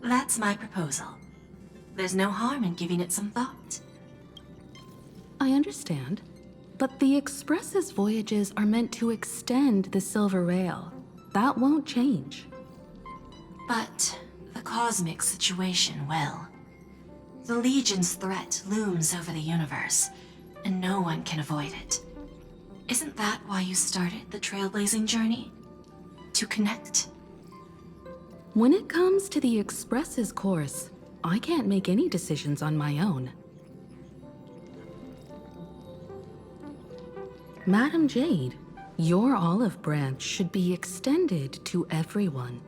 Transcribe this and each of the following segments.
That's my proposal. There's no harm in giving it some thought. I understand. But the Express's voyages are meant to extend the Silver Rail. That won't change. But the cosmic situation will. The Legion's threat looms over the universe, and no one can avoid it. Isn't that why you started the trailblazing journey? To connect? When it comes to the Express's course, I can't make any decisions on my own. Madam Jade, your olive branch should be extended to everyone.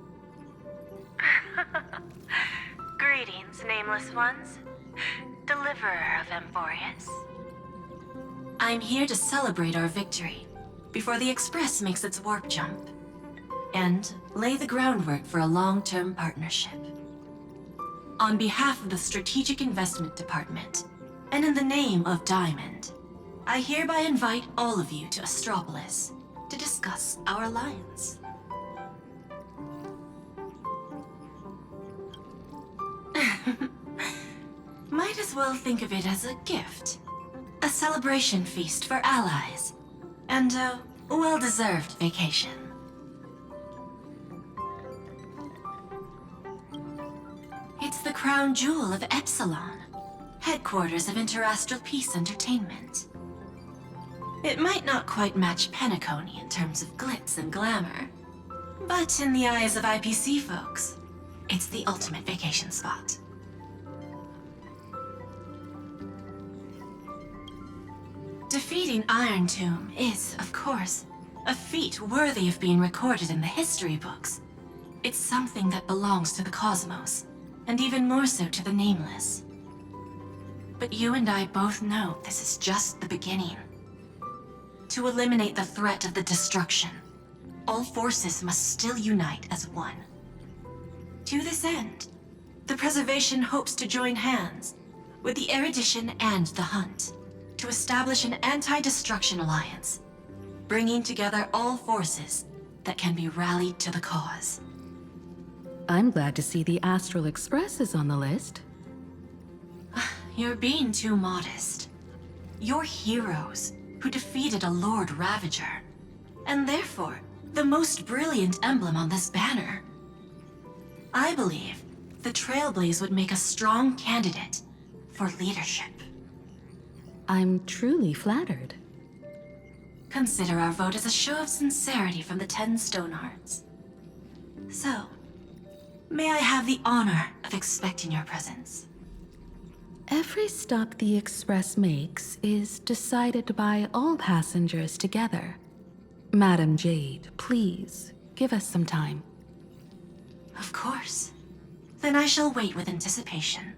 Greetings, nameless ones. Deliverer of Emphorius. I'm here to celebrate our victory before the Express makes its warp jump, and lay the groundwork for a long-term partnership. On behalf of the Strategic Investment Department, and in the name of Diamond, I hereby invite all of you to Astropolis to discuss our alliance. Might as well think of it as a gift. A celebration feast for allies, and a well-deserved vacation. It's the crown jewel of Epsilon, headquarters of Interastral Peace Entertainment. It might not quite match Penacony in terms of glitz and glamour, but in the eyes of IPC folks, it's the ultimate vacation spot. Defeating Iron Tomb is, of course, a feat worthy of being recorded in the history books. It's something that belongs to the cosmos, and even more so to the Nameless. But you and I both know this is just the beginning. To eliminate the threat of the destruction, all forces must still unite as one. To this end, the Preservation hopes to join hands with the Erudition and the Hunt to establish an anti-destruction alliance, bringing together all forces that can be rallied to the cause. I'm glad to see the Astral Express is on the list. You're being too modest. You're heroes who defeated a Lord Ravager, and therefore the most brilliant emblem on this banner. I believe the Trailblaze would make a strong candidate for leadership. I'm truly flattered. Consider our vote as a show of sincerity from the 10 Stonehearts. So, may I have the honor of expecting your presence? Every stop the Express makes is decided by all passengers together. Madam Jade, please, give us some time. Of course. Then I shall wait with anticipation.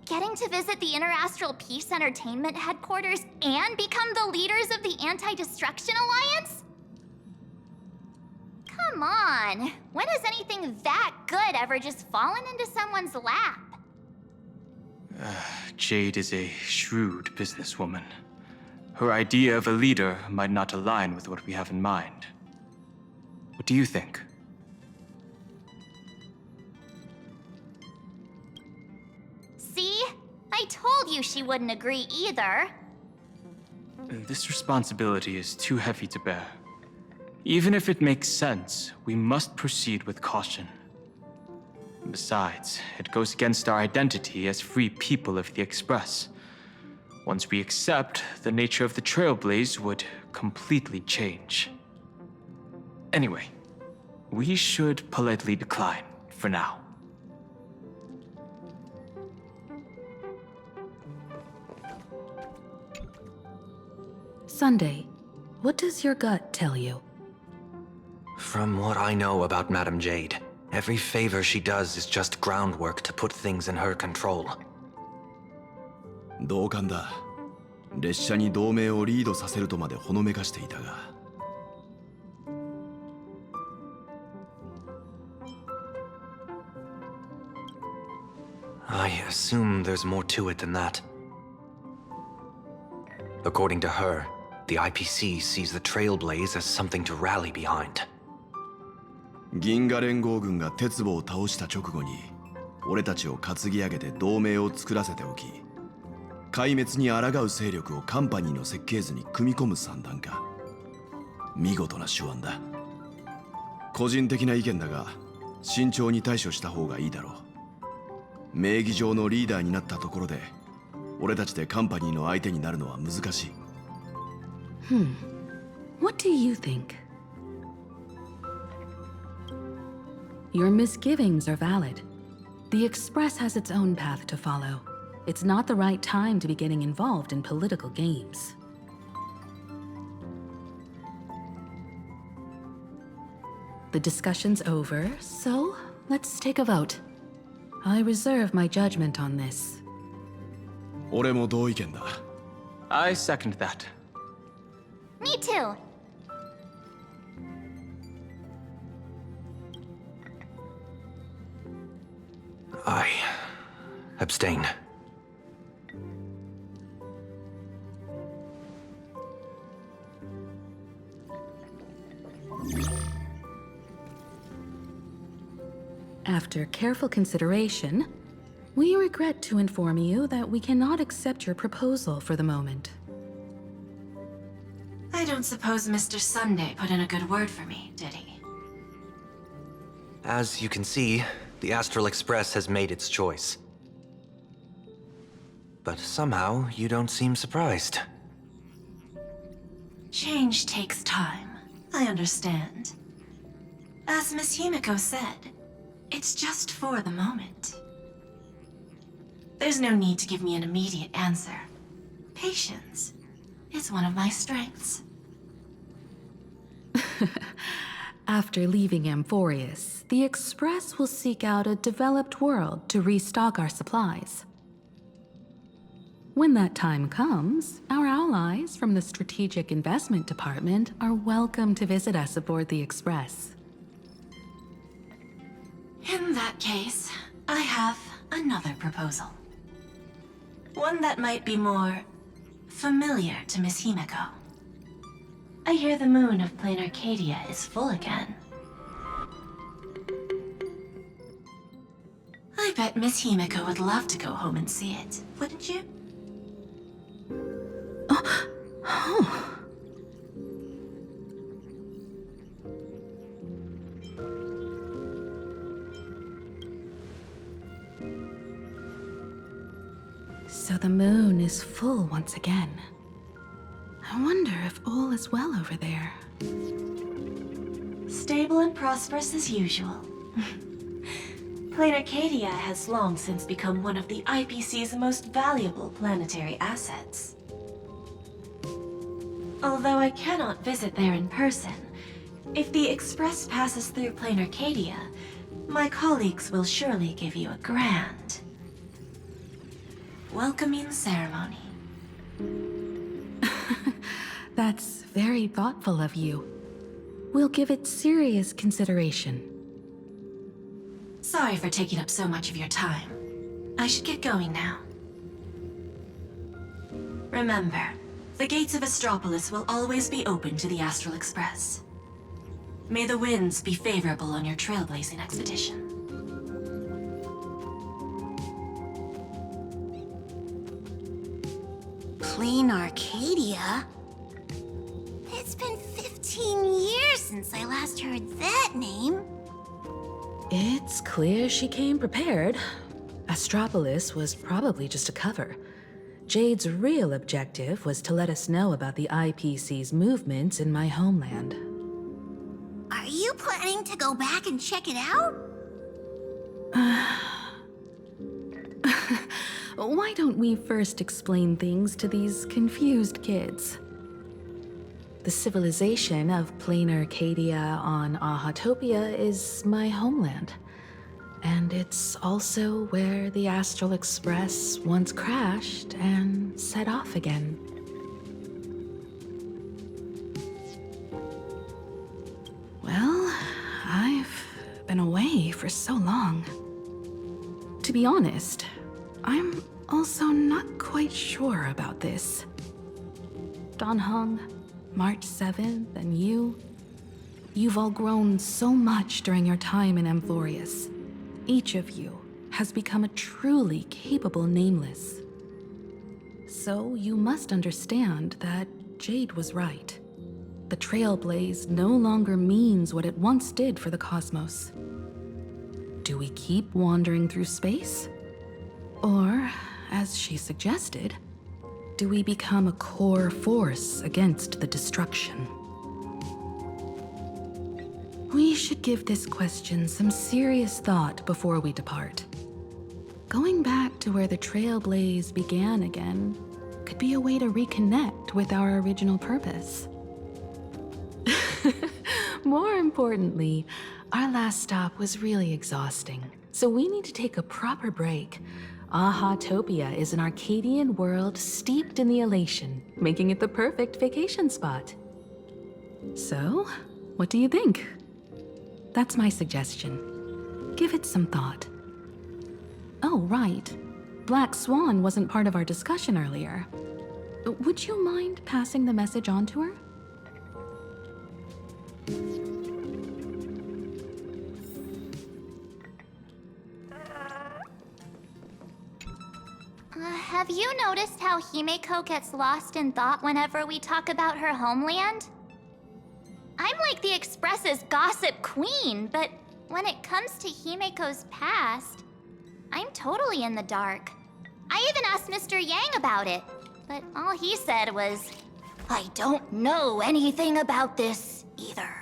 Getting to visit the Interastral Peace Entertainment headquarters and become the leaders of the Anti-Destruction Alliance? Come on, when has anything that good ever just fallen into someone's lap? Jade is a shrewd businesswoman. Her idea of a leader might not align with what we have in mind. What do you think? See? I told you she wouldn't agree either. This responsibility is too heavy to bear. Even if it makes sense, we must proceed with caution. Besides, it goes against our identity as free people of the Express. Once we accept, the nature of the Trailblaze would completely change. Anyway, we should politely decline for now. Sunday, what does your gut tell you? From what I know about Madam Jade, every favor she does is just groundwork to put things in her control. 同感だ。列車に同盟をリードさせるとまでほのめかしていたが。I assume there's more to it than that. According to her, the IPC sees the Trailblaze as something to rally behind. 銀河連合軍が鉄棒を倒した直後に俺たちを担ぎ上げて同盟を作らせておき、壊滅に抗う勢力をカンパニーの設計図に組み込む算段か。見事な手腕だ。個人的な意見だが慎重に対処した方がいいだろう。名義上のリーダーになったところで俺たちでカンパニーの相手になるのは難しい。What do you think? Your misgivings are valid. The Express has its own path to follow. It's not the right time to be getting involved in political games. The discussion's over, so let's take a vote. I reserve my judgment on this. 俺も同意見だ。I second that. Me too. I abstain. After careful consideration, we regret to inform you that we cannot accept your proposal for the moment. I don't suppose Mr. Sunday put in a good word for me, did he? As you can see, the Astral Express has made its choice. But somehow, you don't seem surprised. Change takes time. I understand. As Miss Himiko said, it's just for the moment. There's no need to give me an immediate answer. Patience is one of my strengths. After leaving Amphorius, the Express will seek out a developed world to restock our supplies. When that time comes, our allies from the Strategic Investment Department are welcome to visit us aboard the Express. In that case, I have another proposal. One that might be more familiar to Miss Himiko. I hear the moon of Planarcadia is full again. I bet Miss Himiko would love to go home and see it, wouldn't you? So the moon is full once again. I wonder if all is well over there. Stable and prosperous as usual. Planarcadia has long since become one of the IPC's most valuable planetary assets. Although I cannot visit there in person, if the Express passes through Planarcadia, my colleagues will surely give you a grand welcoming ceremony. That's very thoughtful of you. We'll give it serious consideration. Sorry for taking up so much of your time. I should get going now. Remember, the gates of Astropolis will always be open to the Astral Express. May the winds be favorable on your trailblazing expedition. Planarcadia? It's been 15 years since I last heard that name. It's clear she came prepared. Astropolis was probably just a cover. Jade's real objective was to let us know about the IPC's movements in my homeland. Are you planning to go back and check it out? Why don't we first explain things to these confused kids? The civilization of Planarcadia on Ahatopia is my homeland. And it's also where the Astral Express once crashed and set off again. Well, I've been away for so long. To be honest, I'm also not quite sure about this. Danhong, March 7th, and you. You've all grown so much during your time in Amphorius. Each of you has become a truly capable Nameless. So you must understand that Jade was right. The Trailblaze no longer means what it once did for the cosmos. Do we keep wandering through space? Or, as she suggested, do we become a core force against the destruction? We should give this question some serious thought before we depart. Going back to where the Trailblaze began again could be a way to reconnect with our original purpose. More importantly, our last stop was really exhausting, so we need to take a proper break. Ahatopia is an Arcadian world steeped in the elation, making it the perfect vacation spot. So, what do you think? That's my suggestion. Give it some thought. Oh, right. Black Swan wasn't part of our discussion earlier. Would you mind passing the message on to her? Have you noticed how Himeko gets lost in thought whenever we talk about her homeland? I'm like the Express's gossip queen, but when it comes to Himeko's past, I'm totally in the dark. I even asked Mr. Yang about it, but all he said was, "I don't know anything about this either."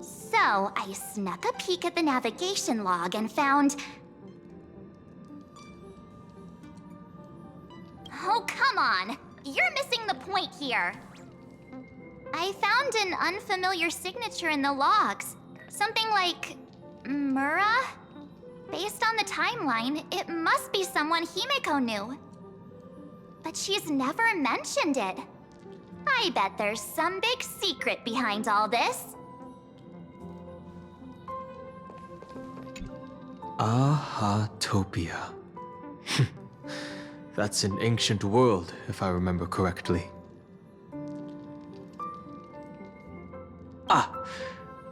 So I snuck a peek at the navigation log and found... Oh, come on! You're missing the point here. I found an unfamiliar signature in the logs. Something like... Mura? Based on the timeline, it must be someone Himeko knew. But she's never mentioned it. I bet there's some big secret behind all this. Ahatopia. That's an ancient world, if I remember correctly.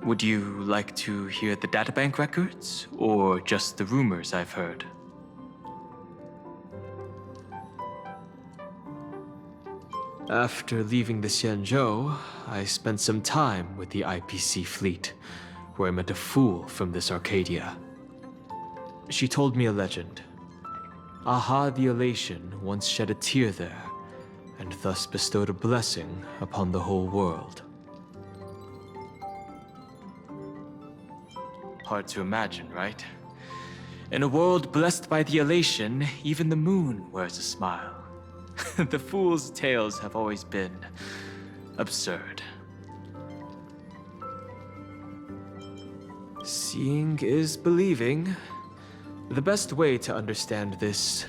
Would you like to hear the databank records, or just the rumors I've heard? After leaving the Xianzhou, I spent some time with the IPC fleet, where I met a fool from this Arcadia. She told me a legend. Aha the Elation once shed a tear there, and thus bestowed a blessing upon the whole world. Hard to imagine, right? In a world blessed by the elation, even the moon wears a smile. The fool's tales have always been absurd. Seeing is believing. The best way to understand this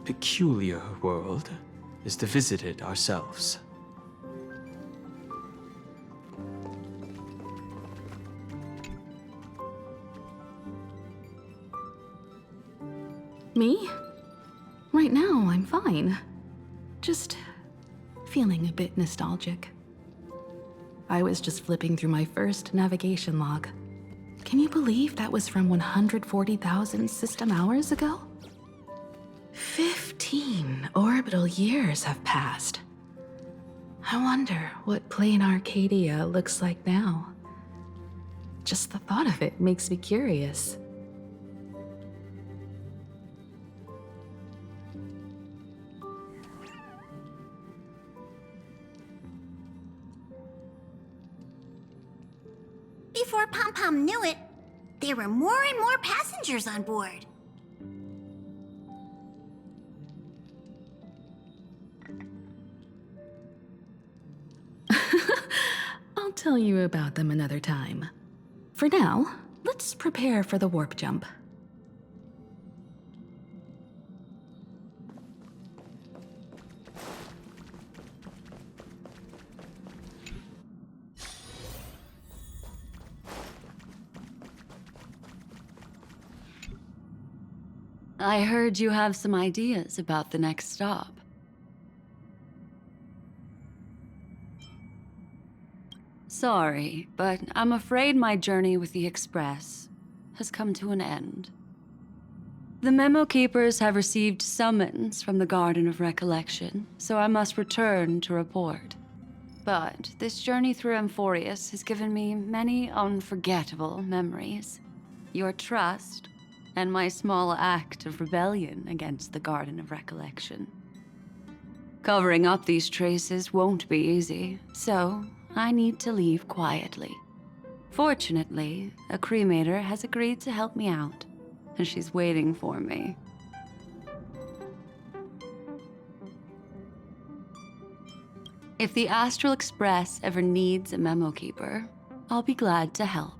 peculiar world is to visit it ourselves. Me? Right now, I'm fine. Just feeling a bit nostalgic. I was just flipping through my first navigation log. Can you believe that was from 140,000 system hours ago? 15 orbital years have passed. I wonder what Planarcadia looks like now. Just the thought of it makes me curious. Before Pom Pom knew it, there were more and more passengers on board. I'll tell you about them another time. For now, let's prepare for the warp jump. I heard you have some ideas about the next stop. Sorry, but I'm afraid my journey with the Express has come to an end. The Memo Keepers have received summons from the Garden of Recollection, so I must return to report. But this journey through Amphorius has given me many unforgettable memories. Your trust, and my small act of rebellion against the Garden of Recollection. Covering up these traces won't be easy, so I need to leave quietly. Fortunately, a cremator has agreed to help me out, and she's waiting for me. If the Astral Express ever needs a memo keeper, I'll be glad to help.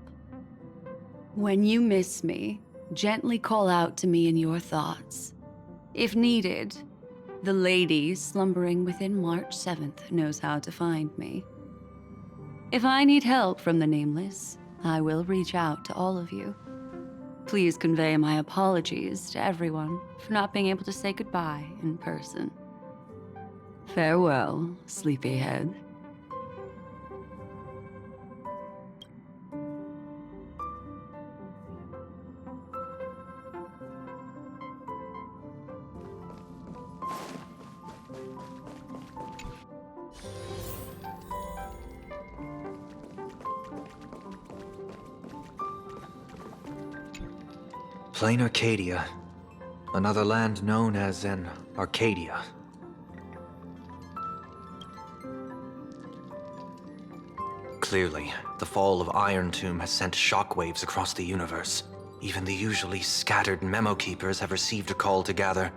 When you miss me, gently call out to me in your thoughts. If needed, the lady slumbering within March 7th knows how to find me. If I need help from the Nameless, I will reach out to all of you. Please convey my apologies to everyone for not being able to say goodbye in person. Farewell, sleepyhead. Planarcadia. Another land known as an Arcadia. Clearly, the fall of Iron Tomb has sent shockwaves across the universe. Even the usually scattered memo keepers have received a call to gather.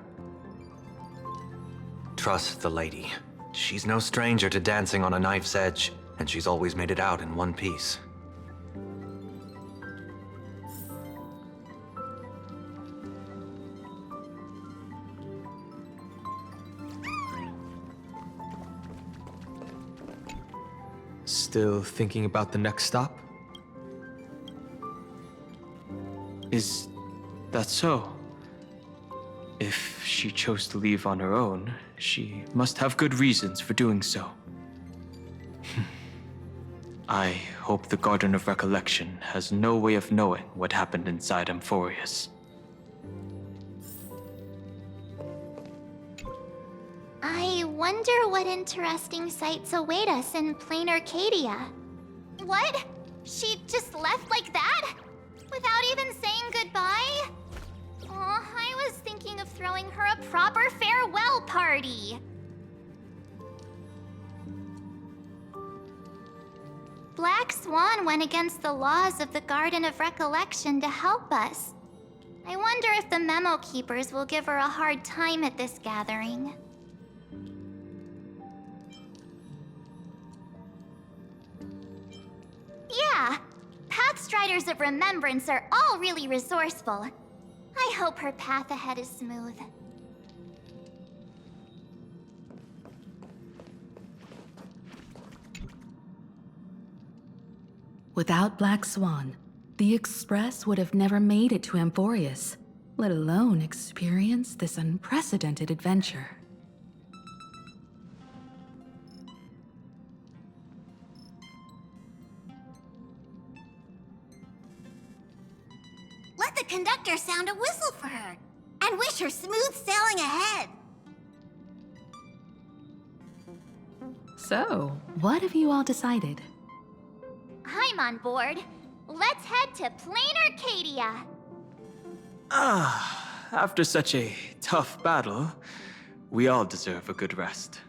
Trust the lady. She's no stranger to dancing on a knife's edge, and she's always made it out in one piece. Still thinking about the next stop? Is that so? If she chose to leave on her own, she must have good reasons for doing so. I hope the Garden of Recollection has no way of knowing what happened inside Amphorius. I wonder what interesting sights await us in Planarcadia. What? She just left like that? Without even saying goodbye? Oh, I was thinking of throwing her a proper farewell party. Black Swan went against the laws of the Garden of Recollection to help us. I wonder if the Memo Keepers will give her a hard time at this gathering. Yeah, Pathstriders of Remembrance are all really resourceful. I hope her path ahead is smooth. Without Black Swan, the Express would have never made it to Amphorius, let alone experience this unprecedented adventure. Let the conductor sound a whistle for her, and wish her smooth sailing ahead. So, what have you all decided? I'm on board. Let's head to Planarcadia. After such a tough battle, we all deserve a good rest.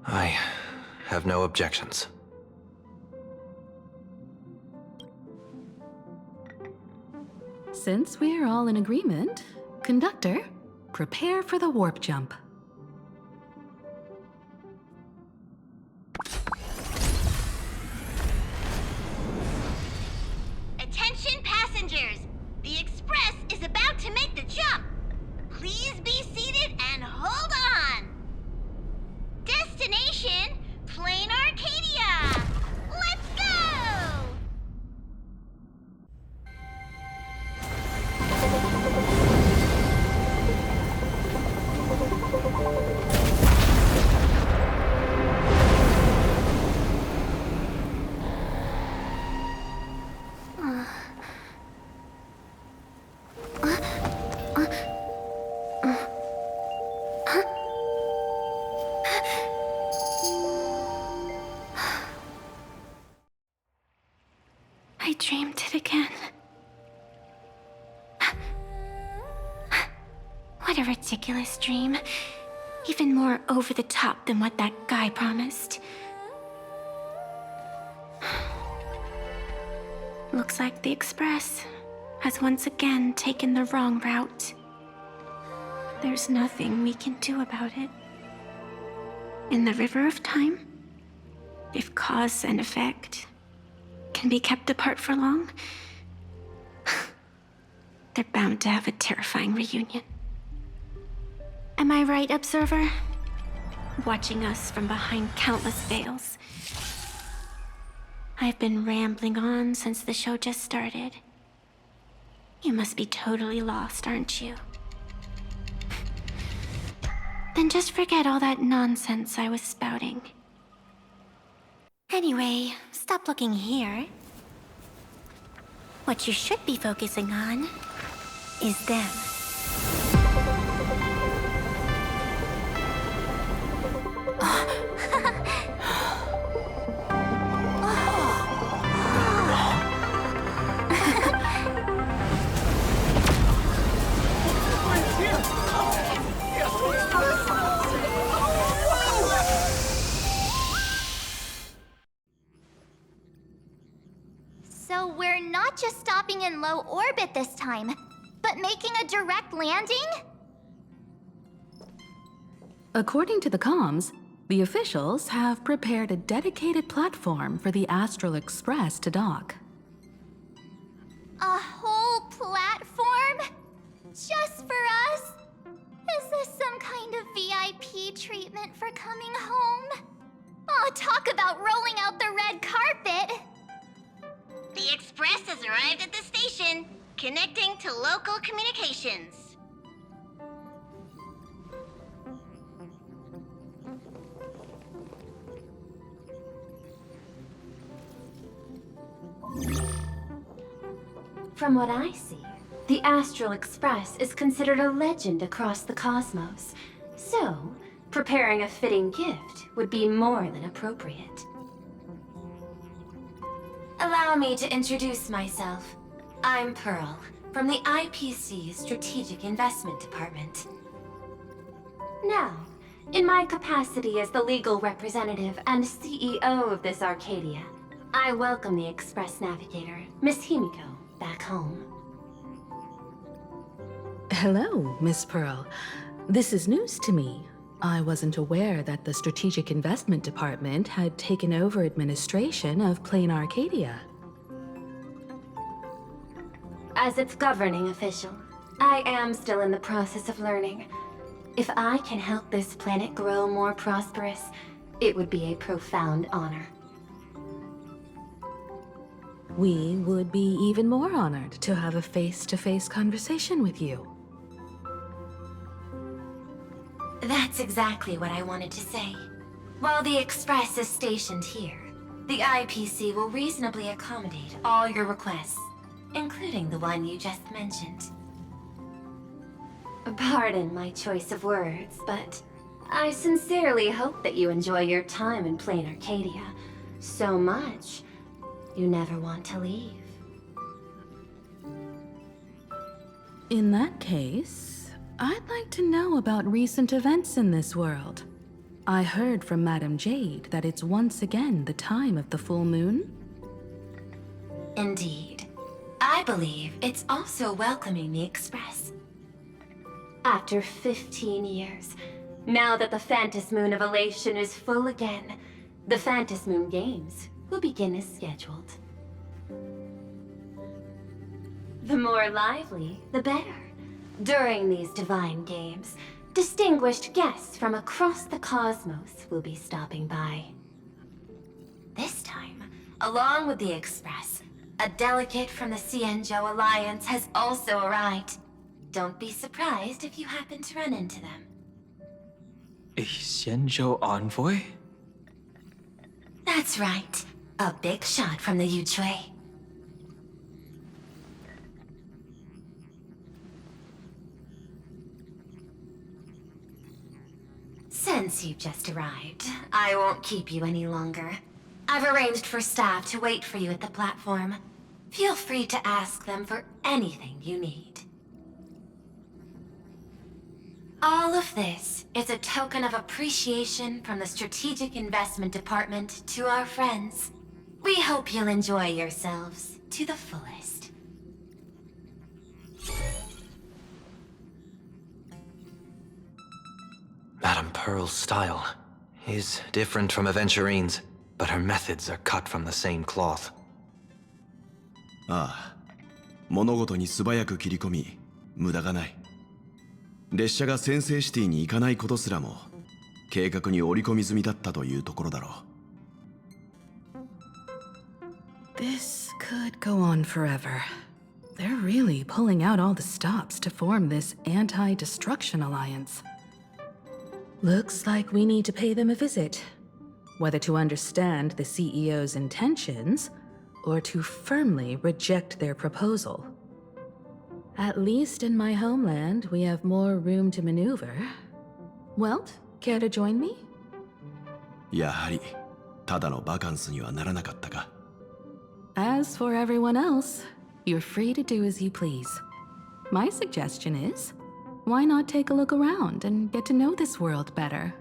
I have no objections. Since we're all in agreement, Conductor, prepare for the warp jump. Attention passengers! The Express is about to make the jump. Please be seated and hold on. Destination, Planarcadia. Let's go! What a ridiculous dream. Even more over the top than what that guy promised. Looks like the Express has once again taken the wrong route. There's nothing we can do about it. In the river of time, if cause and effect can be kept apart for long, they're bound to have a terrifying reunion. Am I right, Observer? Watching us from behind countless veils. I've been rambling on since the show just started. You must be totally lost, aren't you? Then just forget all that nonsense I was spouting. Anyway, stop looking here. What you should be focusing on is them. So we're not just stopping in low orbit this time, but making a direct landing? According to the comms, the officials have prepared a dedicated platform for the Astral Express to dock. A whole platform? Just for us? Is this some kind of VIP treatment for coming home? Oh, talk about rolling out the red carpet! The Express has arrived at the station, connecting to local communications. From what I see, the Astral Express is considered a legend across the cosmos. So, preparing a fitting gift would be more than appropriate. Allow me to introduce myself. I'm Pearl, from the IPC Strategic Investment Department. Now, in my capacity as the legal representative and CEO of this Arcadia, I welcome the Express Navigator, Miss Himiko, back home. Hello, Miss Pearl. This is news to me. I wasn't aware that the Strategic Investment Department had taken over administration of Planarcadia. As its governing official, I am still in the process of learning. If I can help this planet grow more prosperous, it would be a profound honor. We would be even more honored to have a face-to-face conversation with you. That's exactly what I wanted to say. While the Express is stationed here, the IPC will reasonably accommodate all your requests, including the one you just mentioned. Pardon my choice of words, but I sincerely hope that you enjoy your time in Planarcadia so much you never want to leave. In that case, I'd like to know about recent events in this world. I heard from Madame Jade that it's once again the time of the full moon. Indeed. I believe it's also welcoming the Express. After 15 years, now that the Phantasmoon of Elation is full again, the Phantasmoon Games will begin as scheduled. The more lively, the better. During these divine games, distinguished guests from across the cosmos will be stopping by. This time, along with the Express, a delegate from the Xianzhou Alliance has also arrived. Don't be surprised if you happen to run into them. A Xianzhou envoy? That's right. A big shot from the Yuchui. Since you've just arrived, I won't keep you any longer. I've arranged for staff to wait for you at the platform. Feel free to ask them for anything you need. of this is a token of appreciation from the Strategic Investment Department to our friends. We hope you'll enjoy yourselves to the fullest. Madame Pearl's style is different from Aventurine's, but her methods are cut from the same cloth. ああ、物事に素早く切り込み、無駄がない。列車が先制シティに行かないことすらも計画に織り込み済みだったというところだろう。This could go on forever. They're really pulling out all the stops to form this anti-destruction alliance. Looks like we need to pay them a visit. Whether to understand the CEO's intentions, or to firmly reject their proposal. At least in my homeland, we have more room to maneuver. Welt, care to join me? やはりただのバカンスにはならなかったか。As for everyone else, you're free to do as you please. My suggestion is, why not take a look around and get to know this world better?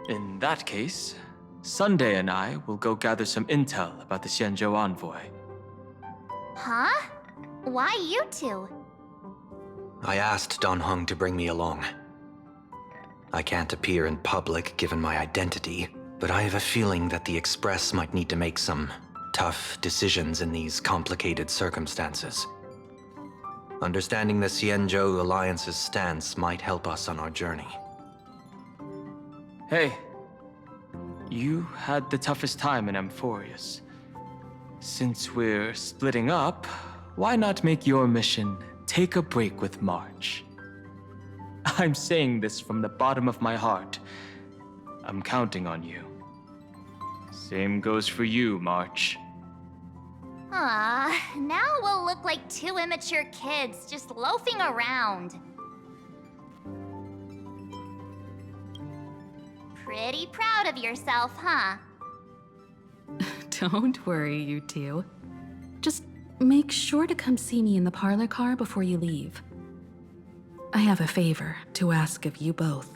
In that case, Sunday and I will go gather some intel about the Xianzhou envoy. Huh? Why you two? I asked Dan Heng to bring me along. I can't appear in public given my identity, but I have a feeling that the Express might need to make some tough decisions in these complicated circumstances. Understanding the Xianzhou Alliance's stance might help us on our journey. Hey, you had the toughest time in Amphorius. Since we're splitting up, why not make your mission take a break with March? I'm saying this from the bottom of my heart. I'm counting on you. Same goes for you, March. Now we'll look like two immature kids just loafing around. Pretty proud of yourself, huh? Don't worry, you two. Just make sure to come see me in the parlor car before you leave. I have a favor to ask of you both.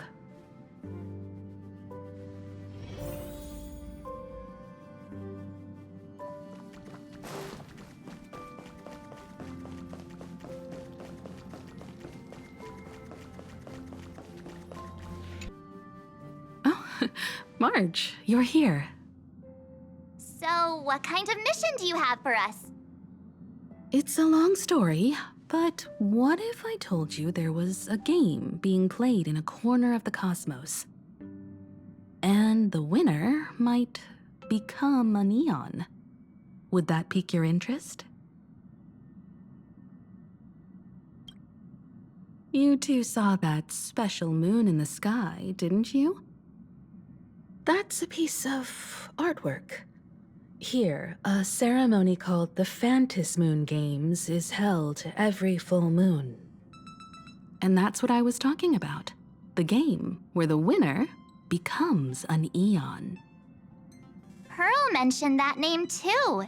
Oh, Marge, you're here. So, what kind of mission do you have for us? It's a long story, but what if I told you there was a game being played in a corner of the cosmos? And the winner might become a neon. Would that pique your interest? You two saw that special moon in the sky, didn't you? That's a piece of artwork. Here, a ceremony called the Phantasmoon Games is held every full moon. And that's what I was talking about. The game where the winner becomes an eon. Pearl mentioned that name too.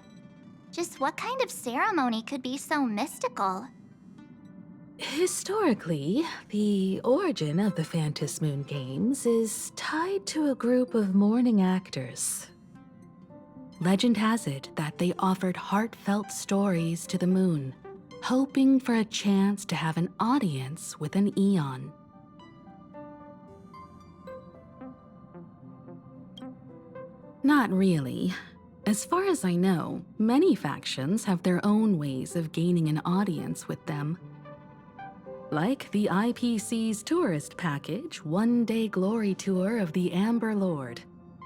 Just what kind of ceremony could be so mystical? Historically, the origin of the Phantasmoon Games is tied to a group of mourning actors. Legend has it that they offered heartfelt stories to the moon, hoping for a chance to have an audience with an eon. Not really. As far as I know, many factions have their own ways of gaining an audience with them. Like the IPC's tourist package, one-day glory tour of the Amber Lord.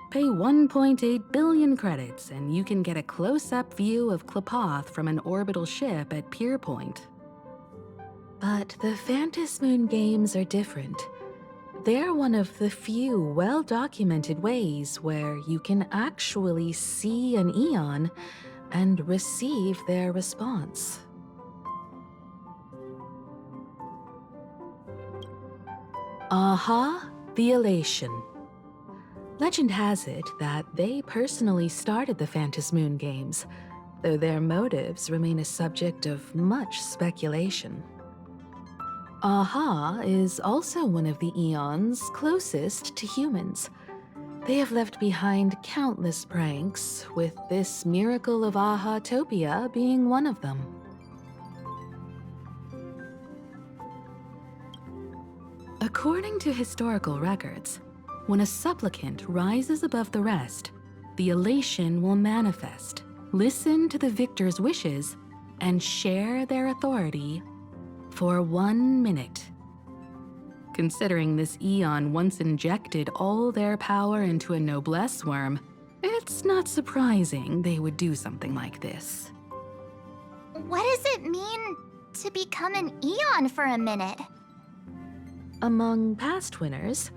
Pay 1.8 billion credits and you can get a close-up view of Klapoth from an orbital ship at Pier Point. But the Phantasmoon Games are different. They're one of the few well-documented ways where you can actually see an eon and receive their response. Aha, the elation. Legend has it that they personally started the Phantasmoon games, though their motives remain a subject of much speculation. Aha is also one of the Eons closest to humans. They have left behind countless pranks, with this miracle of Aha-topia being one of them. According to historical records, when a supplicant rises above the rest, the elation will manifest, listen to the victor's wishes, and share their authority for 1 minute. Considering this Eon once injected all their power into a noblesse worm, it's not surprising they would do something like this. What does it mean to become an Eon for a minute? Among past winners,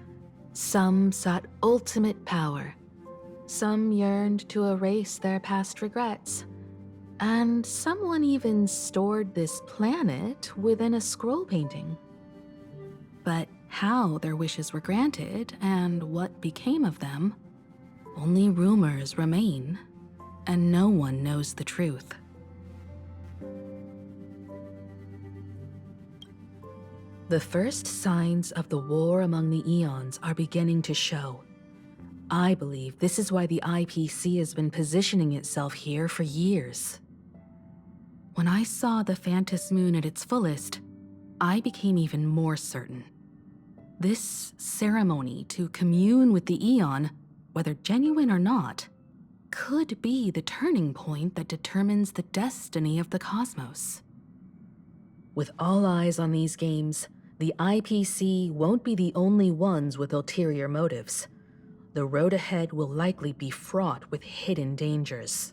some sought ultimate power, some yearned to erase their past regrets, and someone even stored this planet within a scroll painting. But how their wishes were granted and what became of them, only rumors remain, and no one knows the truth. The first signs of the war among the Eons are beginning to show. I believe this is why the IPC has been positioning itself here for years. When I saw the Phantasmoon at its fullest, I became even more certain. This ceremony to commune with the Eon, whether genuine or not, could be the turning point that determines the destiny of the cosmos. With all eyes on these games, the IPC won't be the only ones with ulterior motives. The road ahead will likely be fraught with hidden dangers.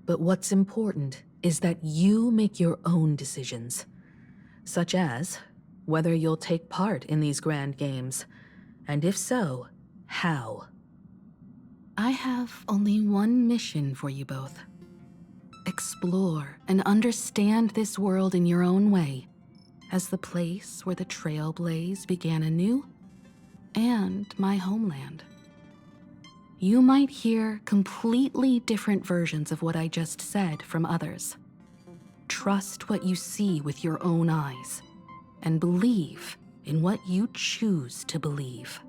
But what's important is that you make your own decisions, such as whether you'll take part in these grand games, and if so, how. I have only one mission for you both. Explore and understand this world in your own way, as the place where the Trailblaze began anew, and my homeland. You might hear completely different versions of what I just said from others. Trust what you see with your own eyes, and believe in what you choose to believe.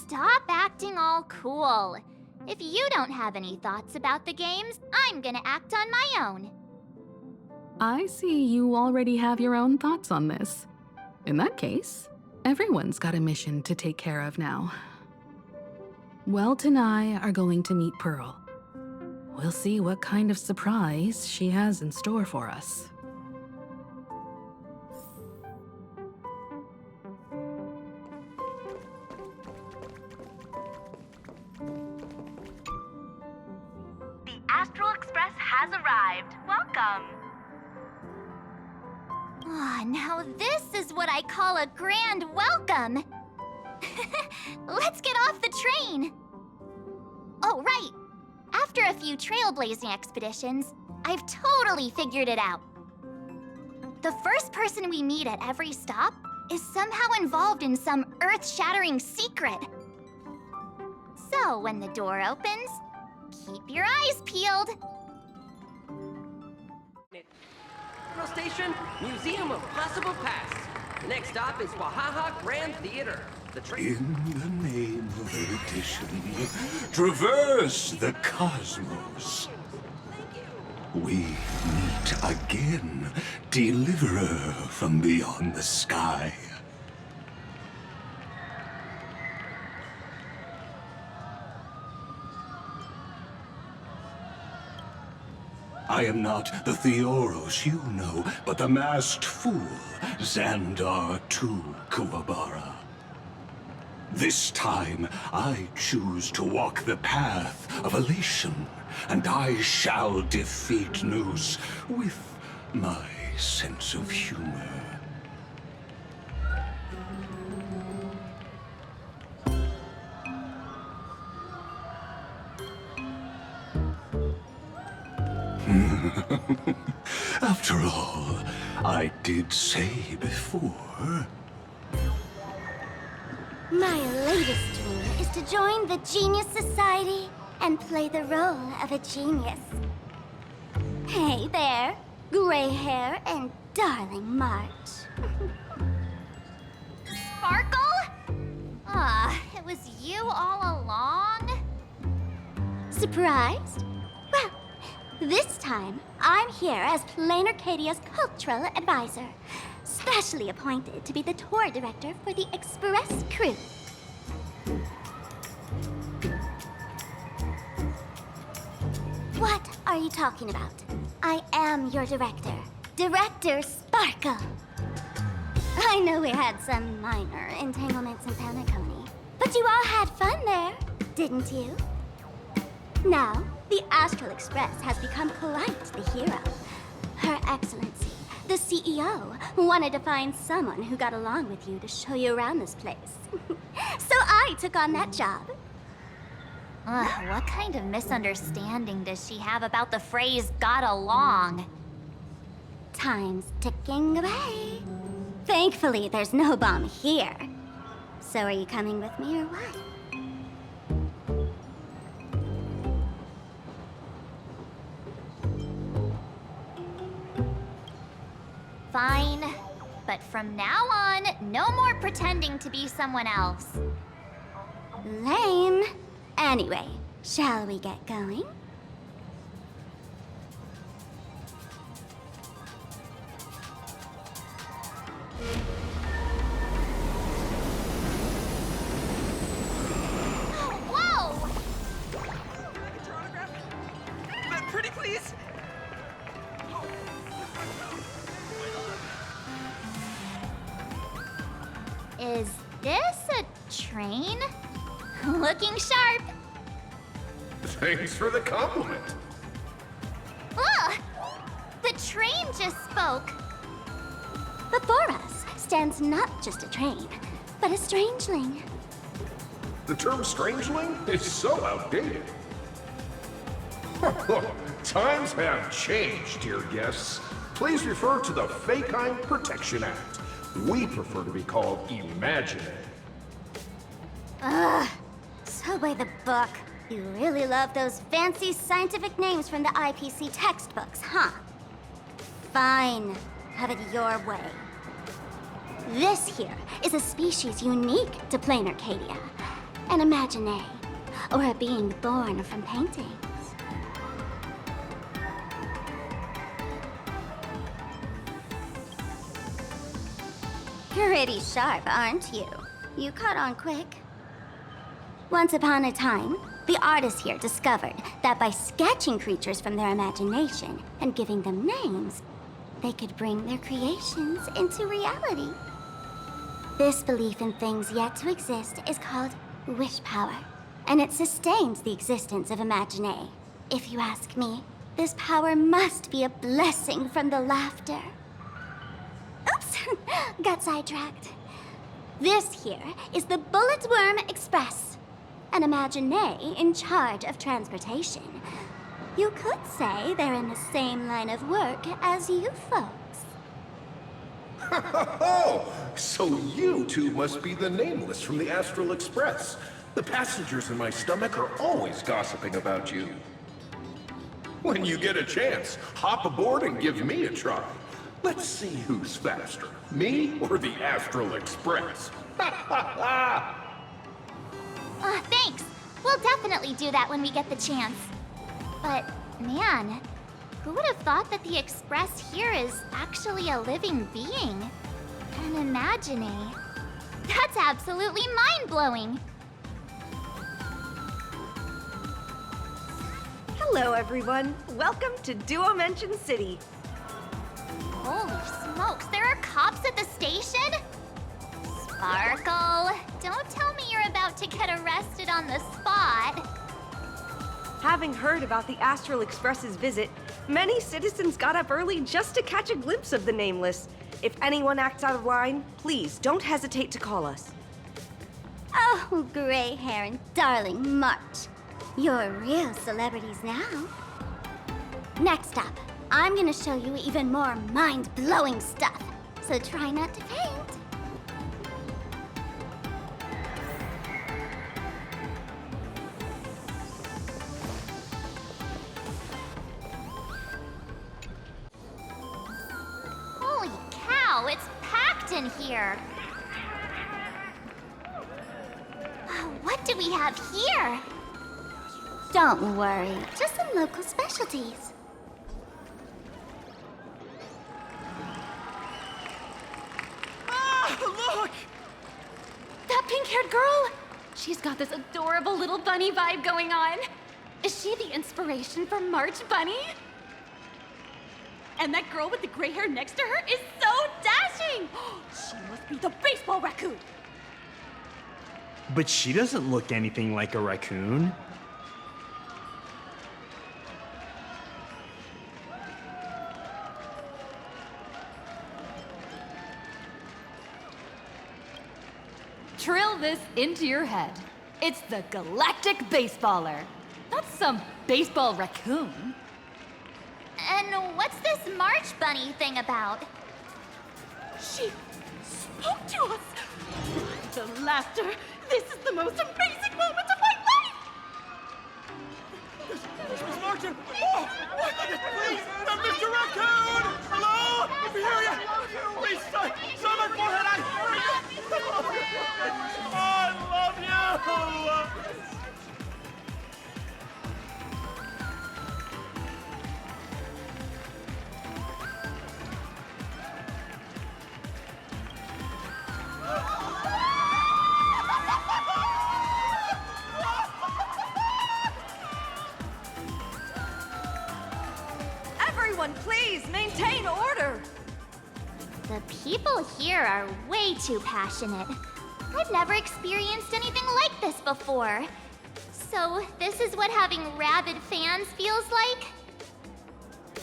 Stop acting all cool. If you don't have any thoughts about the games, I'm gonna act on my own. I see you already have your own thoughts on this. In that case, everyone's got a mission to take care of now. Welt and I are going to meet Pearl. We'll see what kind of surprise she has in store for us. The Astral Express has arrived. Welcome. Now this is what I call a grand welcome. Let's get off the train. Oh, right. After a few trailblazing expeditions, I've totally figured it out. The first person we meet at every stop is somehow involved in some earth-shattering secret. So when the door opens, keep your eyes peeled. Metro Station, Museum of Possible Past. The next stop is Wahaha Grand Theater. In the name of erudition, traverse the cosmos. We meet again, deliverer from beyond the sky. I am not the Theoros you know, but the masked fool, Xandar II Kuwabara. This time, I choose to walk the path of elation, and I shall defeat Nous with my sense of humor. After all, I did say before. My latest dream is to join the Genius Society and play the role of a genius. Hey there, gray hair and darling March. Sparkle? Ah, it was you all along? Surprised? Well, this time I'm here as Planarcadia's cultural advisor, specially appointed to be the tour director for the Express crew. What are you talking about? I am your director, Director Sparkle. I know we had some minor entanglements in Paniconi, but you all had fun there, didn't you? Now, the Astral Express has become quite the hero. Her Excellency, the CEO, wanted to find someone who got along with you to show you around this place. So I took on that job. What kind of misunderstanding does she have about the phrase got along? Time's ticking away. Thankfully, there's no bomb here. So are you coming with me or what? Fine. But from now on, no more pretending to be someone else. Lame. Anyway, shall we get going? Whoa! Pretty please? Is this a train? Looking sharp. Thanks for the compliment. Ugh! The train just spoke. Before us stands not just a train, but a strangeling. The term strangeling is so outdated. Times have changed, dear guests. Please refer to the Fekine Protection Act. We prefer to be called Imagenated. Ugh. So by the book. You really love those fancy scientific names from the IPC textbooks, huh? Fine. Have it your way. This here is a species unique to Planarcadia. An Imagenated, or a being born from paintings. Pretty sharp, aren't you? You caught on quick. Once upon a time, the artists here discovered that by sketching creatures from their imagination and giving them names, they could bring their creations into reality. This belief in things yet to exist is called wish power, and it sustains the existence of Imagenated. If you ask me, this power must be a blessing from the laughter. Oops, got sidetracked. This here is the Bullet Worm Express, an Imagenated in charge of transportation. You could say they're in the same line of work as you folks. Oh, so you two must be the Nameless from the Astral Express. The passengers in my stomach are always gossiping about you. When you get a chance, hop aboard and give me a try. Let's see who's faster, me or the Astral Express. Thanks. We'll definitely do that when we get the chance. But, man, who would have thought that the Express here is actually a living being? An Imagenated. That's absolutely mind-blowing. Hello, everyone. Welcome to Duomension City. Holy smokes, there are cops at the station? Sparkle, don't tell me you're about to get arrested on the spot. Having heard about the Astral Express's visit, many citizens got up early just to catch a glimpse of the Nameless. If anyone acts out of line, please don't hesitate to call us. Oh, gray hair and darling March. You're real celebrities now. Next up, I'm gonna show you even more mind-blowing stuff. So try not to faint. Holy cow, it's packed in here. What do we have here? Don't worry, just some local specialties. Look! That pink-haired girl? She's got this adorable little bunny vibe going on. Is she the inspiration for March Bunny? And that girl with the gray hair next to her is so dashing! She must be the baseball raccoon! But she doesn't look anything like a raccoon. Drill this into your head. It's the Galactic Baseballer. Not some baseball raccoon. And what's this March Bunny thing about? She spoke to us! The laughter! This is the most amazing moment of my life! Miss Martin! Oh! My goodness, please! Mr. Raccoon! Hello? We hear you! Please, son my forehead! I love you! Everyone, please maintain order. The people here are way too passionate. I've never experienced anything like this before. So, this is what having rabid fans feels like?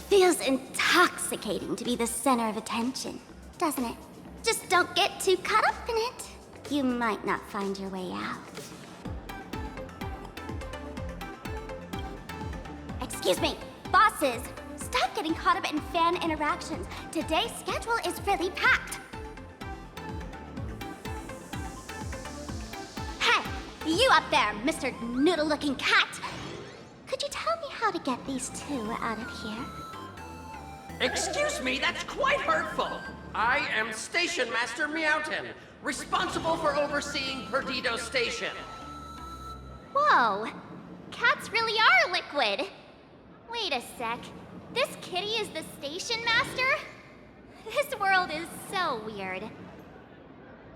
Feels intoxicating to be the center of attention, doesn't it? Just don't get too caught up in it. You might not find your way out. Excuse me, bosses! Stop getting caught up in fan interactions. Today's schedule is really packed. Hey, you up there, Mr. Noodle-looking cat! Could you tell me how to get these two out of here? Excuse me, that's quite hurtful. I am Station Master Meowton, responsible for overseeing Perdido Station. Whoa, cats really are liquid. Wait a sec. This kitty is the station master? This world is so weird.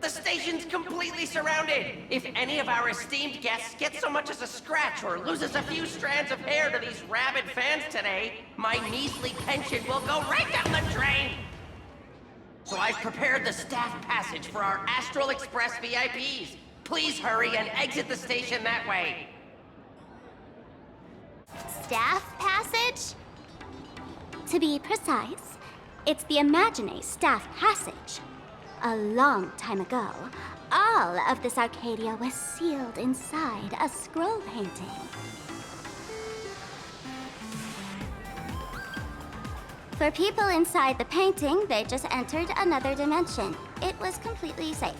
The station's completely surrounded. If any of our esteemed guests gets so much as a scratch or loses a few strands of hair to these rabid fans today, my measly pension will go right down the drain. So I've prepared the staff passage for our Astral Express VIPs. Please hurry and exit the station that way. Staff passage? To be precise, it's the Imagenated staff passage. A long time ago, all of this Arcadia was sealed inside a scroll painting. For people inside the painting, they just entered another dimension. It was completely safe.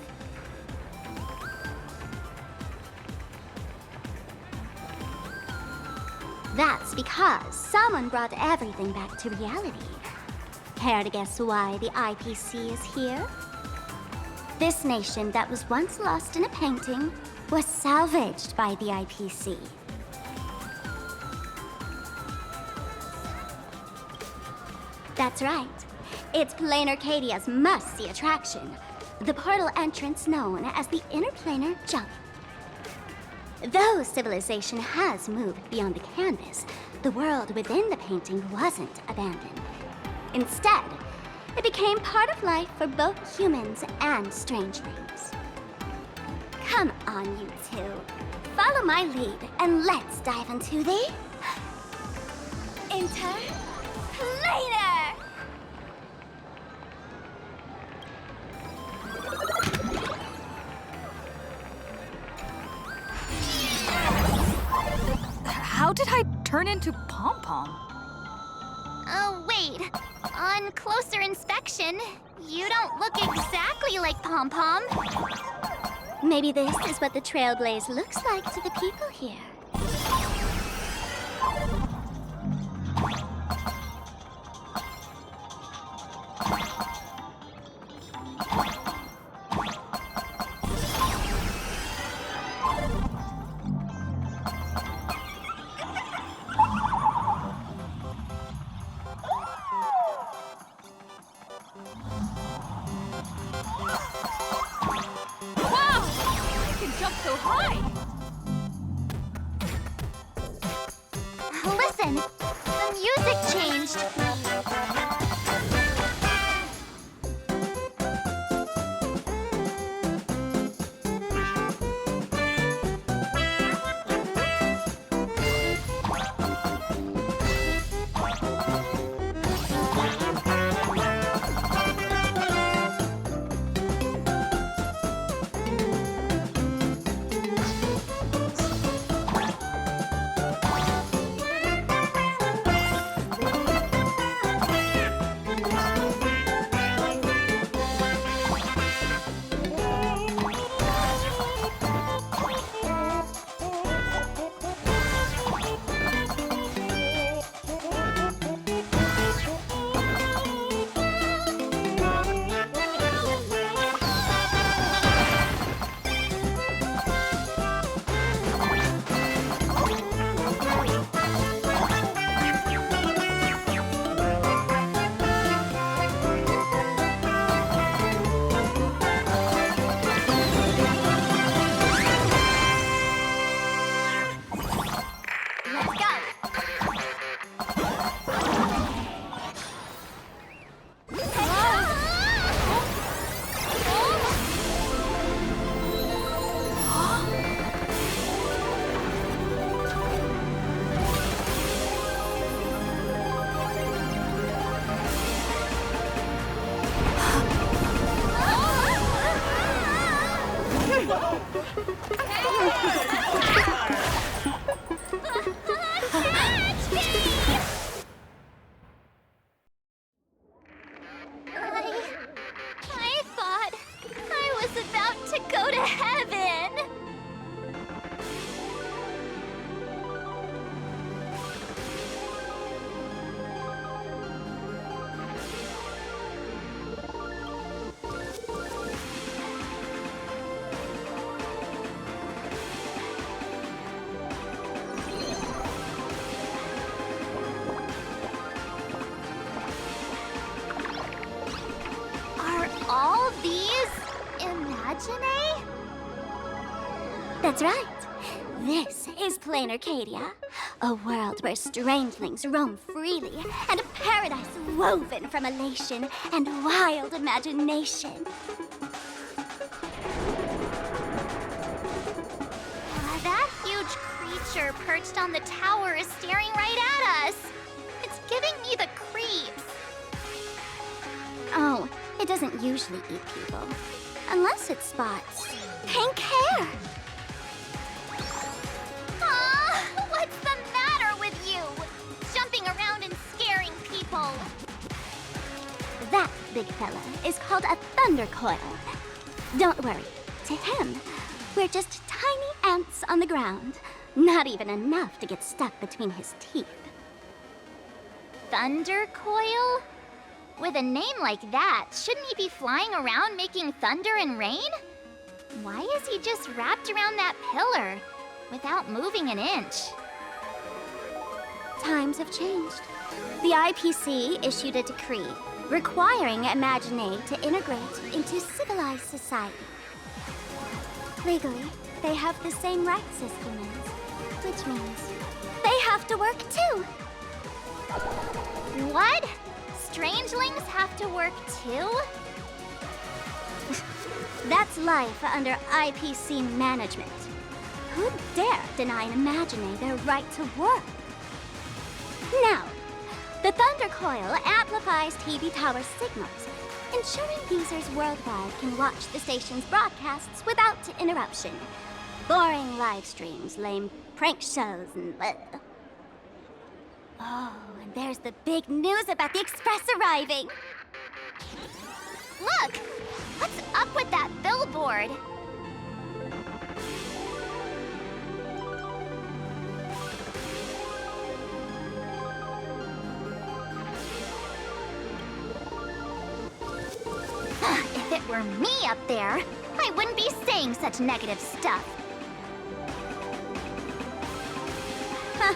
That's because someone brought everything back to reality. Care to guess why the IPC is here? This nation that was once lost in a painting was salvaged by the IPC. That's right. It's Planarcadia's must-see attraction. The portal entrance known as the Interplanar Jump. Though civilization has moved beyond the canvas, the world within the painting wasn't abandoned. Instead, it became part of life for both humans and strangelings. Come on, you two. Follow my lead, and let's dive into the... Interplanar! How did I turn into Pom Pom? Wait, on closer inspection, you don't look exactly like Pom Pom. Maybe this is what the Trailblaze looks like to the people here. Wow! I can jump so high! Listen, the music changed. I thought I was about to go to heaven. Are all these Imagenated? That's right. This is Planarcadia, a world where strangelings roam freely, and a paradise woven from elation and wild imagination. That huge creature perched on the tower is staring right at us. It's giving me the creeps. Oh, it doesn't usually eat people. Unless it spots pink hair. What's the matter with you? Jumping around and scaring people. That big fella is called a thunder coil. Don't worry. To him, we're just tiny ants on the ground. Not even enough to get stuck between his teeth. Thunder coil? With a name like that, shouldn't he be flying around making thunder and rain? Why is he just wrapped around that pillar without moving an inch? Times have changed. The IPC issued a decree requiring Imagenated to integrate into civilized society. Legally, they have the same rights as humans, which means they have to work too. What? Strangelings have to work too? That's life under IPC management. Who'd dare deny an Imagenated their right to work? Now, the Thunder Coil amplifies TV tower signals, ensuring users worldwide can watch the station's broadcasts without interruption. Boring live streams, lame prank shows, and... Oh, and There's the big news about the Express arriving. Look! What's up with that billboard? If it were me up there, I wouldn't be saying such negative stuff. Huh.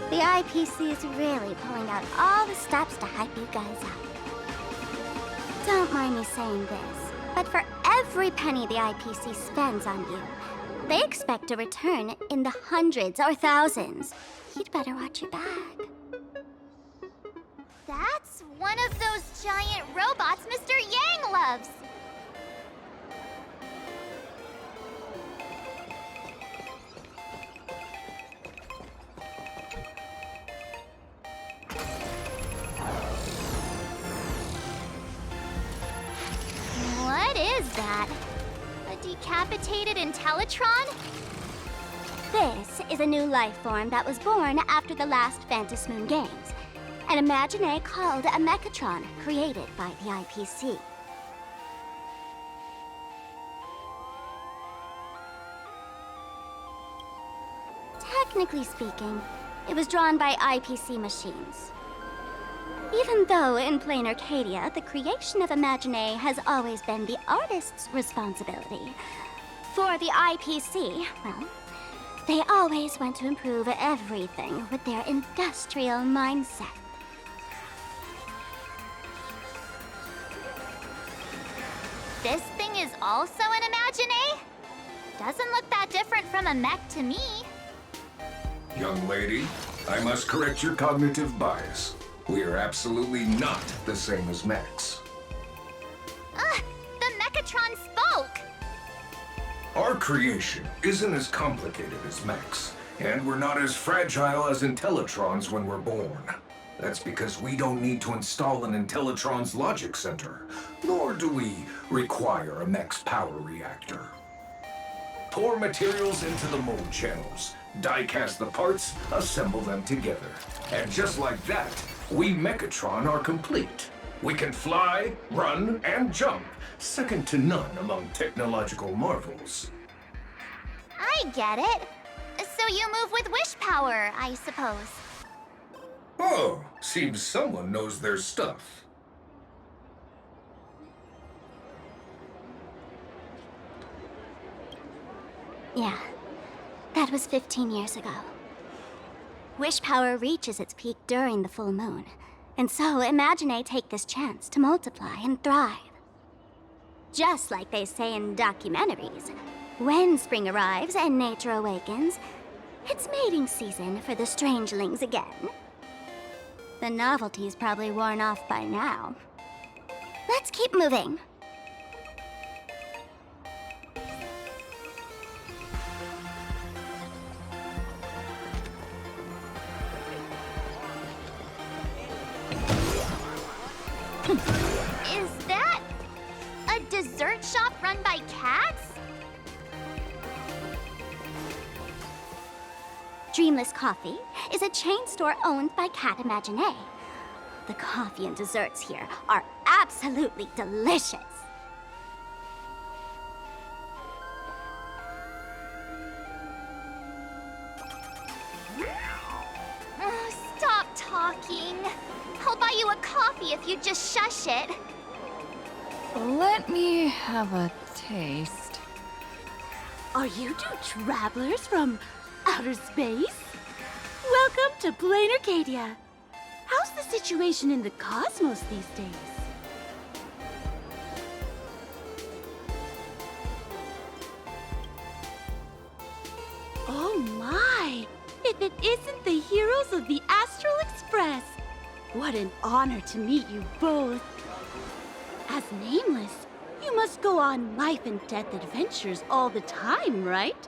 The IPC is really pulling out all the stops to hype you guys up. Don't mind me saying this, but for every penny the IPC spends on you, they expect a return in the hundreds or thousands. You'd better watch your back. That's one of those giant robots Mr. Yang loves. What is that? A decapitated Intellitron? This is a new life form that was born after the last Phantasmoon games. An Imagenated called a Mechatron, created by the IPC. Technically speaking, it was drawn by IPC machines. Even though in Planarcadia, the creation of Imagenated has always been the artist's responsibility, for the IPC, well, they always want to improve everything with their industrial mindset. This thing is also an Imagenated? Doesn't look that different from a mech to me. Young lady, I must correct your cognitive bias. We are absolutely not the same as mechs. The Mechatron spoke! Our creation isn't as complicated as mechs, and we're not as fragile as Intellitrons when we're born. That's because we don't need to install an Intellitron's logic center, nor do we require a mech's power reactor. Pour materials into the mold channels, die-cast the parts, assemble them together. And just like that, we Mechatron are complete. We can fly, run, and jump, second to none among technological marvels. I get it. So you move with wish power, I suppose. Oh, seems someone knows their stuff. Yeah, that was 15 years ago. Wish power reaches its peak during the full moon, and so Imagenated take this chance to multiply and thrive. Just like they say in documentaries, when spring arrives and nature awakens, it's mating season for the strangelings again. The novelty's probably worn off by now. Let's keep moving. Is that a dessert shop run by cats? Dreamless Coffee is a chain store owned by Cat Imagenated. The coffee and desserts here are absolutely delicious. Stop talking. I'll buy you a coffee if you just shush it. Let me have a taste. Are you two travelers from outer space? Welcome to Planarcadia. How's the situation in the cosmos these days? Oh my! If it isn't the heroes of the Astral Express! What an honor to meet you both. As Nameless, you must go on life and death adventures all the time, right?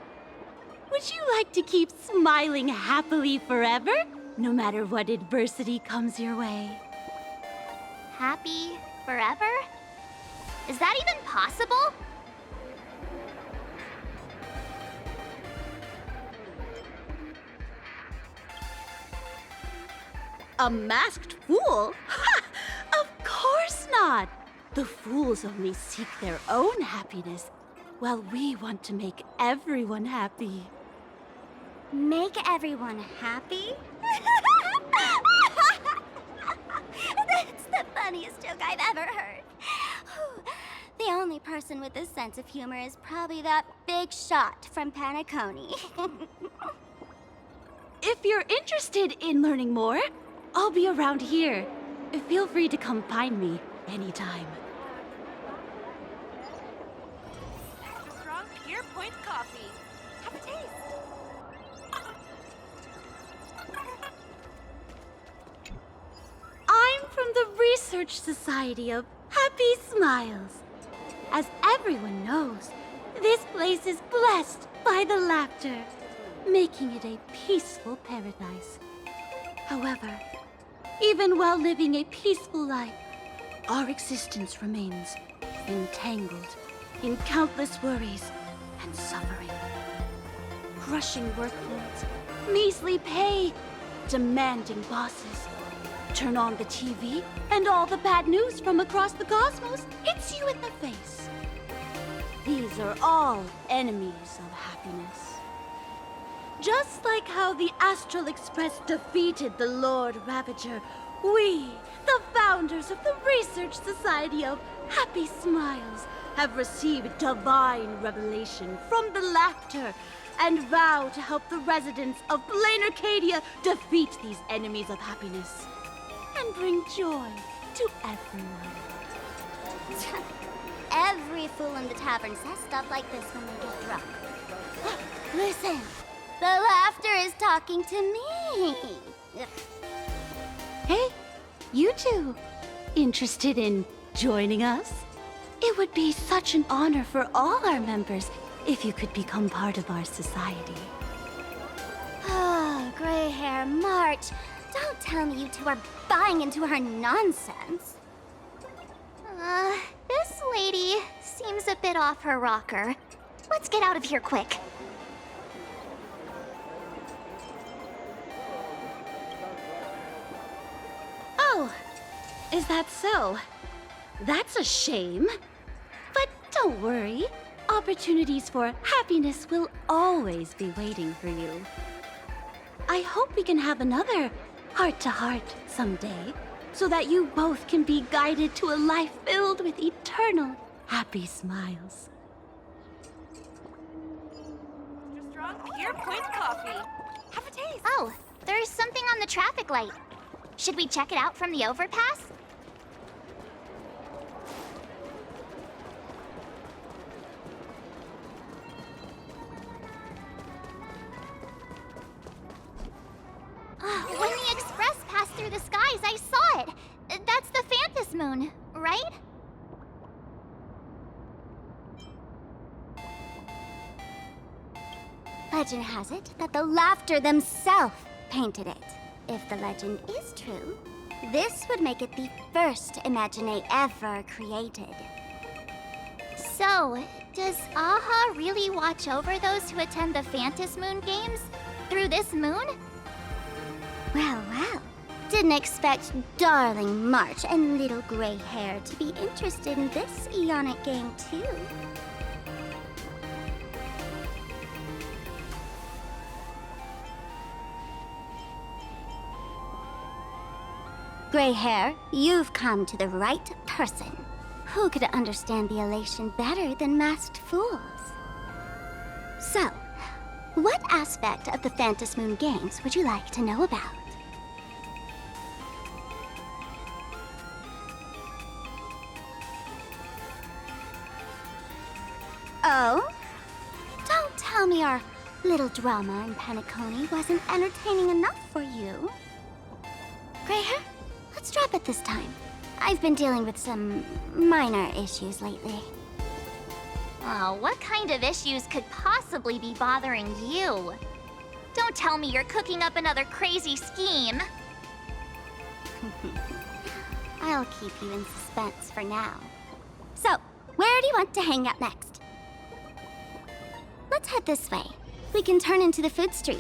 Would you like to keep smiling happily forever, no matter what adversity comes your way? Happy forever? Is that even possible? A masked fool? Ha! Of course not! The fools only seek their own happiness, while we want to make everyone happy. Make everyone happy? That's the funniest joke I've ever heard. The only person with a sense of humor is probably that big shot from Planarcadia. If you're interested in learning more, I'll be around here. Feel free to come find me anytime. Extra strong Pure Point coffee. Have a taste. I'm from the Research Society of Happy Smiles. As everyone knows, this place is blessed by the laughter, making it a peaceful paradise. However, even while living a peaceful life, our existence remains entangled in countless worries and suffering. Crushing workloads, measly pay, demanding bosses. Turn on the TV, and all the bad news from across the cosmos hits you in the face. These are all enemies of happiness. Just like how the Astral Express defeated the Lord Ravager, we, the founders of the Research Society of Happy Smiles, have received divine revelation from the laughter and vow to help the residents of Planarcadia defeat these enemies of happiness and bring joy to everyone. Every fool in the tavern says stuff like this when they get drunk. Listen, the laughter is talking to me. Hey, you two, interested in joining us? It would be such an honor for all our members if you could become part of our society. Oh, gray hair March. Don't tell me you two are buying into her nonsense. This lady seems a bit off her rocker. Let's get out of here quick. Oh, is that so? That's a shame. But don't worry. Opportunities for happiness will always be waiting for you. I hope we can have another heart-to-heart someday, so that you both can be guided to a life filled with eternal happy smiles. Extra strong Pure Point coffee. Have a taste. Oh, there's something on the traffic light. Should we check it out from the overpass? When the express passed through the skies, I saw it. That's the Phantasmoon, right? Legend has it that the laughter themselves painted it. If the legend is true, this would make it the first Imagenated ever created. So, does Aha really watch over those who attend the Phantasmoon games through this moon? Well, well. Didn't expect darling March and little gray hair to be interested in this Ionic game, too. Gray hair, you've come to the right person. Who could understand the elation better than masked fools? So, what aspect of the Phantasmoon games would you like to know about? Oh? Don't tell me our little drama in Planarcadia wasn't entertaining enough for you. Gray hair, let's drop it this time. I've been dealing with some minor issues lately. Oh, what kind of issues could possibly be bothering you? Don't tell me you're cooking up another crazy scheme. I'll keep you in suspense for now. So, where do you want to hang out next? Let's head this way. We can turn into the food street.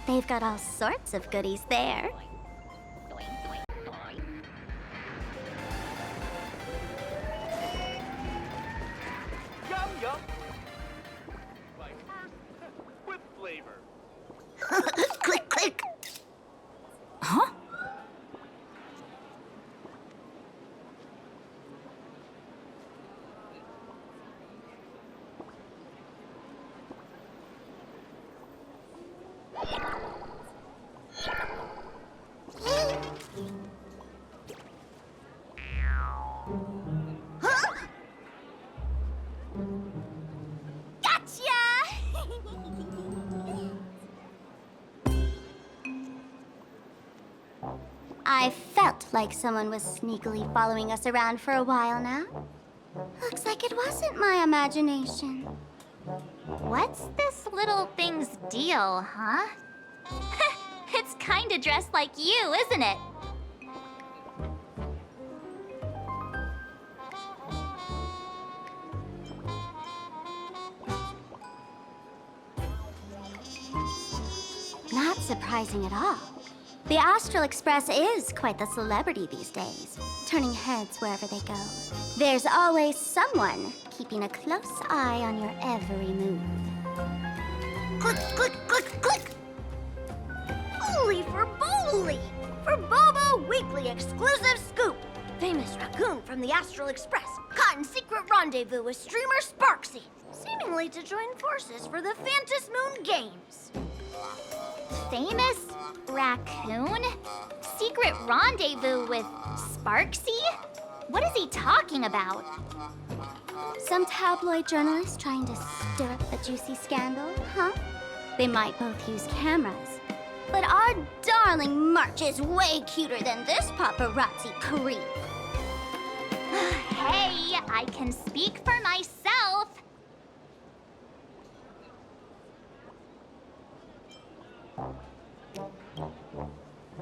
They've got all sorts of goodies there. Huh? Gotcha! I felt like someone was sneakily following us around for a while now. Looks like it wasn't my imagination. What's this little thing's deal, huh? It's kinda dressed like you, isn't it? Not surprising at all. The Astral Express is quite the celebrity these days, turning heads wherever they go. There's always someone keeping a close eye on your every move. Click, click, click, click! Holy for Bowly! For Bobo Weekly exclusive scoop! Famous raccoon from the Astral Express caught in secret rendezvous with streamer Sparksy, seemingly to join forces for the Phantasmoon Games. Famous raccoon? Secret rendezvous with Sparksy? What is he talking about? Some tabloid journalists trying to stir up a juicy scandal, huh? They might both use cameras. But our darling March is way cuter than this paparazzi creep. Hey, I can speak for myself.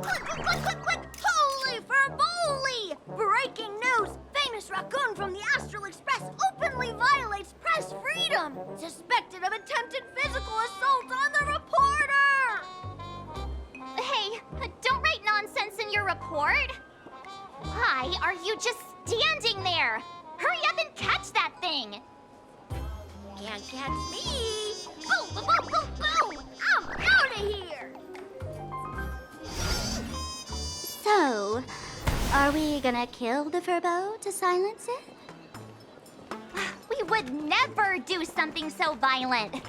Click, click, click, click, click! Holy for Bowly! Breaking news! Famous raccoon from the Astral Express openly violates press freedom! Suspected of attempted physical assault on the reporter! Hey, don't write nonsense in your report. Why are you just standing there? Hurry up and catch that thing! Can't catch me! Boom, boom, boom, boom, boom! I'm out of here! So, are we gonna kill the Furbo to silence it? We would never do something so violent.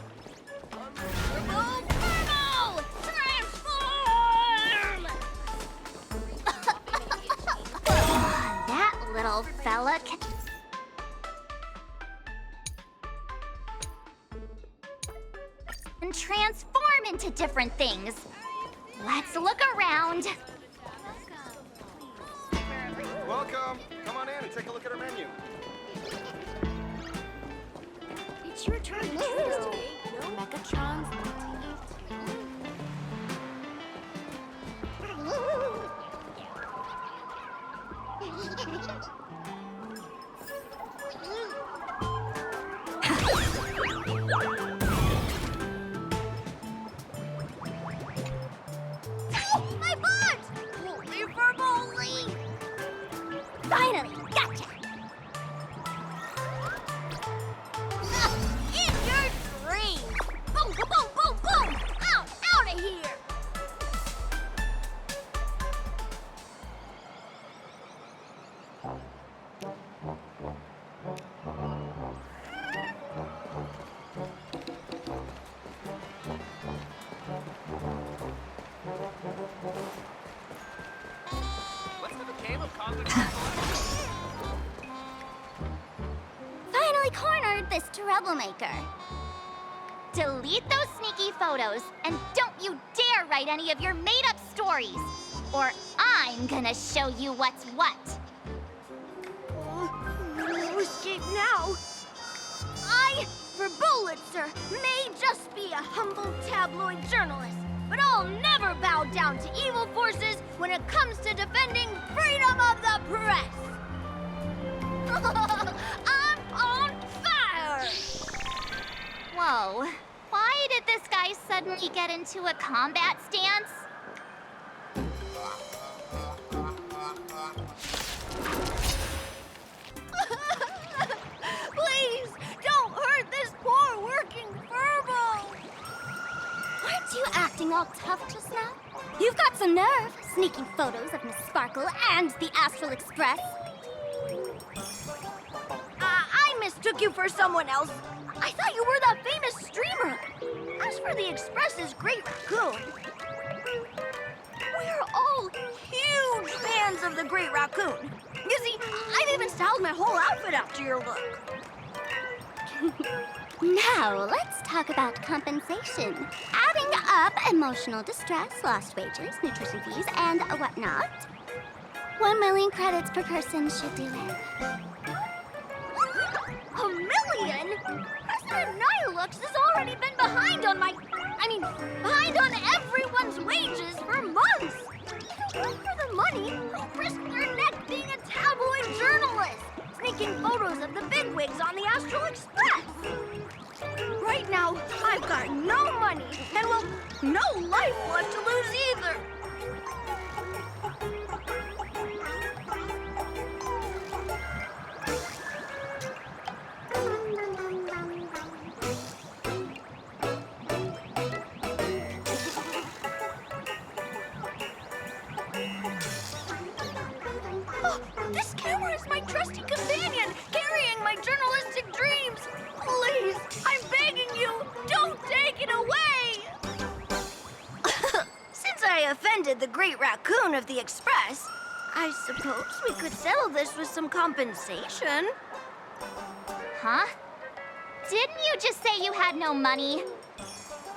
Furbo! Furbo! Transform! That little fella can transform into different things. Let's look around. Welcome. Come on in and take a look at our menu. It's your turn to choose today. No Megatron's My butt! Holy for Bowly! Finally, gotcha! In your dreams! Boom, boom, boom, boom, boom! Out of here! Let's have a game of Finally cornered this troublemaker. Delete those sneaky photos, and don't you dare write any of your made-up stories, or I'm gonna show you what's what. No escape now. I, for Bullitzer, may just be a humble tabloid journalist, but I'll never bow down to evil forces when it comes to defending freedom of the press. I'm on fire! Whoa, why did this guy suddenly get into a combat stance? Please, don't hurt this poor working Furbo! Aren't you acting all tough just now? You've got some nerve, sneaking photos of Miss Sparkle and the Astral Express. I mistook you for someone else. I thought you were that famous streamer. As for the Express's Great Raccoon, we're all huge fans of the Great Raccoon. You see, I've even styled my whole outfit after your look. Now, let's talk about compensation. Adding up emotional distress, lost wages, nutrition fees, and whatnot. 1 million credits per person should do it. A million? President Nihilux has already been behind on behind on everyone's wages for months. If it weren't for the money, who'd risk their neck being a tabloid journalist, sneaking photos of the bigwigs on the Astral Express? Right now, I've got no money, and well, no life left to lose either. This camera is my trusty companion, carrying my journalistic dreams. Please, I'm begging you, don't take it away! Since I offended the Great Raccoon of the Express, I suppose we could settle this with some compensation. Huh? Didn't you just say you had no money?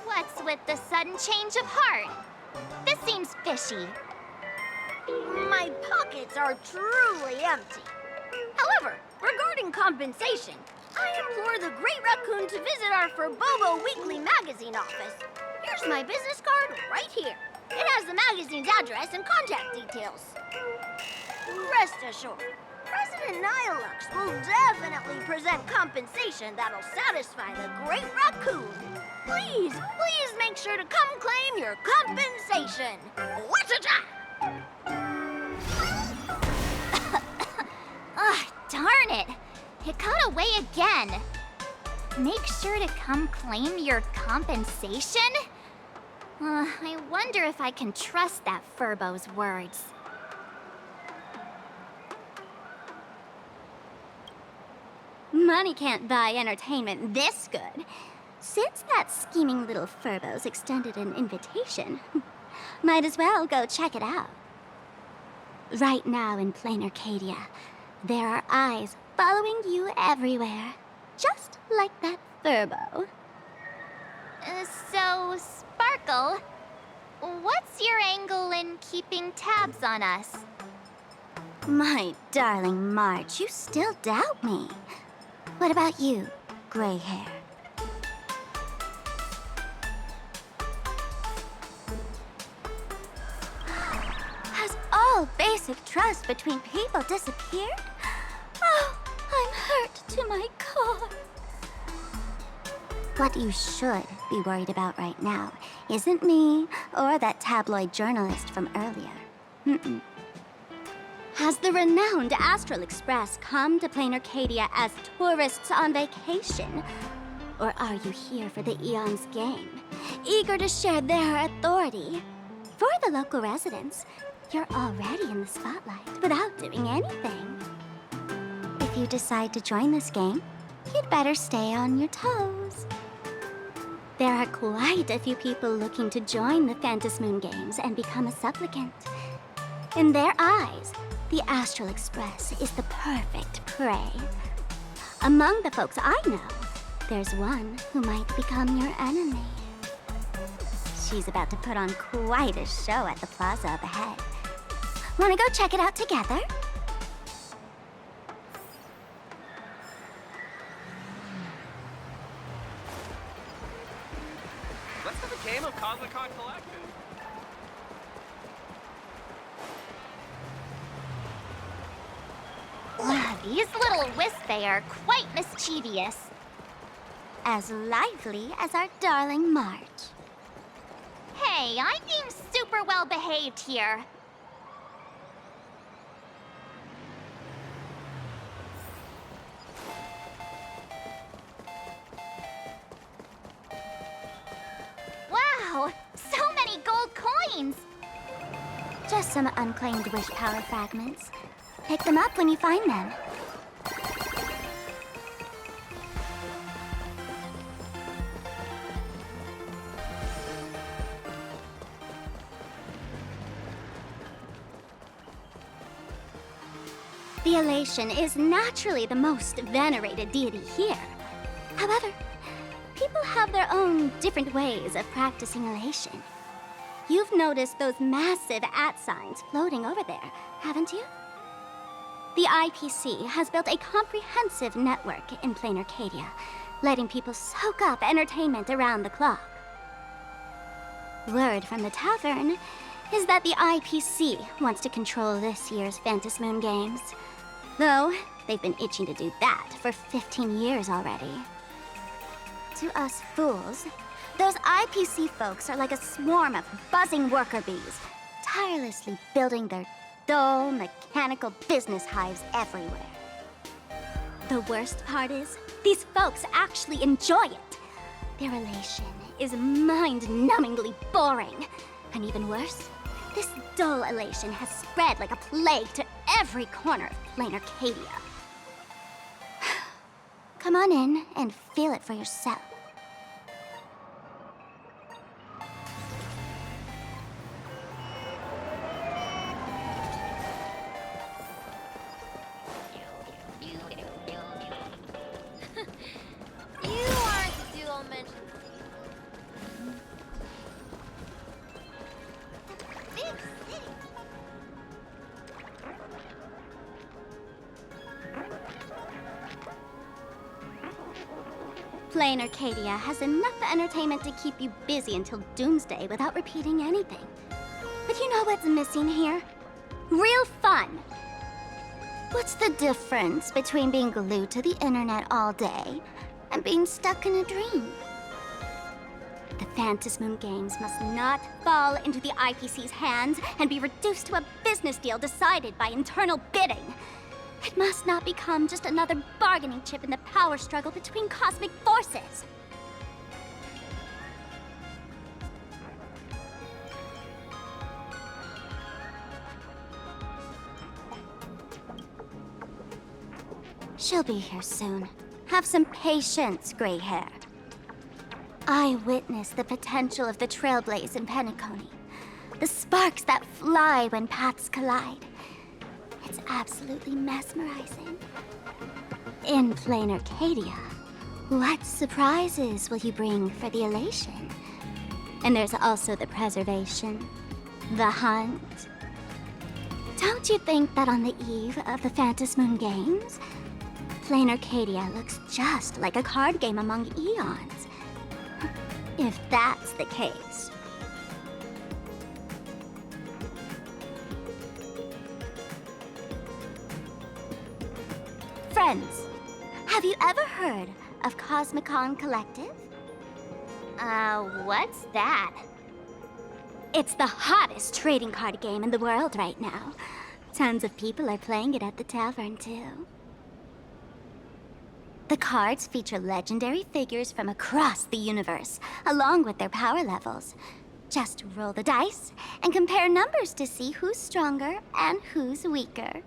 What's with the sudden change of heart? This seems fishy. My pockets are truly empty. However, regarding compensation, I implore the Great Raccoon to visit our Furbobo Weekly magazine office. Here's my business card right here. It has the magazine's address and contact details. Rest assured, President Nihilux will definitely present compensation that'll satisfy the Great Raccoon. Please make sure to come claim your compensation. Whatcha-cha! Darn it! It got away again. Make sure to come claim your compensation? I wonder if I can trust that Furbo's words. Money can't buy entertainment this good. Since that scheming little Furbo's extended an invitation, might as well go check it out. Right now in Planarcadia, there are eyes following you everywhere, just like that Furbo. So, Sparkle, what's your angle in keeping tabs on us? My darling March, you still doubt me. What about you, gray hair? Has all basic trust between people disappeared? Oh, I'm hurt to my core. What you should be worried about right now isn't me or that tabloid journalist from earlier. Has the renowned Astral Express come to Planarcadia as tourists on vacation? Or are you here for the Eon's game, eager to share their authority? For the local residents, you're already in the spotlight without doing anything. If you decide to join this game, you'd better stay on your toes. There are quite a few people looking to join the Phantasmoon games and become a supplicant. In their eyes, the Astral Express is the perfect prey. Among the folks I know, there's one who might become your enemy. She's about to put on quite a show at the plaza up ahead. Wanna go check it out together? Let's have a game of Cosmicon Collective. These little Wispay are quite mischievous. As lively as our darling March. Hey, I'm being super well behaved here. Wow, so many gold coins! Just some unclaimed wish power fragments. Pick them up when you find them. The Elation is naturally the most venerated deity here. However, people have their own different ways of practicing Elation. You've noticed those massive @ signs floating over there, haven't you? The IPC has built a comprehensive network in Planarcadia, letting people soak up entertainment around the clock. Word from the tavern is that the IPC wants to control this year's Phantasmoon games. Though, they've been itching to do that for 15 years already. To us fools, those IPC folks are like a swarm of buzzing worker bees, tirelessly building their dull, mechanical business hives everywhere. The worst part is, these folks actually enjoy it. Their Elation is mind-numbingly boring. And even worse, this dull Elation has spread like a plague to every corner of Planarcadia. Come on in and feel it for yourself. You aren't the dual mention. Big city. Planarcadia has enough entertainment to keep you busy until doomsday without repeating anything. But you know what's missing here? Real fun! What's the difference between being glued to the internet all day and being stuck in a dream? The Phantasmoon games must not fall into the IPC's hands and be reduced to a business deal decided by internal bidding. It must not become just another bargaining chip in the power struggle between cosmic forces. She'll be here soon. Have some patience, gray hair. I witnessed the potential of the trailblaze in Penacony. The sparks that fly when paths collide. It's absolutely mesmerizing. In Planarcadia, what surprises will you bring for the Elation? And there's also the preservation, the hunt. Don't you think that on the eve of the Phantasmoon games, Planarcadia looks just like a card game among eons? If that's the case. Friends, have you ever heard of Cosmicon Collective? What's that? It's the hottest trading card game in the world right now. Tons of people are playing it at the tavern, too. The cards feature legendary figures from across the universe, along with their power levels. Just roll the dice and compare numbers to see who's stronger and who's weaker.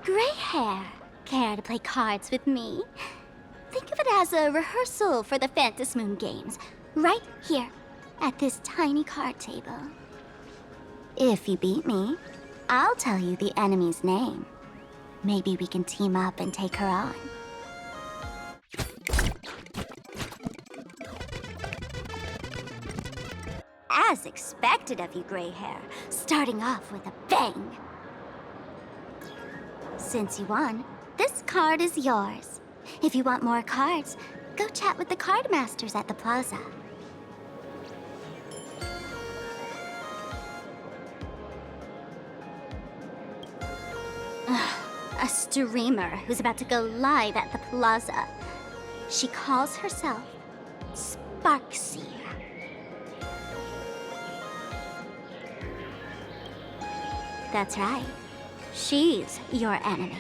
Gray hair, care to play cards with me? Think of it as a rehearsal for the Phantasmoon games, right here at this tiny card table. If you beat me, I'll tell you the enemy's name. Maybe we can team up and take her on. As expected of you, gray hair, starting off with a bang. Since you won, this card is yours. If you want more cards, go chat with the card masters at the plaza. A streamer who's about to go live at the plaza. She calls herself Sparkseer. That's right. She's your enemy.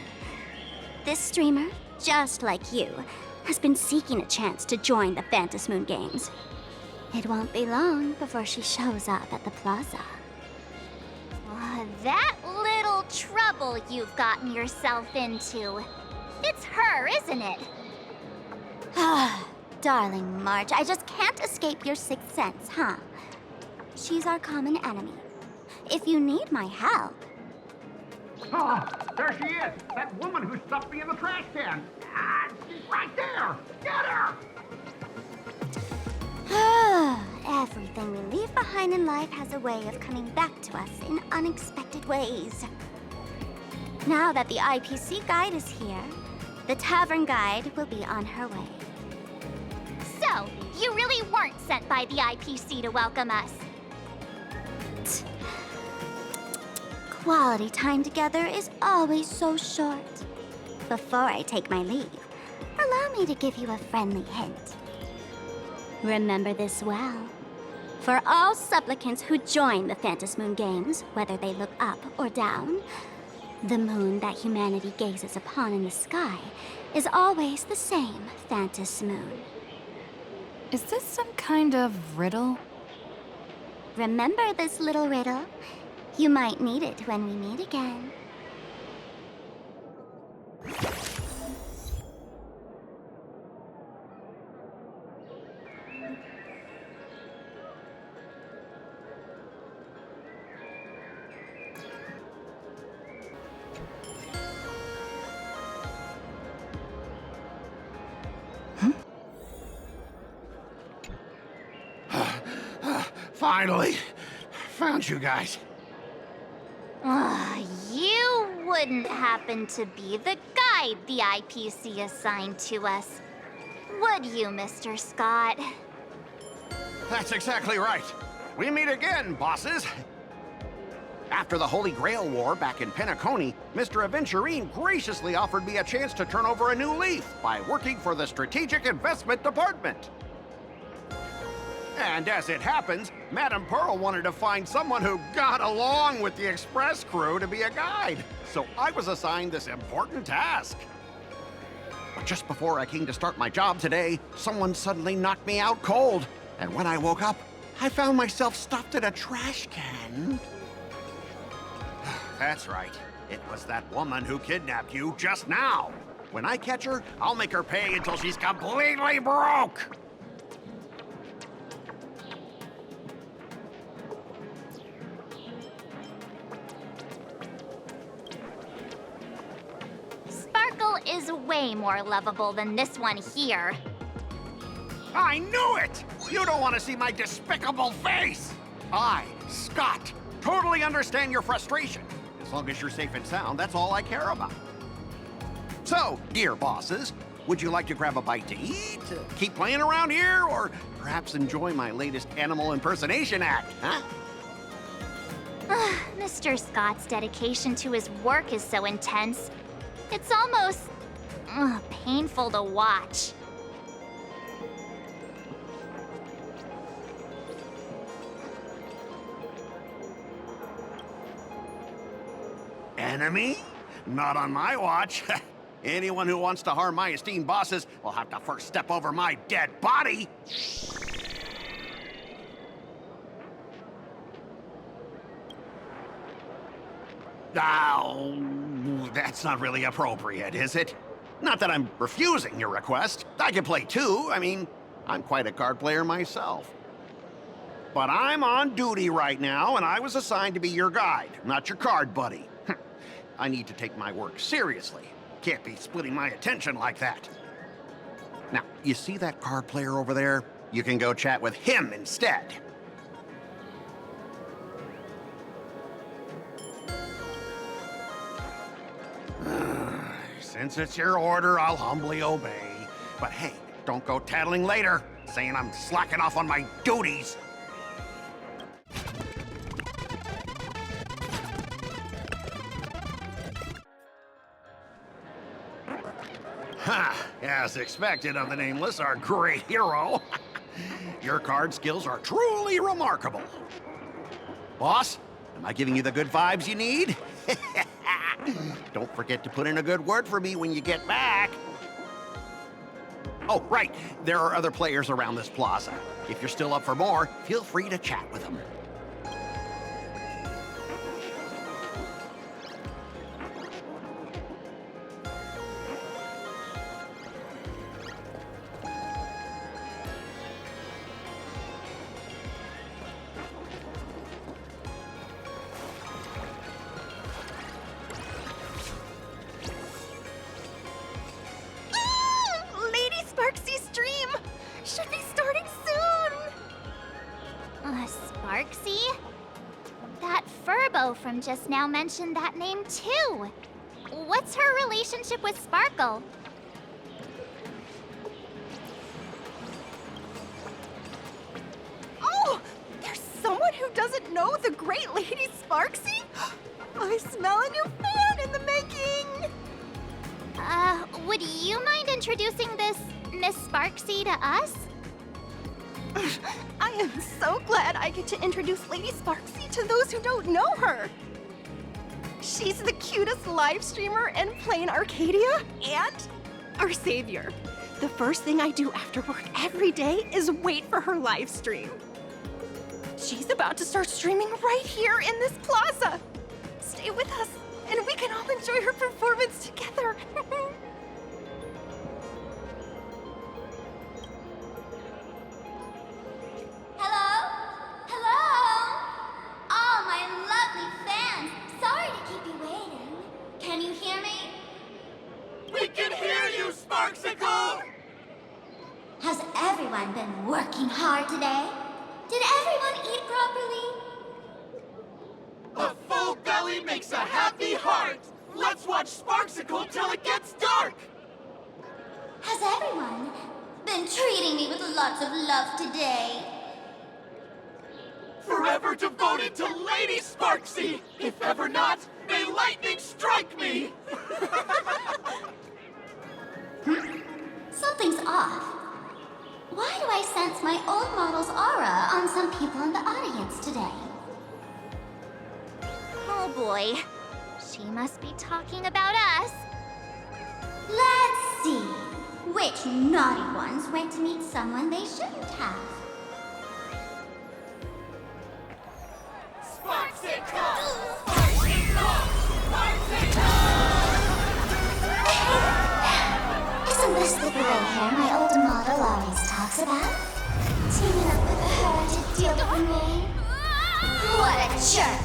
This streamer, just like you, has been seeking a chance to join the Phantasmoon games. It won't be long before she shows up at the plaza. That little trouble you've gotten yourself into. It's her, isn't it? darling March, I just can't escape your sixth sense, huh? She's our common enemy. If you need my help... Oh, there she is! That woman who stuffed me in the trash can! Ah, she's right there! Get her! Everything we leave behind in life has a way of coming back to us in unexpected ways. Now that the IPC guide is here, the tavern guide will be on her way. So, you really weren't sent by the IPC to welcome us? Quality time together is always so short. Before I take my leave, allow me to give you a friendly hint. Remember this well. For all supplicants who join the Phantasmoon games, whether they look up or down, the moon that humanity gazes upon in the sky is always the same Phantasmoon. Is this some kind of riddle? Remember this little riddle? You might need it when we meet again. Finally! Found you guys. You wouldn't happen to be the guide the IPC assigned to us, would you, Mr. Scott? That's exactly right. We meet again, bosses. After the Holy Grail War back in Penacony, Mr. Aventurine graciously offered me a chance to turn over a new leaf by working for the Strategic Investment Department. And as it happens, Madame Pearl wanted to find someone who got along with the Express crew to be a guide. So I was assigned this important task. But just before I came to start my job today, someone suddenly knocked me out cold. And when I woke up, I found myself stuffed in a trash can. That's right. It was that woman who kidnapped you just now. When I catch her, I'll make her pay until she's completely broke. Sparkle is way more lovable than this one here. I knew it! You don't want to see my despicable face! I, Scott, totally understand your frustration. As long as you're safe and sound, that's all I care about. So, dear bosses, would you like to grab a bite to eat, keep playing around here, or perhaps enjoy my latest animal impersonation act, huh? Mr. Scott's dedication to his work is so intense. It's almost painful to watch. Enemy? Not on my watch. Anyone who wants to harm my esteemed bosses will have to first step over my dead body. Oh, that's not really appropriate, is it? Not that I'm refusing your request. I can play too. I mean, I'm quite a card player myself. But I'm on duty right now, and I was assigned to be your guide, not your card buddy. I need to take my work seriously. Can't be splitting my attention like that. Now, you see that card player over there? You can go chat with him instead. Since it's your order, I'll humbly obey. But hey, don't go tattling later, saying I'm slacking off on my duties. Ha! As expected of the Nameless, our great hero. Your card skills are truly remarkable. Boss, am I giving you the good vibes you need? Don't forget to put in a good word for me when you get back. Oh, right. There are other players around this plaza. If you're still up for more, feel free to chat with them. Sparksy? That Furbo from just now mentioned that name too. What's her relationship with Sparkle? Oh! There's someone who doesn't know the great Lady Sparksy? I smell a new fan in the making! Would you mind introducing this Miss Sparksy to us? I am so glad I get to introduce Lady Sparksy to those who don't know her. She's the cutest live streamer in Planarcadia and our savior. The first thing I do after work every day is wait for her live stream. She's about to start streaming right here in this plaza. Stay with us, and we can all enjoy her performance together. Hello? Hello? All my lovely fans, sorry to keep you waiting. Can you hear me? We can hear you, Sparksicle! Has everyone been working hard today? Did everyone eat properly? A full belly makes a happy heart! Let's watch Sparksicle till it gets dark! Has everyone been treating me with lots of love today? Forever devoted to Lady Sparksy! If ever not, may lightning strike me! Something's off. Why do I sense my old model's aura on some people in the audience today? Oh boy. She must be talking about us. Let's see. Which naughty ones went to meet someone they shouldn't have? Isn't this the gray hair my old model always talks about? Teaming up with her to deal with me? What a jerk!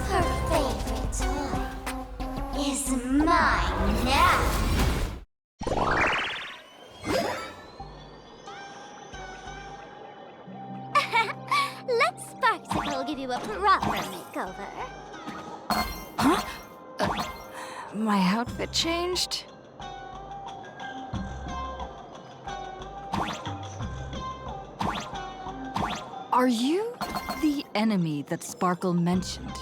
Her favorite toy is mine now! Let Sparksicle give you a proper makeover. Huh? My outfit changed? Are you the enemy that Sparkle mentioned?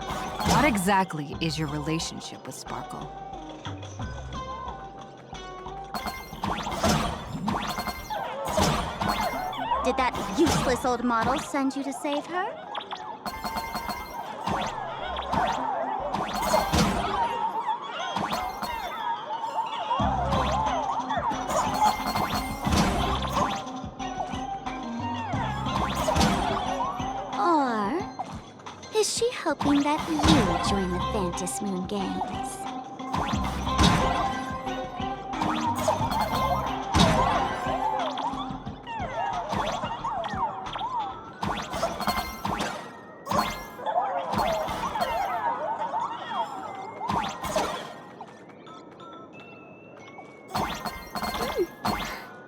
What exactly is your relationship with Sparkle? Did that useless old model send you to save her? Or is she hoping that you join the Phantasmoon gangs?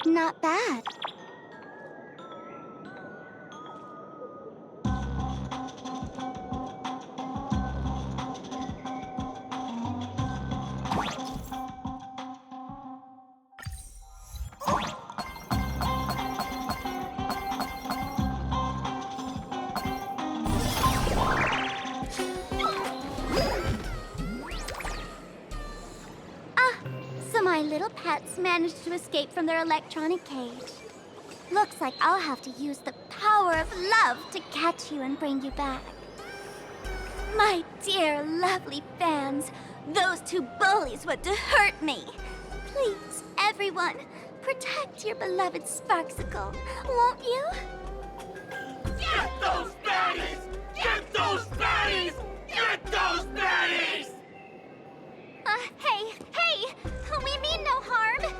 Not bad. So my little pets managed to escape from their electronic cage. Looks like I'll have to use the power of love to catch you and bring you back. My dear, lovely fans, those two bullies want to hurt me. Please, everyone, protect your beloved Sparksicle, won't you? Get those baddies! Get those baddies! Get those baddies! Hey! We mean no harm.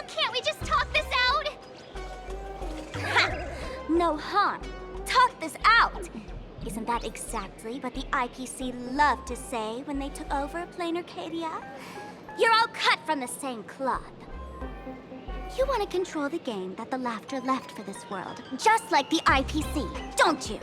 Can't we just talk this out? No harm. Talk this out. Isn't that exactly what the IPC loved to say when they took over Planarcadia? You're all cut from the same cloth. You want to control the game that the laughter left for this world, just like the IPC, don't you?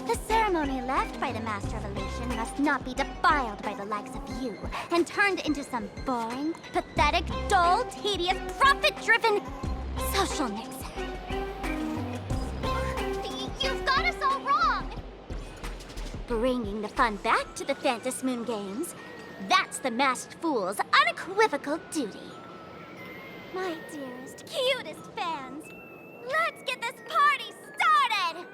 The ceremony left by the Master of Illusion must not be defiled by the likes of you and turned into some boring, pathetic, dull, tedious, profit-driven social mixer. You've got us all wrong! Bringing the fun back to the Phantasmoon games, that's the Masked Fool's unequivocal duty. My dearest, cutest fans, let's get this party started!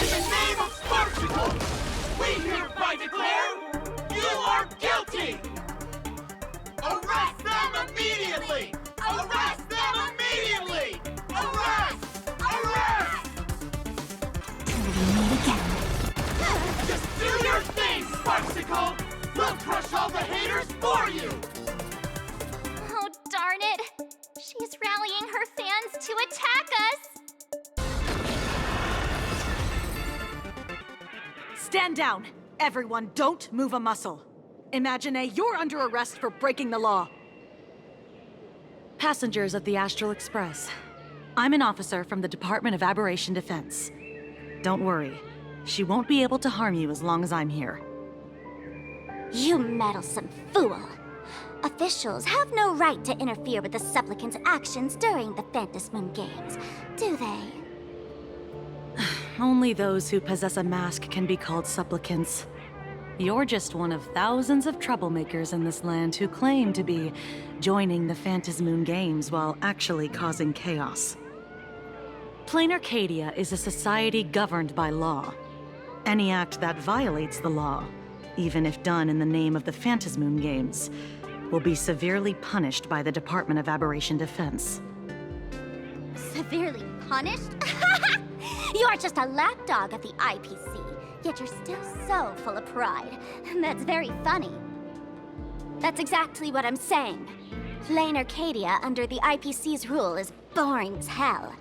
In the name of Merciful, we hereby declare you are guilty! Arrest them immediately! Arrest them immediately! Arrest! Arrest! Till we meet again. Just do your thing, Sparksicle! We'll crush all the haters for you! Oh, darn it. She's rallying her fans to attack us. Stand down! Everyone, don't move a muscle. Imagenated, you're under arrest for breaking the law. Passengers of the Astral Express, I'm an officer from the Department of Aberration Defense. Don't worry, she won't be able to harm you as long as I'm here. You meddlesome fool! Officials have no right to interfere with the supplicant's actions during the Phantasmoon games, do they? Only those who possess a mask can be called supplicants. You're just one of thousands of troublemakers in this land who claim to be joining the Phantasmoon games while actually causing chaos. Planarcadia is a society governed by law. Any act that violates the law, even if done in the name of the Phantasmoon games, will be severely punished by the Department of Aberration Defense. Severely punished? You're just a lapdog of the IPC, yet you're still so full of pride. That's very funny. That's exactly what I'm saying. Planarcadia under the IPC's rule is boring as hell.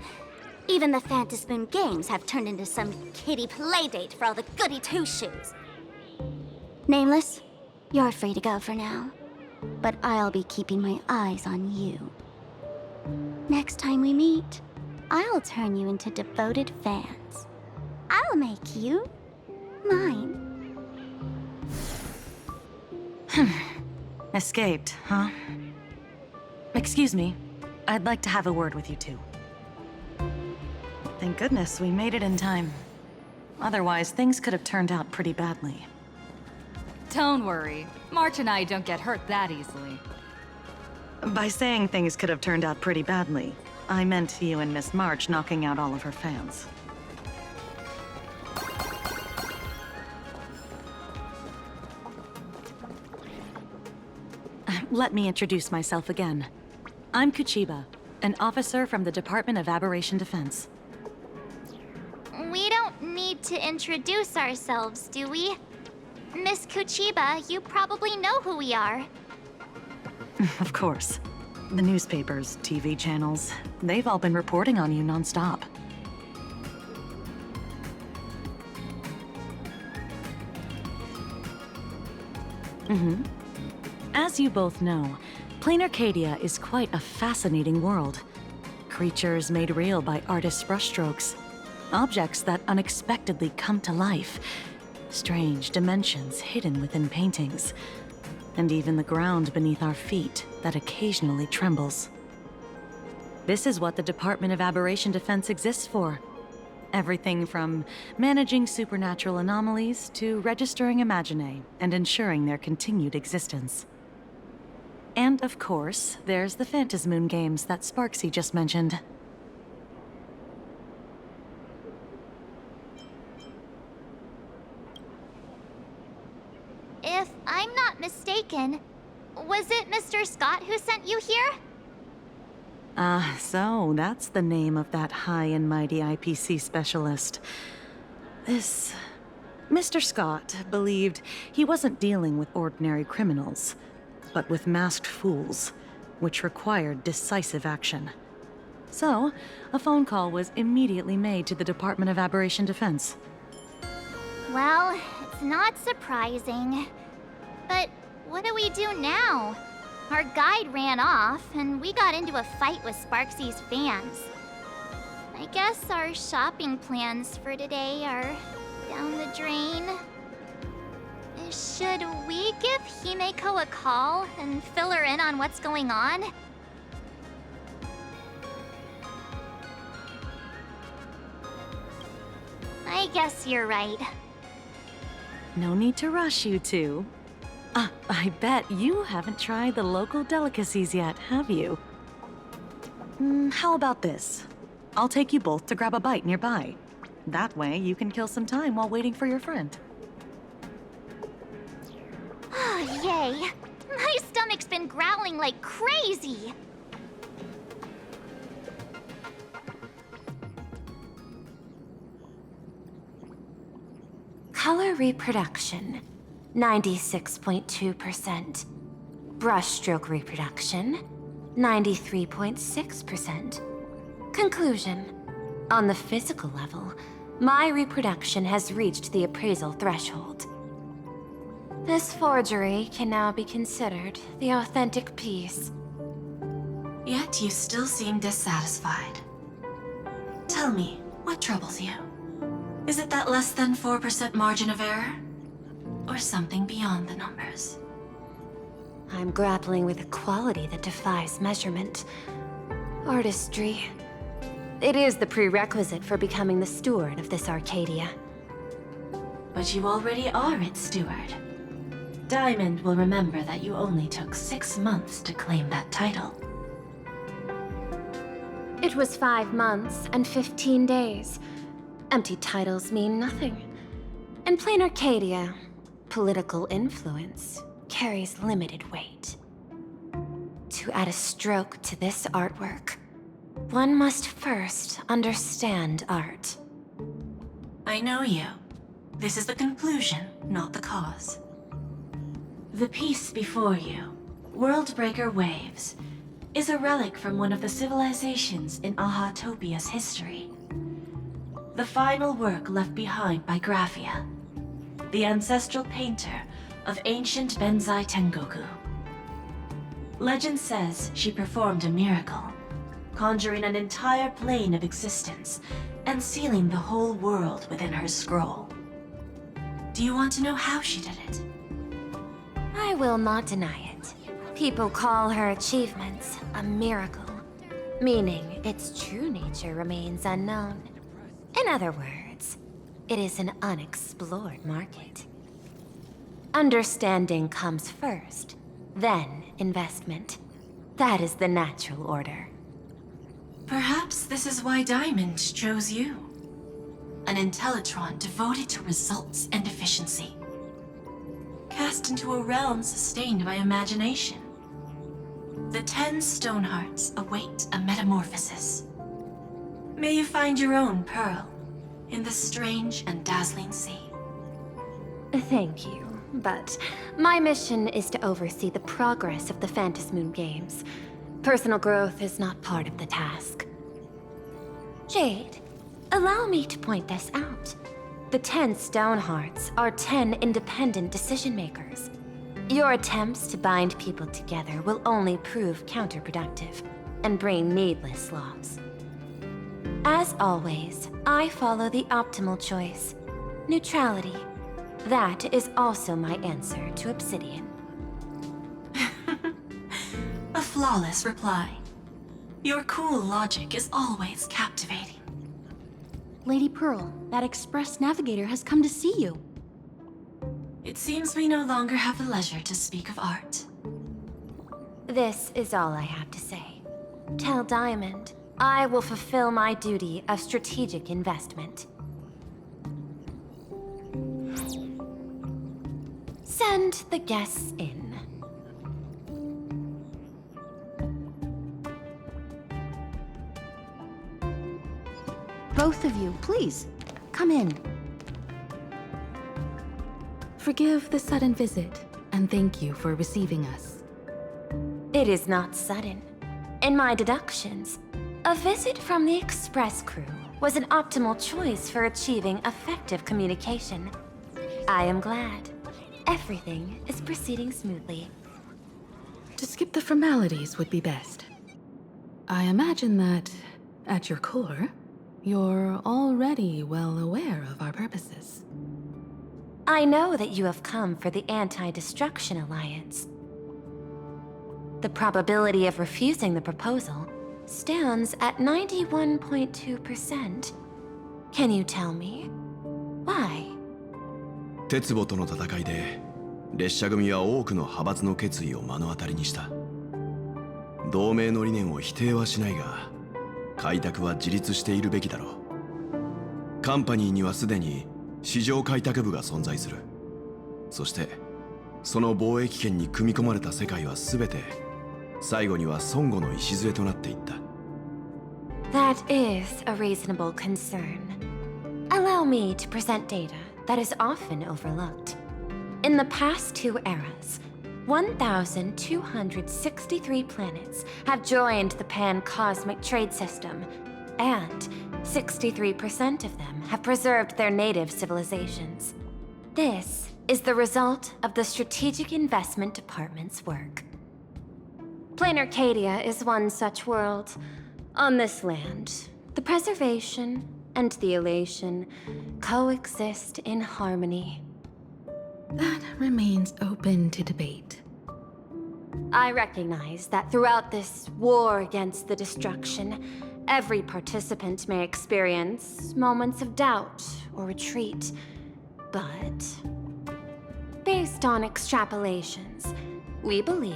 Even the Phantasmoon games have turned into some kiddie playdate for all the goody two-shoes. Nameless, you're free to go for now. But I'll be keeping my eyes on you. Next time we meet, I'll turn you into devoted fans. I'll make you mine. Escaped, huh? Excuse me. I'd like to have a word with you two. Thank goodness we made it in time. Otherwise, things could have turned out pretty badly. Don't worry. March and I don't get hurt that easily. By saying things could have turned out pretty badly, I meant you and Miss March knocking out all of her fans. Let me introduce myself again. I'm Kuchiba, an officer from the Department of Aberration Defense. We don't need to introduce ourselves, do we? Miss Kuchiba, you probably know who we are. Of course. The newspapers, TV channels, they've all been reporting on you non-stop. As you both know, Planarcadia is quite a fascinating world. Creatures made real by artists' brushstrokes. Objects that unexpectedly come to life. Strange dimensions hidden within paintings. And even the ground beneath our feet that occasionally trembles. This is what the Department of Aberration Defense exists for. Everything from managing supernatural anomalies to registering Imagenated and ensuring their continued existence. And of course, there's the Phantasmoon games that Sparksy just mentioned. If I'm not mistaken, was it Mr. Scott who sent you here? So that's the name of that high and mighty IPC specialist. This... Mr. Scott believed he wasn't dealing with ordinary criminals, but with masked fools, which required decisive action. So, a phone call was immediately made to the Department of Aberration Defense. Well, it's not surprising. But what do we do now? Our guide ran off, and we got into a fight with Sparksy's fans. I guess our shopping plans for today are down the drain. Should we give Himeko a call and fill her in on what's going on? I guess you're right. No need to rush, you two. I bet you haven't tried the local delicacies yet, have you? How about this? I'll take you both to grab a bite nearby. That way, you can kill some time while waiting for your friend. Oh, yay! My stomach's been growling like crazy! Color reproduction, 96.2%. Brushstroke reproduction, 93.6%. Conclusion. On the physical level, my reproduction has reached the appraisal threshold. This forgery can now be considered the authentic piece. Yet you still seem dissatisfied. Tell me, what troubles you? Is it that less than 4% margin of error? Or something beyond the numbers? I'm grappling with a quality that defies measurement. Artistry. It is the prerequisite for becoming the steward of this Arcadia. But you already are its steward. Diamond will remember that you only took 6 months to claim that title. It was 5 months and 15 days. Empty titles mean nothing. In Planarcadia, political influence carries limited weight. To add a stroke to this artwork, one must first understand art. I know you. This is the conclusion, not the cause. The piece before you, Worldbreaker Waves, is a relic from one of the civilizations in Ahatopia's history. The final work left behind by Graphia, the ancestral painter of ancient Benzai Tengoku. Legend says she performed a miracle, conjuring an entire plane of existence and sealing the whole world within her scroll. Do you want to know how she did it? I will not deny it. People call her achievements a miracle, meaning its true nature remains unknown. In other words, it is an unexplored market. Understanding comes first, then investment. That is the natural order. Perhaps this is why Diamond chose you. An Intellitron devoted to results and efficiency. Cast into a realm sustained by imagination. The 10 Stonehearts await a metamorphosis. May you find your own pearl in the strange and dazzling sea. Thank you, but my mission is to oversee the progress of the Phantasmoon games. Personal growth is not part of the task. Jade, allow me to point this out. The 10 Stonehearts are 10 independent decision-makers. Your attempts to bind people together will only prove counterproductive and bring needless loss. As always, I follow the optimal choice. Neutrality. That is also my answer to Obsidian. A flawless reply. Your cool logic is always captivating. Lady Pearl, that Express Navigator has come to see you. It seems we no longer have the leisure to speak of art. This is all I have to say. Tell Diamond, I will fulfill my duty of strategic investment. Send the guests in. Both of you, please, come in. Forgive the sudden visit, and thank you for receiving us. It is not sudden. In my deductions, a visit from the Express crew was an optimal choice for achieving effective communication. I am glad. everything is proceeding smoothly. To skip the formalities would be best. I imagine that, at your core, you're already well aware of our purposes. I know that you have come for the Anti-Destruction Alliance. The probability of refusing the proposal stands at 91.2%. Can you tell me why? 鉄母との戦いで列車組は多くの派閥の決意を目の当たりにした。同盟の理念を否定はしないが、開拓は自立しているべきだろう。カンパニーにはすでに市場開拓部が存在する。そしてその貿易圏に組み込まれた世界は全て最後には孫悟の礎となっていった。 That is a reasonable concern. Allow me to present data that is often overlooked. In the past 2 eras, 1,263 planets have joined the pan-cosmic trade system, and 63% of them have preserved their native civilizations. This is the result of the Strategic Investment Department's work. Planarcadia is one such world. On this land, the preservation and the elation coexist in harmony. That remains open to debate. I recognize that throughout this war against the destruction, every participant may experience moments of doubt or retreat. But based on extrapolations, we believe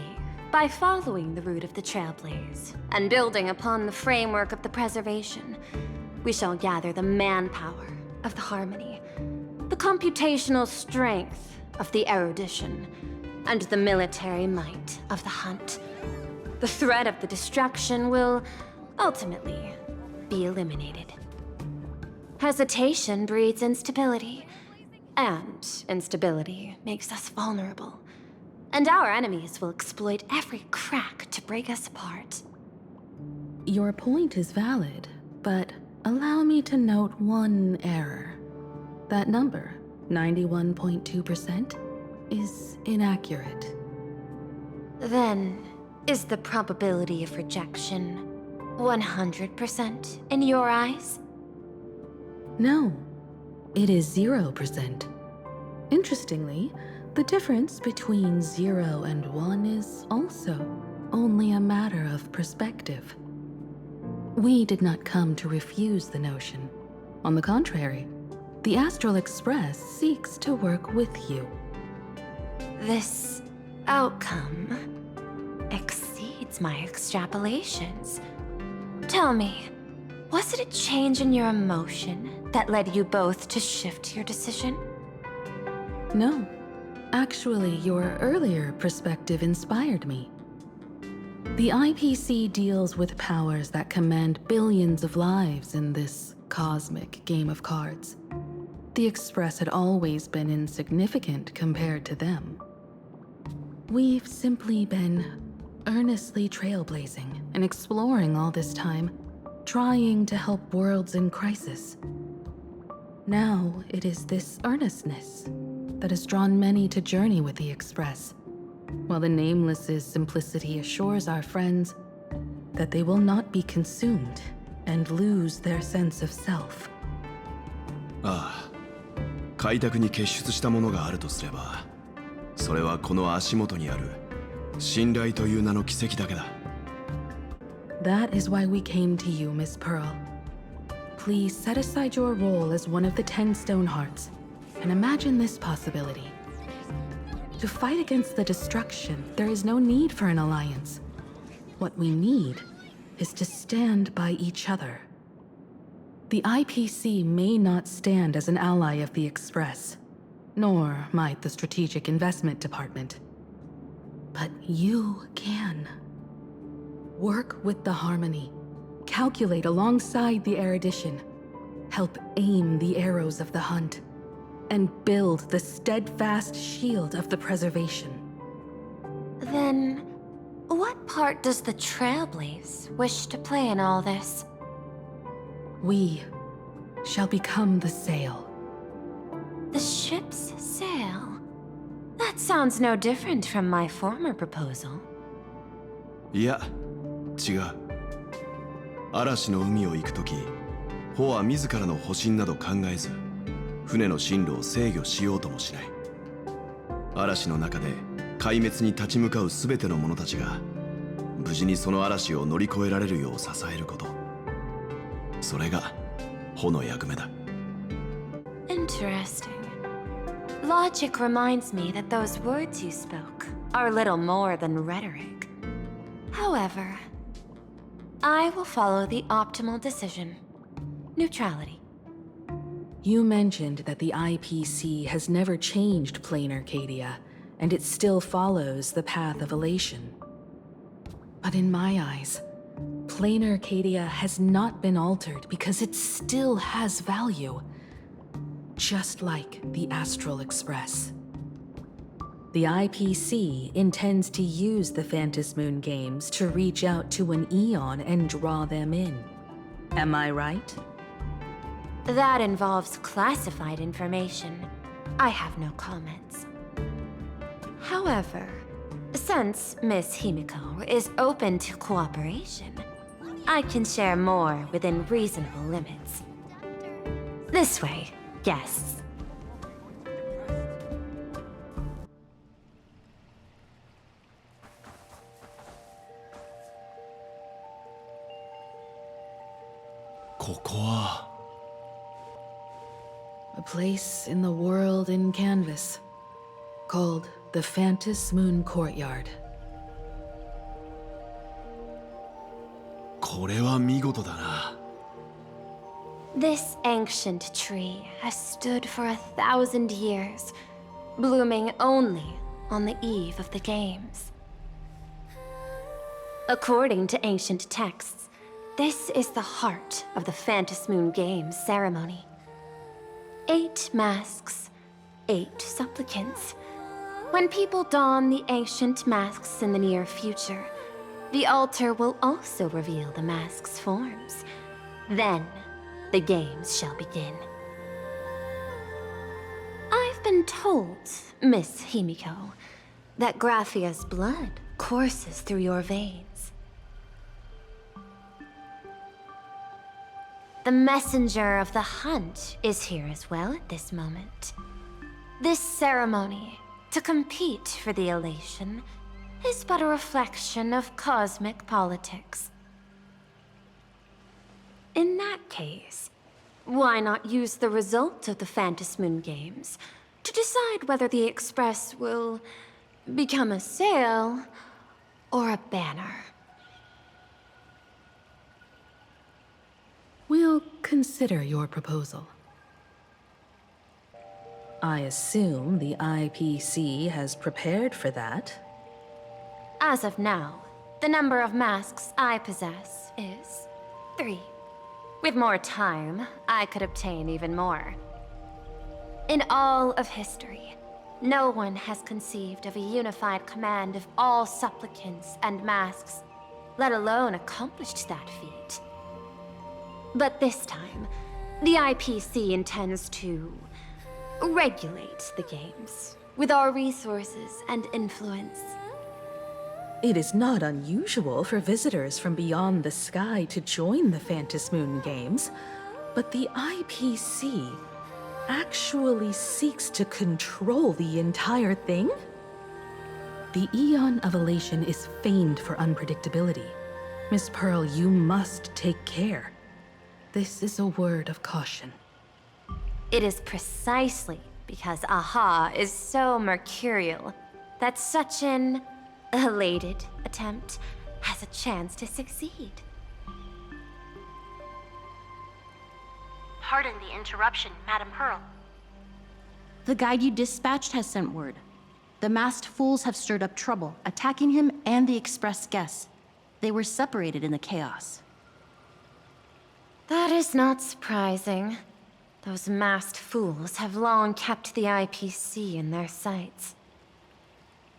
by following the route of the Trailblaze and building upon the framework of the preservation, we shall gather the manpower of the harmony, the computational strength of the erudition, and the military might of the hunt. The threat of the destruction will ultimately be eliminated. Hesitation breeds instability, and instability makes us vulnerable. And our enemies will exploit every crack to break us apart. Your point is valid, but allow me to note one error. That number, 91.2%, is inaccurate. Then, is the probability of rejection 100% in your eyes? No, it is 0%. Interestingly, the difference between 0 and 1 is also only a matter of perspective. We did not come to refuse the notion. On the contrary, the Astral Express seeks to work with you. This outcome exceeds my extrapolations. Tell me, was it a change in your emotion that led you both to shift your decision? No. Actually, your earlier perspective inspired me. The IPC deals with powers that command billions of lives in this cosmic game of cards. The Express had always been insignificant compared to them. We've simply been earnestly trailblazing and exploring all this time, trying to help worlds in crisis. Now it is this earnestness that has drawn many to journey with the Express, while the Nameless's simplicity assures our friends that they will not be consumed and lose their sense of self. ああ、開拓に結出したものがあるとすれば、それはこの足元にある信頼という名の奇跡だけだ。That is why we came to you, Miss Pearl. Please set aside your role as one of the 10 Stonehearts and imagine this possibility. To fight against the destruction, there is no need for an alliance. What we need is to stand by each other. The IPC may not stand as an ally of the Express, nor might the Strategic Investment Department. But you can. Work with the harmony, calculate alongside the erudition, help aim the arrows of the hunt, and build the steadfast shield of the preservation. Then, what part does the Trailblaze wish to play in all this? We shall become the sail. The ship's sail? That sounds no different from my former proposal. いや、違う。嵐の海を行くとき、ホは自らの保身など考えず、船の進路を制御しようともしない。嵐の中で壊滅に立ち向かうすべての者たちが、無事にその嵐を乗り越えられるよう支えること。それがホの役目だ。Interesting. Logic reminds me that those words you spoke are little more than rhetoric. However, I will follow the optimal decision. Neutrality. You mentioned that the IPC has never changed Planarcadia, and it still follows the path of elation. But in my eyes, Planarcadia has not been altered because it still has value. Just like the Astral Express. The IPC intends to use the Phantasmoon games to reach out to an Eon and draw them in. Am I right? That involves classified information. I have no comments. However, since Miss Himiko is open to cooperation, I can share more within reasonable limits. This way, guests. A place in the world in canvas, called the Phantasmoon Courtyard. これは見事だな。This ancient tree has stood for 1,000 years, blooming only on the eve of the games. According to ancient texts, this is the heart of the Phantasmoon Games ceremony. 8 masks, 8 supplicants. When people don the ancient masks in the near future, the altar will also reveal the masks' forms. Then, the games shall begin. I've been told, Miss Himiko, that Graphia's blood courses through your veins. The messenger of the hunt is here as well at this moment. This ceremony, to compete for the elation, is but a reflection of cosmic politics. In that case, why not use the result of the Phantasmoon Games to decide whether the Express will become a sail or a banner? We'll consider your proposal. I assume the IPC has prepared for that. As of now, the number of masks I possess is 3. With more time, I could obtain even more. In all of history, no one has conceived of a unified command of all supplicants and masks, let alone accomplished that feat. But this time, the IPC intends to regulate the games with our resources and influence. It is not unusual for visitors from beyond the sky to join the Phantasmoon Games, but the IPC actually seeks to control the entire thing? The Eon of Elation is famed for unpredictability. Miss Pearl, you must take care. This is a word of caution. It is precisely because Aha is so mercurial that such an elated attempt has a chance to succeed. Pardon the interruption, Madam Pearl. The guide you dispatched has sent word. The masked fools have stirred up trouble, attacking him and the Express guests. They were separated in the chaos. That is not surprising. Those masked fools have long kept the IPC in their sights.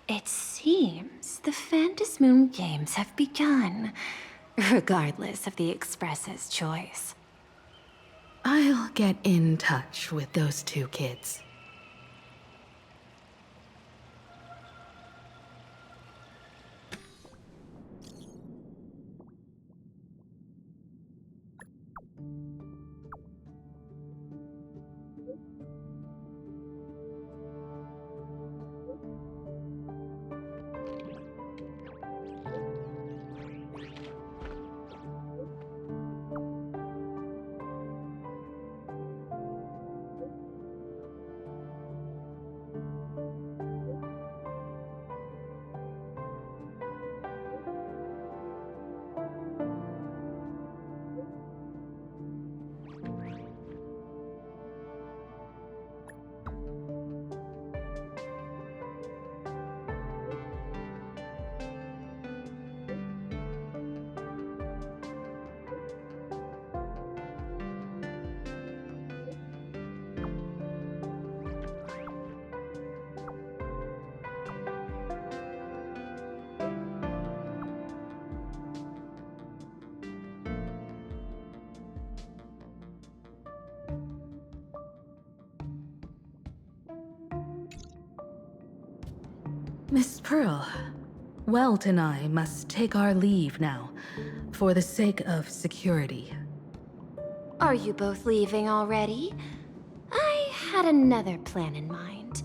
It seems the Phantasmoon Games have begun, regardless of the Express's choice. I'll get in touch with those 2 kids. Miss Pearl, Welt and I must take our leave now, for the sake of security. Are you both leaving already? I had another plan in mind.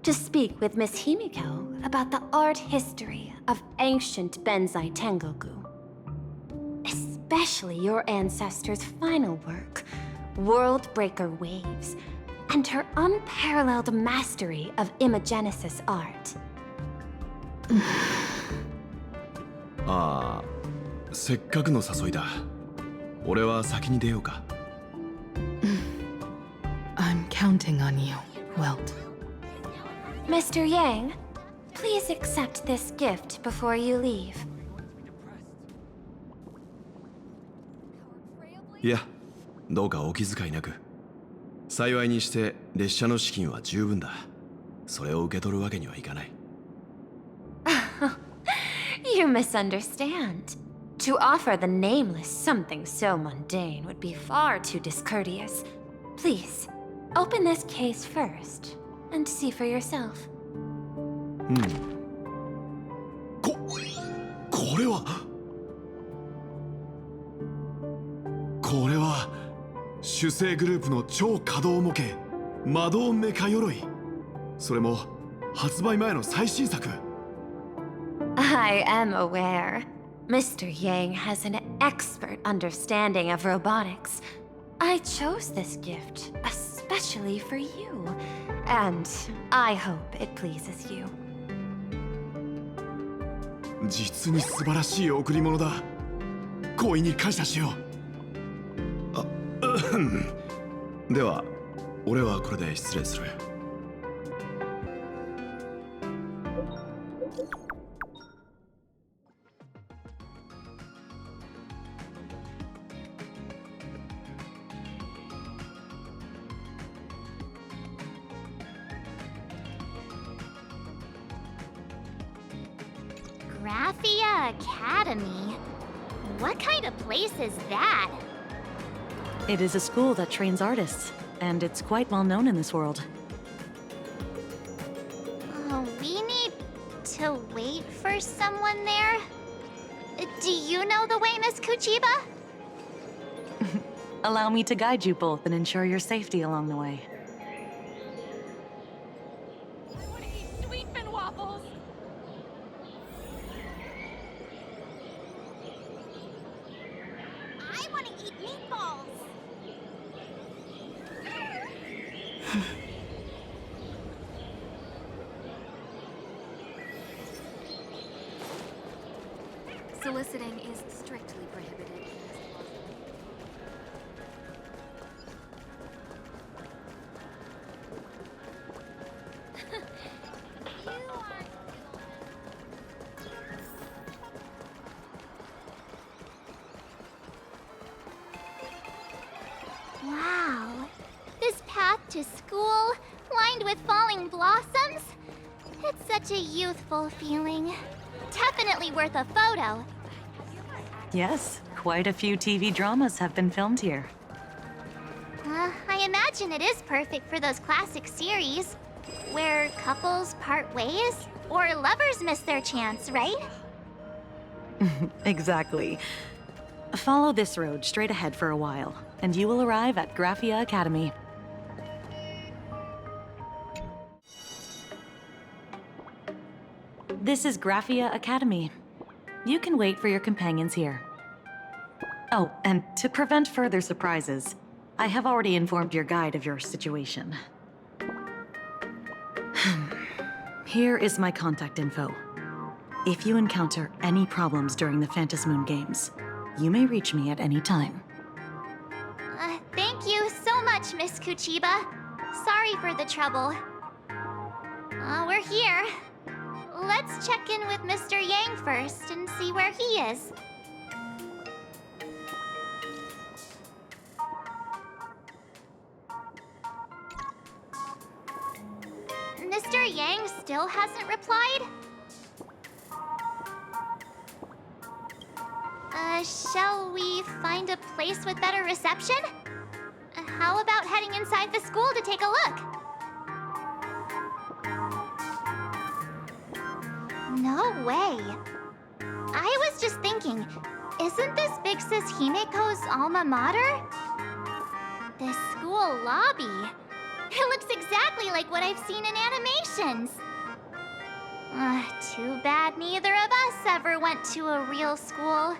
To speak with Miss Himiko about the art history of ancient Benzai Tengoku. Especially your ancestors' final work, World Breaker Waves, and her unparalleled mastery of Imagenesis art. ああ、せっかくの誘いだ。俺は先に出ようか。I'm counting on you, Welt. Mr. Yang, please accept this gift before you leave. いや、どうかお気遣いなく。幸いにして列車の資金は十分だ。それを受け取るわけにはいかない。You misunderstand. To offer the nameless something so mundane would be far too discourteous. Please, open this case first, and see for yourself. これは主星グループの超可動模型魔導メカ鎧。それも発売前の最新作。I am aware. Mr. Yang has an expert understanding of robotics. I chose this gift especially for you, and I hope it pleases you. 実に素晴らしい贈り物だ。好意に感謝しよう。では、俺はこれで失礼する。Graphia Academy? What kind of place is that? It is a school that trains artists, and it's quite well known in this world. We need to wait for someone there? Do you know the way, Miss Kuchiba? Allow me to guide you both and ensure your safety along the way. Soliciting is strictly prohibited. Wow. This path to school, lined with falling blossoms? It's such a youthful feeling. Definitely worth a photo. Yes, quite a few TV dramas have been filmed here. I imagine it is perfect for those classic series, where couples part ways, or lovers miss their chance, right? Exactly. Follow this road straight ahead for a while, and you will arrive at Graphia Academy. This is Graphia Academy. You can wait for your companions here. Oh, and to prevent further surprises, I have already informed your guide of your situation. Here is my contact info. If you encounter any problems during the Phantasmoon games, you may reach me at any time. Thank you so much, Miss Kuchiba. Sorry for the trouble. We're here. Let's check in with Mr. Yang first and see where he is. Mr. Yang still hasn't replied? Shall we find a place with better reception? How about heading inside the school to take a look? No way. I was just thinking, isn't this big sis Himeko's alma mater? This school lobby. It looks exactly like what I've seen in animations. Too bad neither of us ever went to a real school.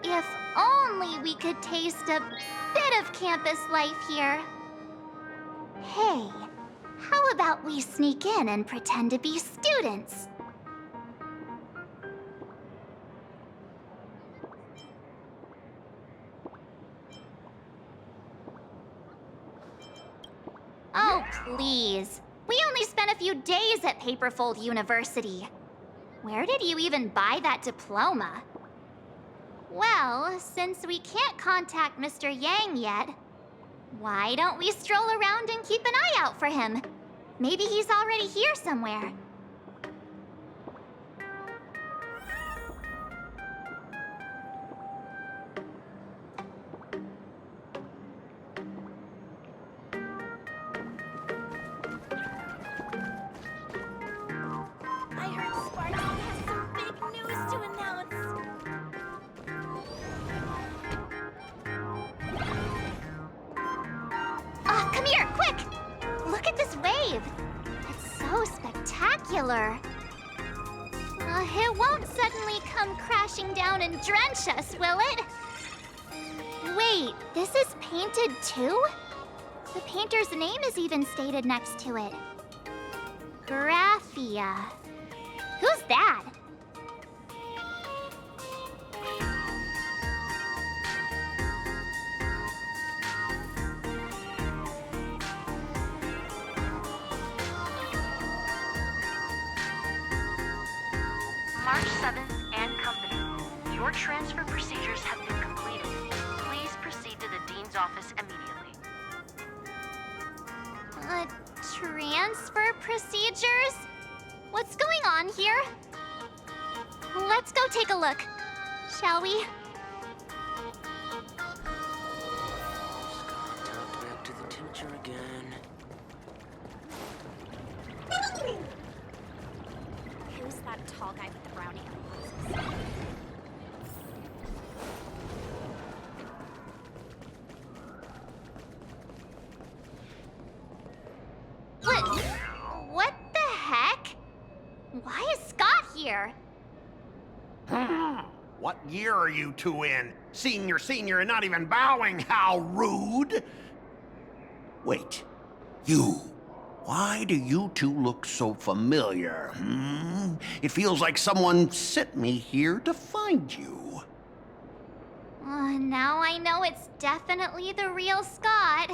If only we could taste a bit of campus life here. Hey, how about we sneak in and pretend to be students? Oh, please. We only spent a few days at Paperfold University. Where did you even buy that diploma? Well, since we can't contact Mr. Yang yet, why don't we stroll around and keep an eye out for him? Maybe he's already here somewhere. I heard Sparky has some big news to announce. Come here, quick! Look at this wave. It's so spectacular. It won't suddenly come crashing down and drench us, will it? Wait, this is painted too? The painter's name is even stated next to it. Graphia. Who's that? March 7th and Company. Your transfer procedures have been completed. Please proceed to the Dean's office immediately. Transfer procedures? What's going on here? Let's go take a look, shall we? Back to the teacher again. Who's that tall guy with the brown hair? What the heck? Why is Scott here? What year are you two in? Senior, and not even bowing, how rude! Wait, you. Why do you two look so familiar, It feels like someone sent me here to find you. Now I know it's definitely the real Scott.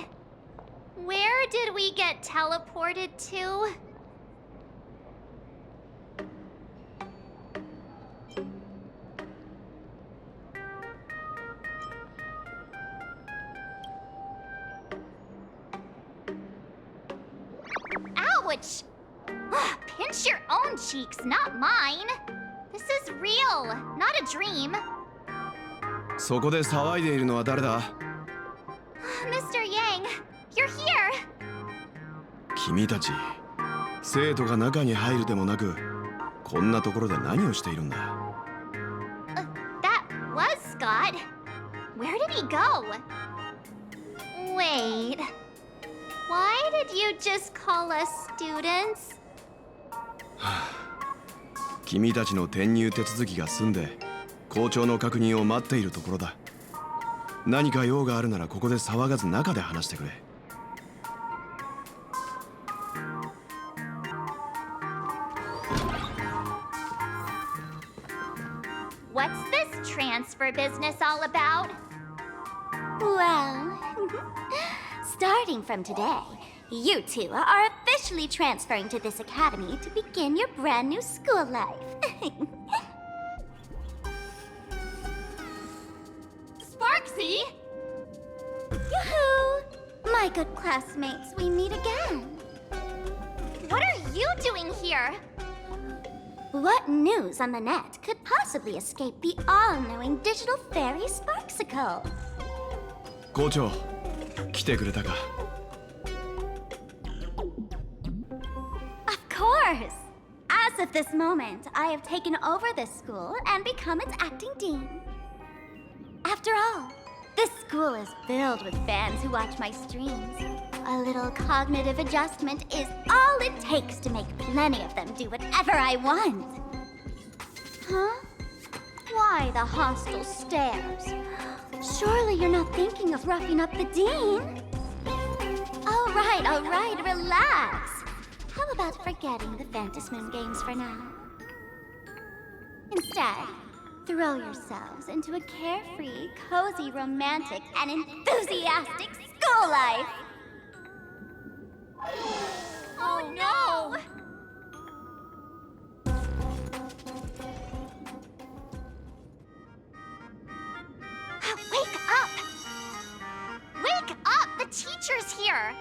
Where did we get teleported to? Ouch! Pinch your own cheeks, not mine. This is real, not a dream. そこで騒いでいるのは誰だ？ Mr. Yang, you're here. 君たち、生徒が中に入るでもなく、こんなところで何をしているんだ？ That was Scott. Where did he go? Wait. Why did you just call us students? 君たちの転入手続きが済んで、校長の確認を待っているところだ。何か用があるならここで騒がず中で話してくれ。What's this transfer business all about? Well, starting from today, you two are officially transferring to this academy to begin your brand new school life. Sparksy! Yoo-hoo! My good classmates, we meet again. What are you doing here? What news on the net could possibly escape the all-knowing digital fairy Sparksicle? 校長、来てくれたか。Of course! As As of this moment, I have taken over this school and become its acting dean. After all, this school is filled with fans who watch my streams. A little cognitive adjustment is all it takes to make plenty of them do whatever I want. Huh? Why the hostile stares? Surely you're not thinking of roughing up the dean? All right, relax. How about forgetting the Phantasmoon games for now? Instead, throw yourselves into a carefree, cozy, romantic, and enthusiastic school life! Oh no! Wake up! Wake up! The teacher's here!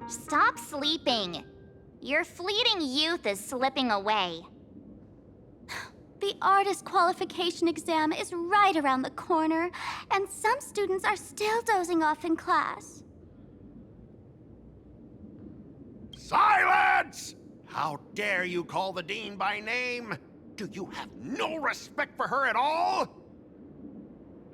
Stop sleeping. Your fleeting youth is slipping away. The artist qualification exam is right around the corner, and some students are still dozing off in class. Silence! How dare you call the dean by name? Do you have no respect for her at all?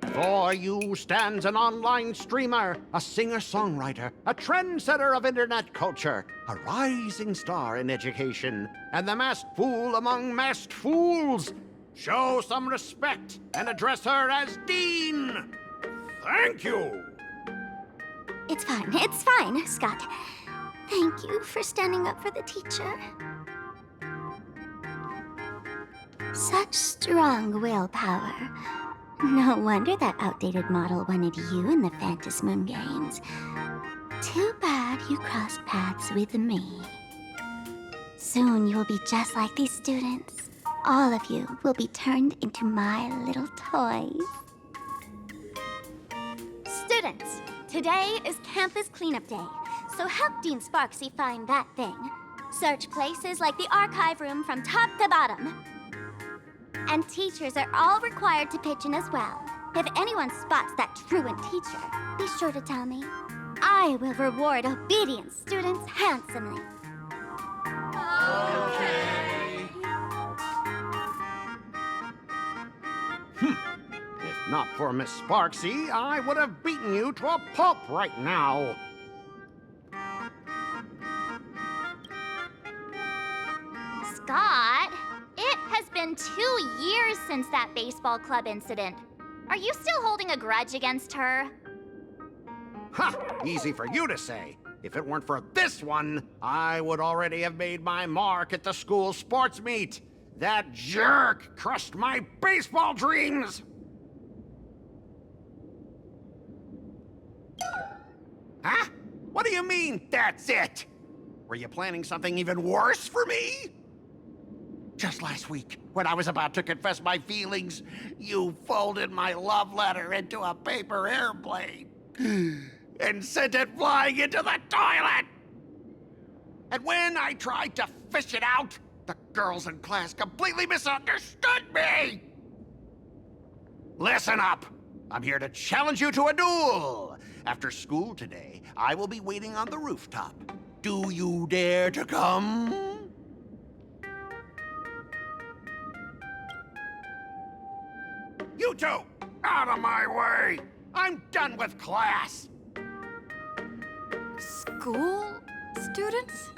Before you stands an online streamer, a singer-songwriter, a trendsetter of internet culture, a rising star in education, and the masked fool among masked fools. Show some respect and address her as Dean. Thank you. It's fine, Scott. Thank you for standing up for the teacher. Such strong willpower. No wonder that outdated model wanted you in the Phantasmoon games. Too bad you crossed paths with me. Soon you'll be just like these students. All of you will be turned into my little toys. Students, today is campus cleanup day, so help Dean Sparksy find that thing. Search places like the archive room from top to bottom. And teachers are all required to pitch in as well. If anyone spots that truant teacher, be sure to tell me. I will reward obedient students handsomely. If not for Miss Sparksy, I would have beaten you to a pulp right now. Scott, it has been 2 years since that baseball club incident. Are you still holding a grudge against her? Ha! Easy for you to say. If it weren't for this one, I would already have made my mark at the school sports meet. That jerk crushed my baseball dreams! Huh? What do you mean, that's it? Were you planning something even worse for me? Just last week, when I was about to confess my feelings, you folded my love letter into a paper airplane and sent it flying into the toilet! And when I tried to fish it out, the girls in class completely misunderstood me! Listen up! I'm here to challenge you to a duel! After school today, I will be waiting on the rooftop. Do you dare to come? You two, out of my way! I'm done with class! School students?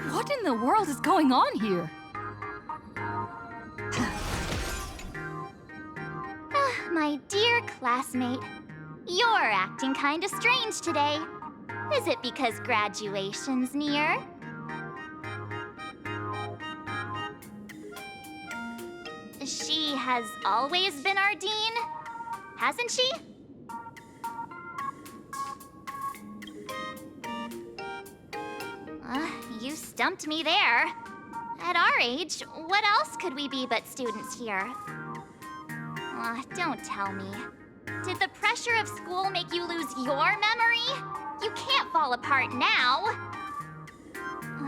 What in the world is going on here? My dear classmate, you're acting kinda strange today. Is it because graduation's near? She has always been our dean, hasn't she? You stumped me there. At our age, what else could we be but students here? Don't tell me. Did the pressure of school make you lose your memory? You can't fall apart now.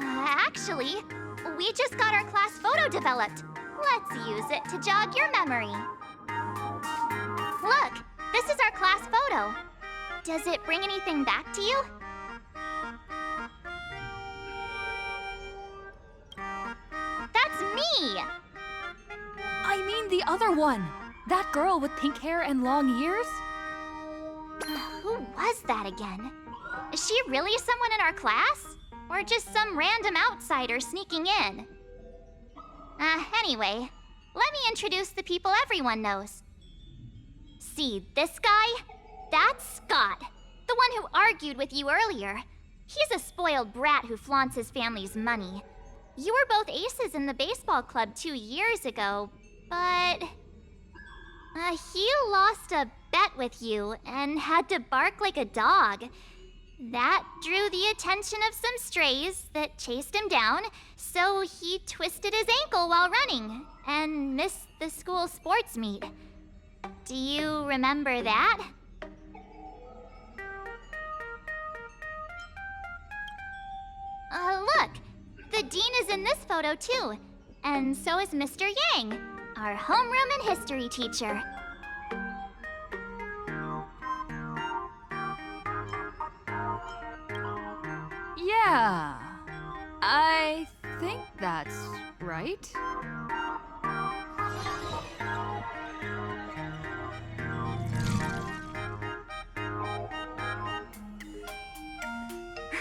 Actually, We just got our class photo developed. Let's use it to jog your memory. Look, this is our class photo. Does it bring anything back to you? That's me! I mean the other one. That girl with pink hair and long ears? Who was that again? Is she really someone in our class? Or just some random outsider sneaking in? Anyway, let me introduce the people everyone knows. See this guy? That's Scott, the one who argued with you earlier. He's a spoiled brat who flaunts his family's money. You were both aces in the baseball club 2 years ago, but... he lost a bet with you and had to bark like a dog. That drew the attention of some strays that chased him down, so he twisted his ankle while running and missed the school sports meet. Do you remember that? Look! The dean is in this photo too, and so is Mr. Yang, our homeroom and history teacher. Yeah, I think that's right.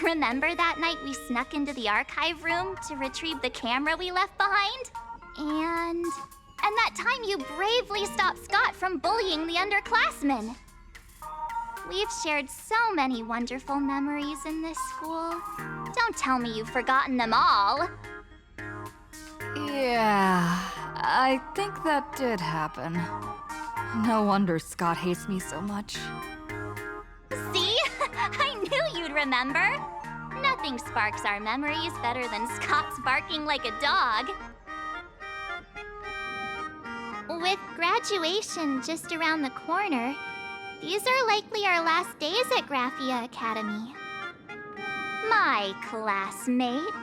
Remember that night we snuck into the archive room to retrieve the camera we left behind? And that time you bravely stopped Scott from bullying the underclassmen. We've shared so many wonderful memories in this school. Don't tell me you've forgotten them all. Yeah, I think that did happen. No wonder Scott hates me so much. See? I knew you'd remember. Nothing sparks our memories better than Scott's barking like a dog. With graduation just around the corner, these are likely our last days at Graphia Academy. My classmate.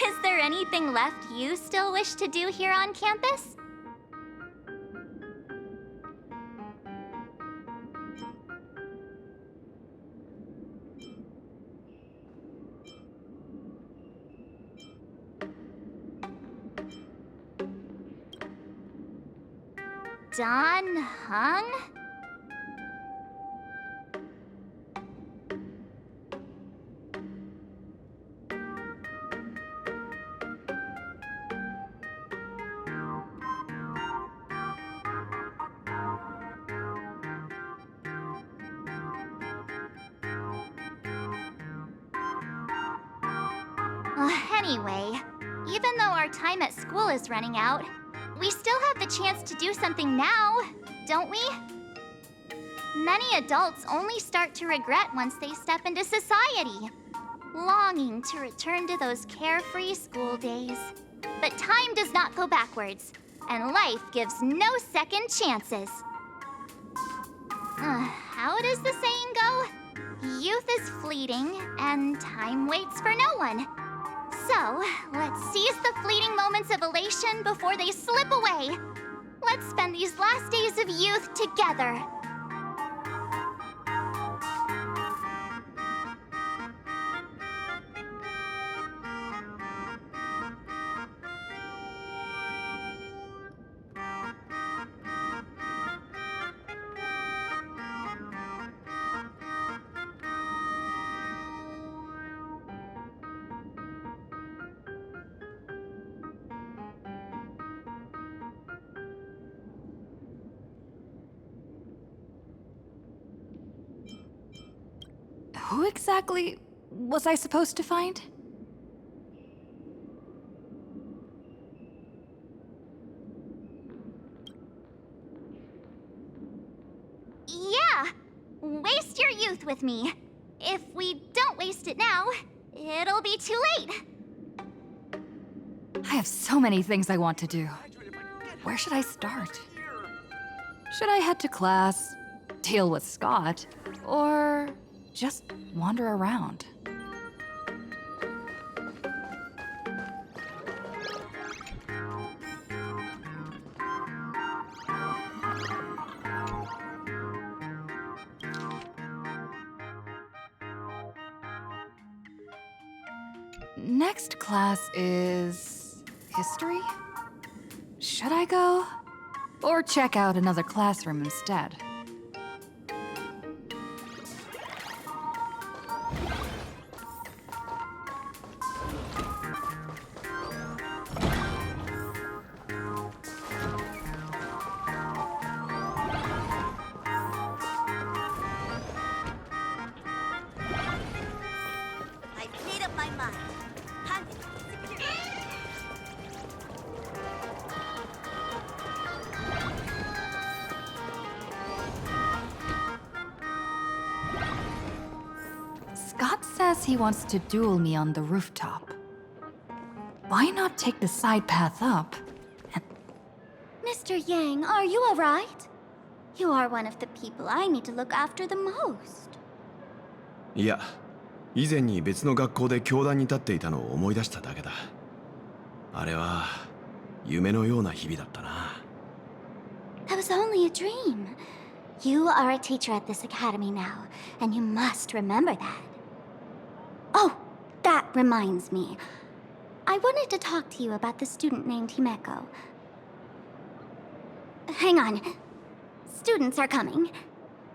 Is there anything left you still wish to do here on campus? Don Hung? Anyway, even though our time at school is running out, we still have the chance to do something now, don't we? Many adults only start to regret once they step into society, longing to return to those carefree school days. But time does not go backwards, and life gives no second chances. How does the saying go? Youth is fleeting, and time waits for no one. So, let's seize the fleeting moments of elation before they slip away. Let's spend these last days of youth together. Who exactly was I supposed to find? Yeah! Waste your youth with me. If we don't waste it now, it'll be too late. I have so many things I want to do. Where should I start? Should I head to class, deal with Scott, or just wander around? Next class is history? Should I go? Or check out another classroom instead? I've made up my mind. Scott says he wants to duel me on the rooftop. Why not take the side path up? Mr. Yang, are you alright? You are one of the people I need to look after the most. いや、以前に別の学校で教壇に立っていたのを思い出しただけだ。あれは夢のような日々だったな。That was only a dream. You are a teacher at this academy now, and you must remember that. Oh, that reminds me. I wanted to talk to you about the student named Himeko. Hang on. Students are coming.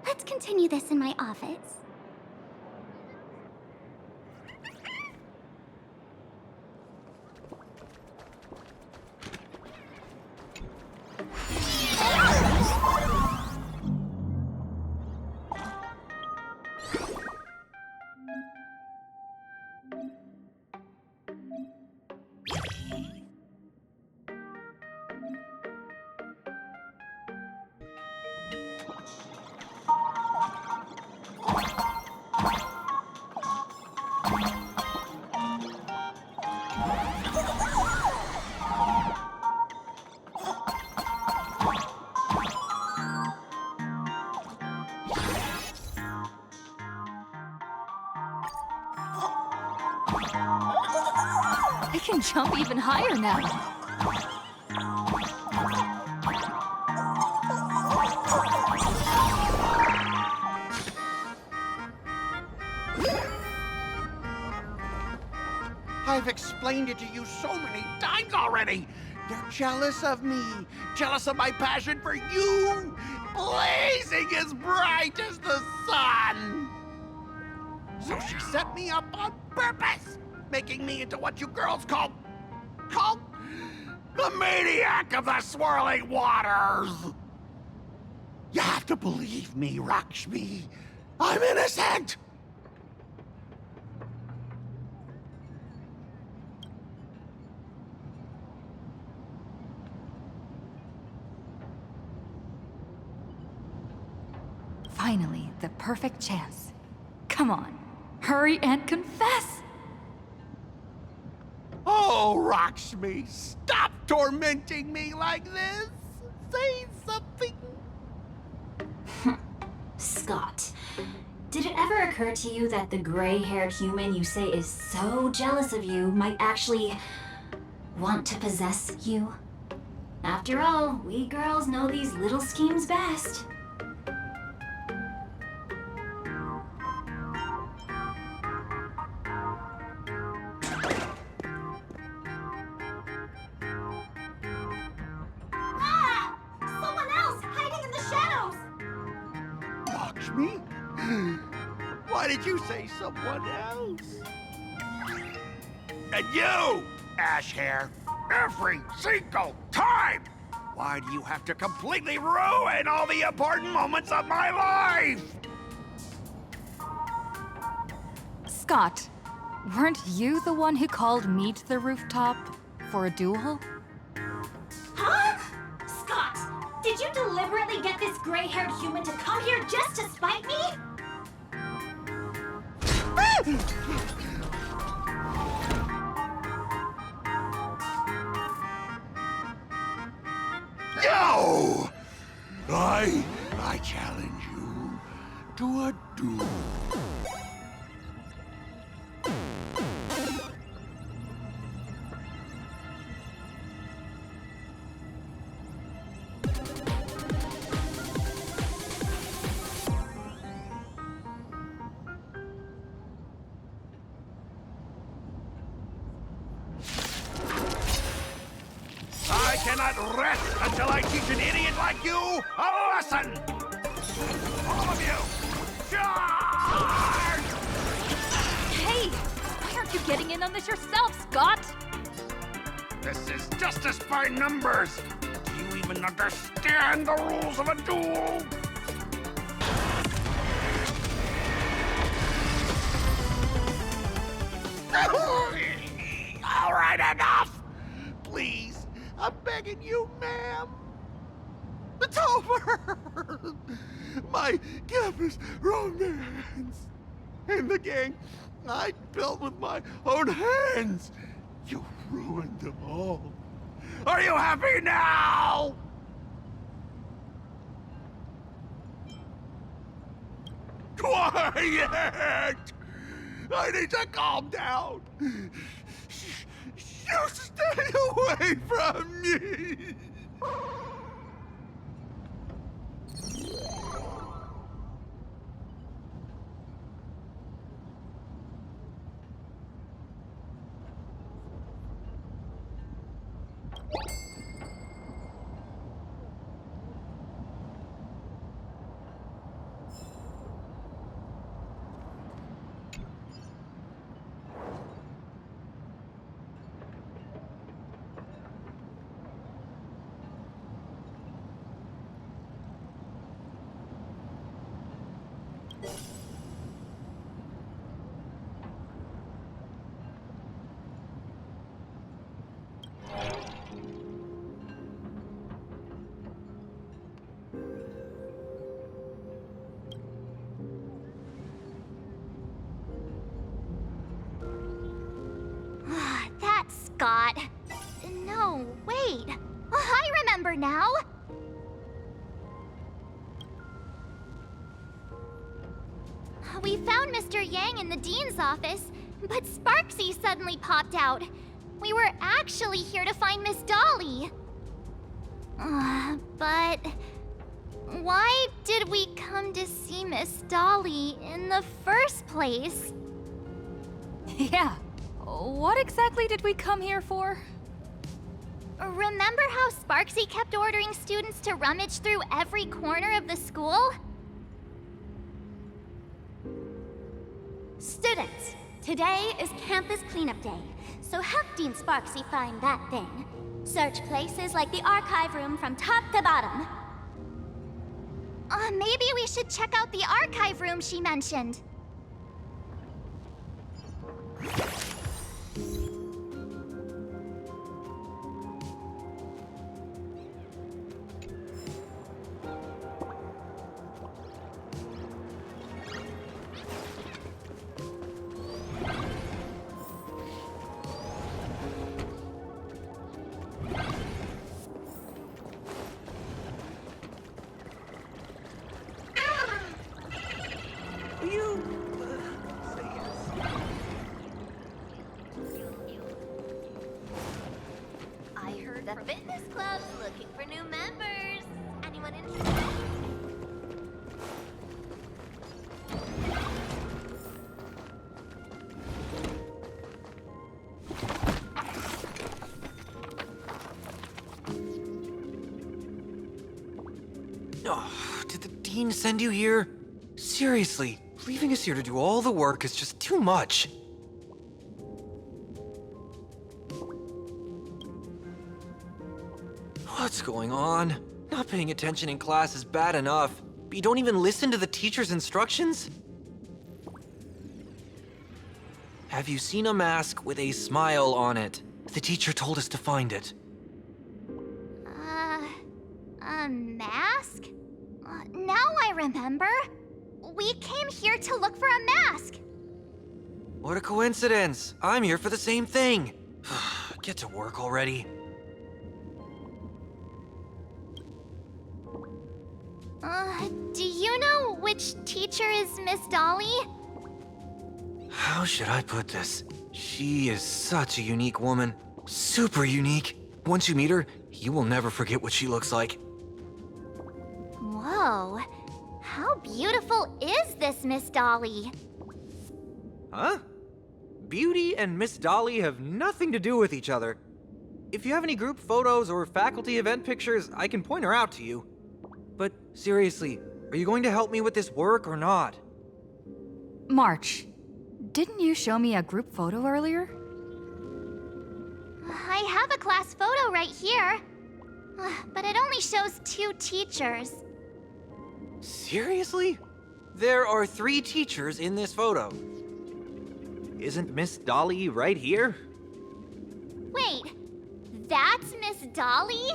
Let's continue this in my office. I can jump even higher now. I've explained it to you so many times already. They're jealous of me, jealous of my passion for you, blazing as bright as the sun. So she set me up on purpose, making me into what you girls call the maniac of the swirling waters. You have to believe me, Rakshmi. I'm innocent. Finally, the perfect chance. Come on, hurry and confess! Oh, Rakshmi, stop tormenting me like this. Say something. Scott, did it ever occur to you that the gray-haired human you say is so jealous of you might actually want to possess you? After all, we girls know these little schemes best. Why did you say someone else? And you, Ash Hair, every single time! Why do you have to completely ruin all the important moments of my life? Scott, weren't you the one who called me to the rooftop for a duel? Huh? Scott, did you deliberately get this gray-haired human to come here just to spite me? No! I challenge you to a duel. rest until I teach an idiot like you a lesson! All of you, charge! Hey! Why aren't you getting in on this yourself, Scott? This is justice by numbers. Do you even understand the rules of a duel? All right, enough! Please, I'm begging you, ma'am. It's over! My campus romance and the gang I built with my own hands. You ruined them all. Are you happy now? Quiet! I need to calm down. You stay away from me. That's Scott. No, wait. I remember now. We found Mr. Yang in the dean's office, but Sparksy suddenly popped out. We were actually here to find Miss Dolly. But why did we come to see Miss Dolly in the first place? Yeah. What exactly did we come here for? Remember how Sparksy kept ordering students to rummage through every corner of the school? Students, today is campus cleanup day, so help Dean Sparksy find that thing. Search places like the archive room from top to bottom. Maybe we should check out the archive room she mentioned. I heard the fitness club's looking for new members. Anyone interested? Oh, did the dean send you here? Seriously, leaving us here to do all the work is just too much. What's going on? Not paying attention in class is bad enough, but you don't even listen to the teacher's instructions? Have you seen a mask with a smile on it? The teacher told us to find it. A mask? Now I remember. We came here to look for a mask. What a coincidence! I'm here for the same thing. Get to work already. Do you know which teacher is Miss Dolly? How should I put this? She is such a unique woman. Super unique. Once you meet her, you will never forget what she looks like. Whoa. How beautiful is this Miss Dolly? Huh? Beauty and Miss Dolly have nothing to do with each other. if you have any group photos or faculty event pictures, I can point her out to you. But seriously, are you going to help me with this work or not? March, didn't you show me a group photo earlier? I have a class photo right here. But it only shows 2 teachers. Seriously? There are 3 teachers in this photo. Isn't Miss Dolly right here? Wait, that's Miss Dolly?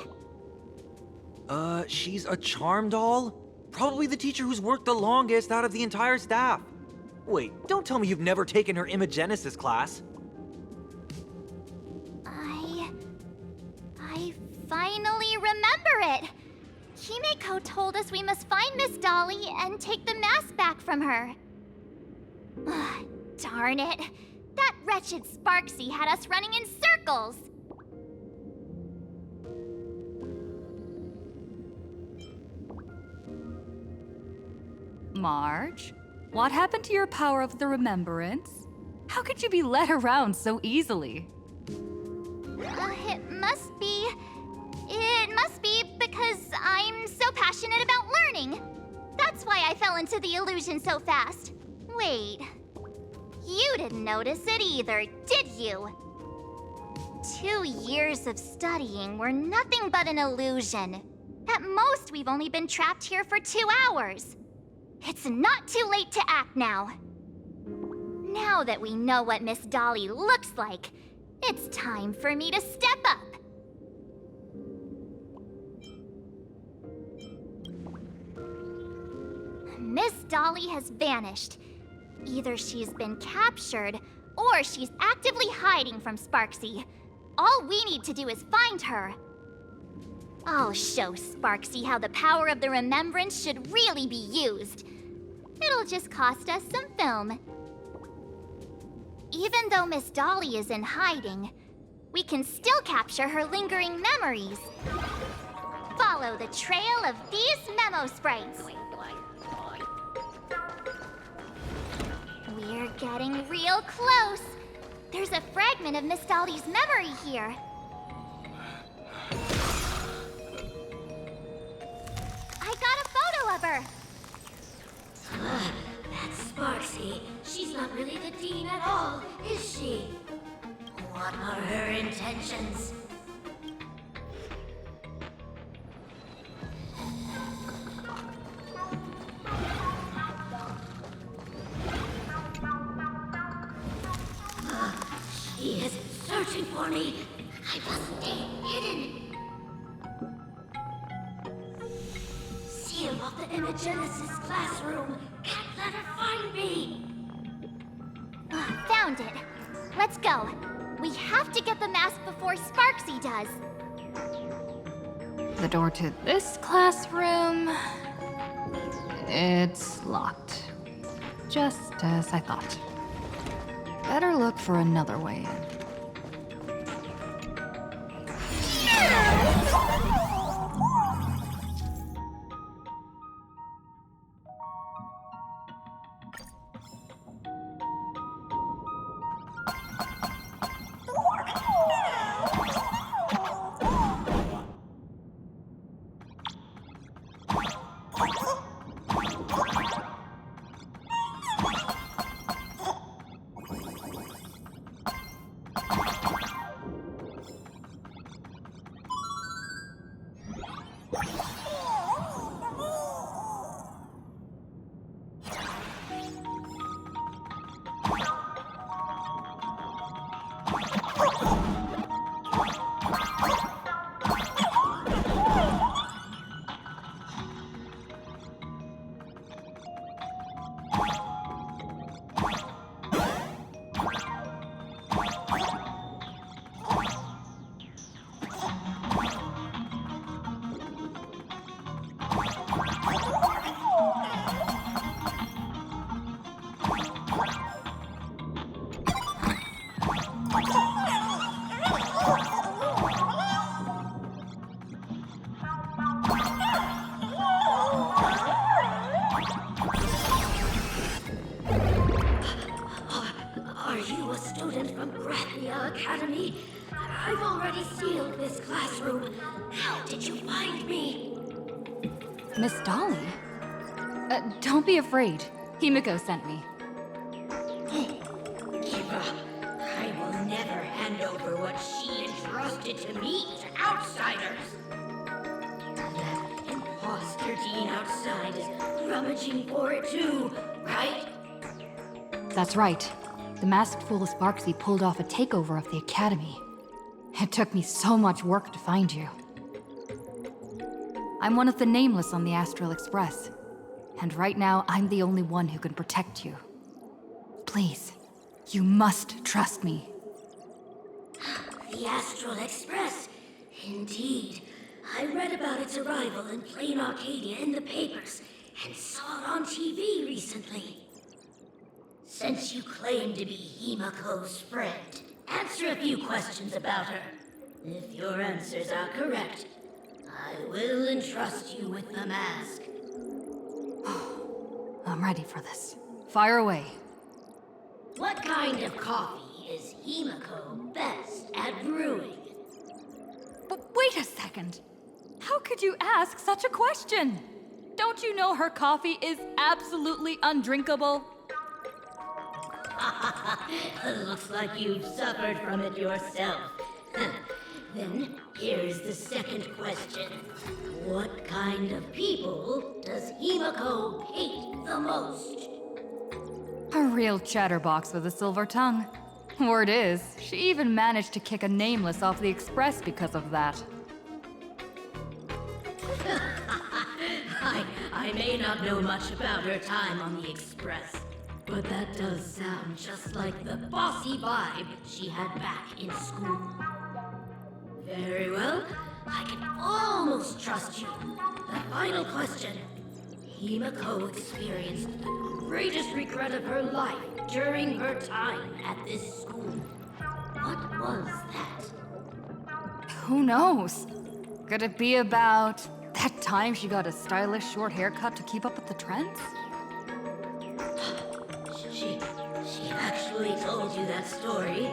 She's a charm doll? Probably the teacher who's worked the longest out of the entire staff. Wait, don't tell me you've never taken her Imagenesis class. I finally remember it! Himeko told us we must find Miss Dolly and take the mask back from her. Darn it! That wretched Sparksy had us running in circles! March, what happened to your power of the remembrance? How could you be led around so easily? It must be because I'm so passionate about learning. That's why I fell into the illusion so fast. Wait, you didn't notice it either, did you? 2 years of studying were nothing but an illusion. At most, we've only been trapped here for 2 hours. It's not too late to act now. Now that we know what Miss Dolly looks like, it's time for me to step up. Miss Dolly has vanished. Either she's been captured, or she's actively hiding from Sparksy. All we need to do is find her. I'll show Sparksy how the power of the remembrance should really be used. It'll just cost us some film. Even though Miss Dolly is in hiding, we can still capture her lingering memories. Follow the trail of these memo sprites. We're getting real close. There's a fragment of Miss Dolly's memory here. I got a photo of her. That's Sparksy. She's not really the dean at all, is she? What are her intentions? She is searching for me. I must stay hidden. Seal off the Imagenesis classroom. Can't let her find me. Found it. Let's go. We have to get the mask before Sparksy does. The door to this classroom... it's locked. Just as I thought. Better look for another way in. room. How did you find me? Miss Dolly? Don't be afraid. Himiko sent me. Kiva, I will never hand over what she entrusted to me to outsiders. That imposter dean outside is rummaging for it too, right? That's right. The masked fool Sparksy pulled off a takeover of the Academy. It took me so much work to find you. I'm one of the Nameless on the Astral Express. And right now, I'm the only one who can protect you. Please, you must trust me. The Astral Express. Indeed. I read about its arrival in Planarcadia in the papers, and saw it on TV recently. Since you claim to be Himiko's friend, answer a few questions about her. If your answers are correct, I will entrust you with the mask. I'm ready for this. Fire away. What kind of coffee is Himiko best at brewing? But wait a second. How could you ask such a question? Don't you know her coffee is absolutely undrinkable? Looks like you've suffered from it yourself. Then, here's the second question. What kind of people does Himiko hate the most? A real chatterbox with a silver tongue. Word is, she even managed to kick a Nameless off the Express because of that. I may not know much about her time on the Express, but that does sound just like the bossy vibe she had back in school. Very well, I can almost trust you. The final question. Himiko experienced the greatest regret of her life during her time at this school. What was that? Who knows? Could it be about that time she got a stylish short haircut to keep up with the trends? She actually told you that story.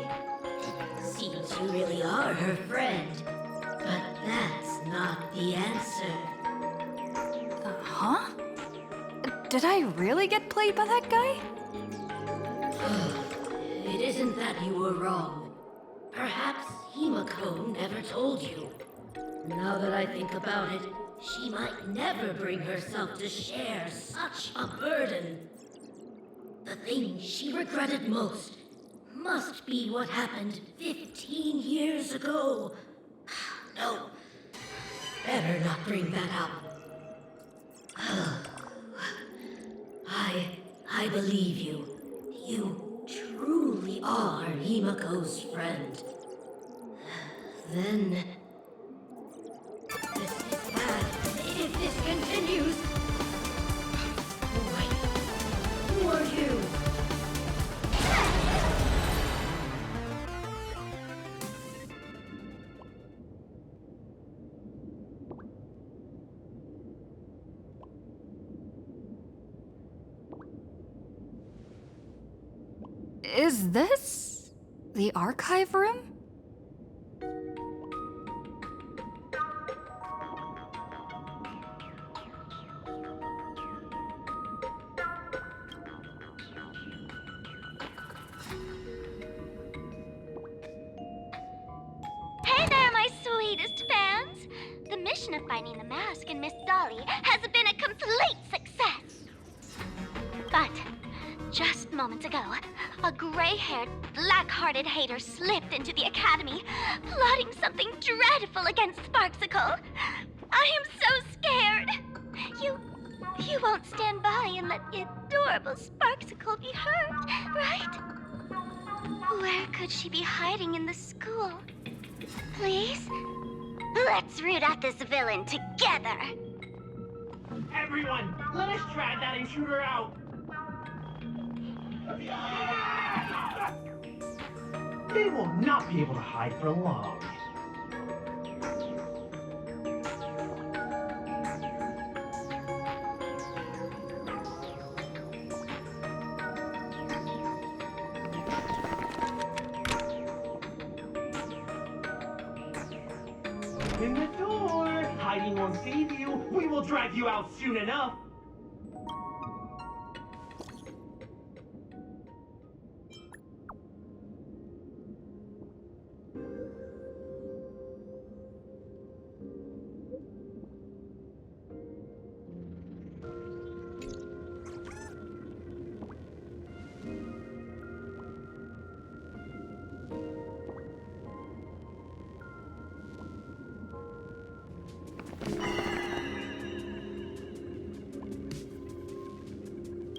It seems you really are her friend. But that's not the answer. Huh? Did I really get played by that guy? It isn't that you were wrong. Perhaps Himiko never told you. Now that I think about it, she might never bring herself to share such a burden. The thing she regretted most must be what happened 15 years ago. No, better not bring that up. I believe you. You truly are Himiko's friend. Then... This is bad. If this continues... Wait. Who are you? Is this the archive room? Hey there, my sweetest fans! The mission of finding the mask and Miss Dolly has been a complete success. But just moments ago, a gray-haired, black-hearted hater slipped into the Academy, plotting something dreadful against Sparksicle. I am so scared. You won't stand by and let the adorable Sparksicle be hurt, right? Where could she be hiding in the school? Please? Let's root out this villain together. Everyone, let us drag that intruder out. They will not be able to hide for long. Open the door! Hiding won't save you! We will drag you out soon enough!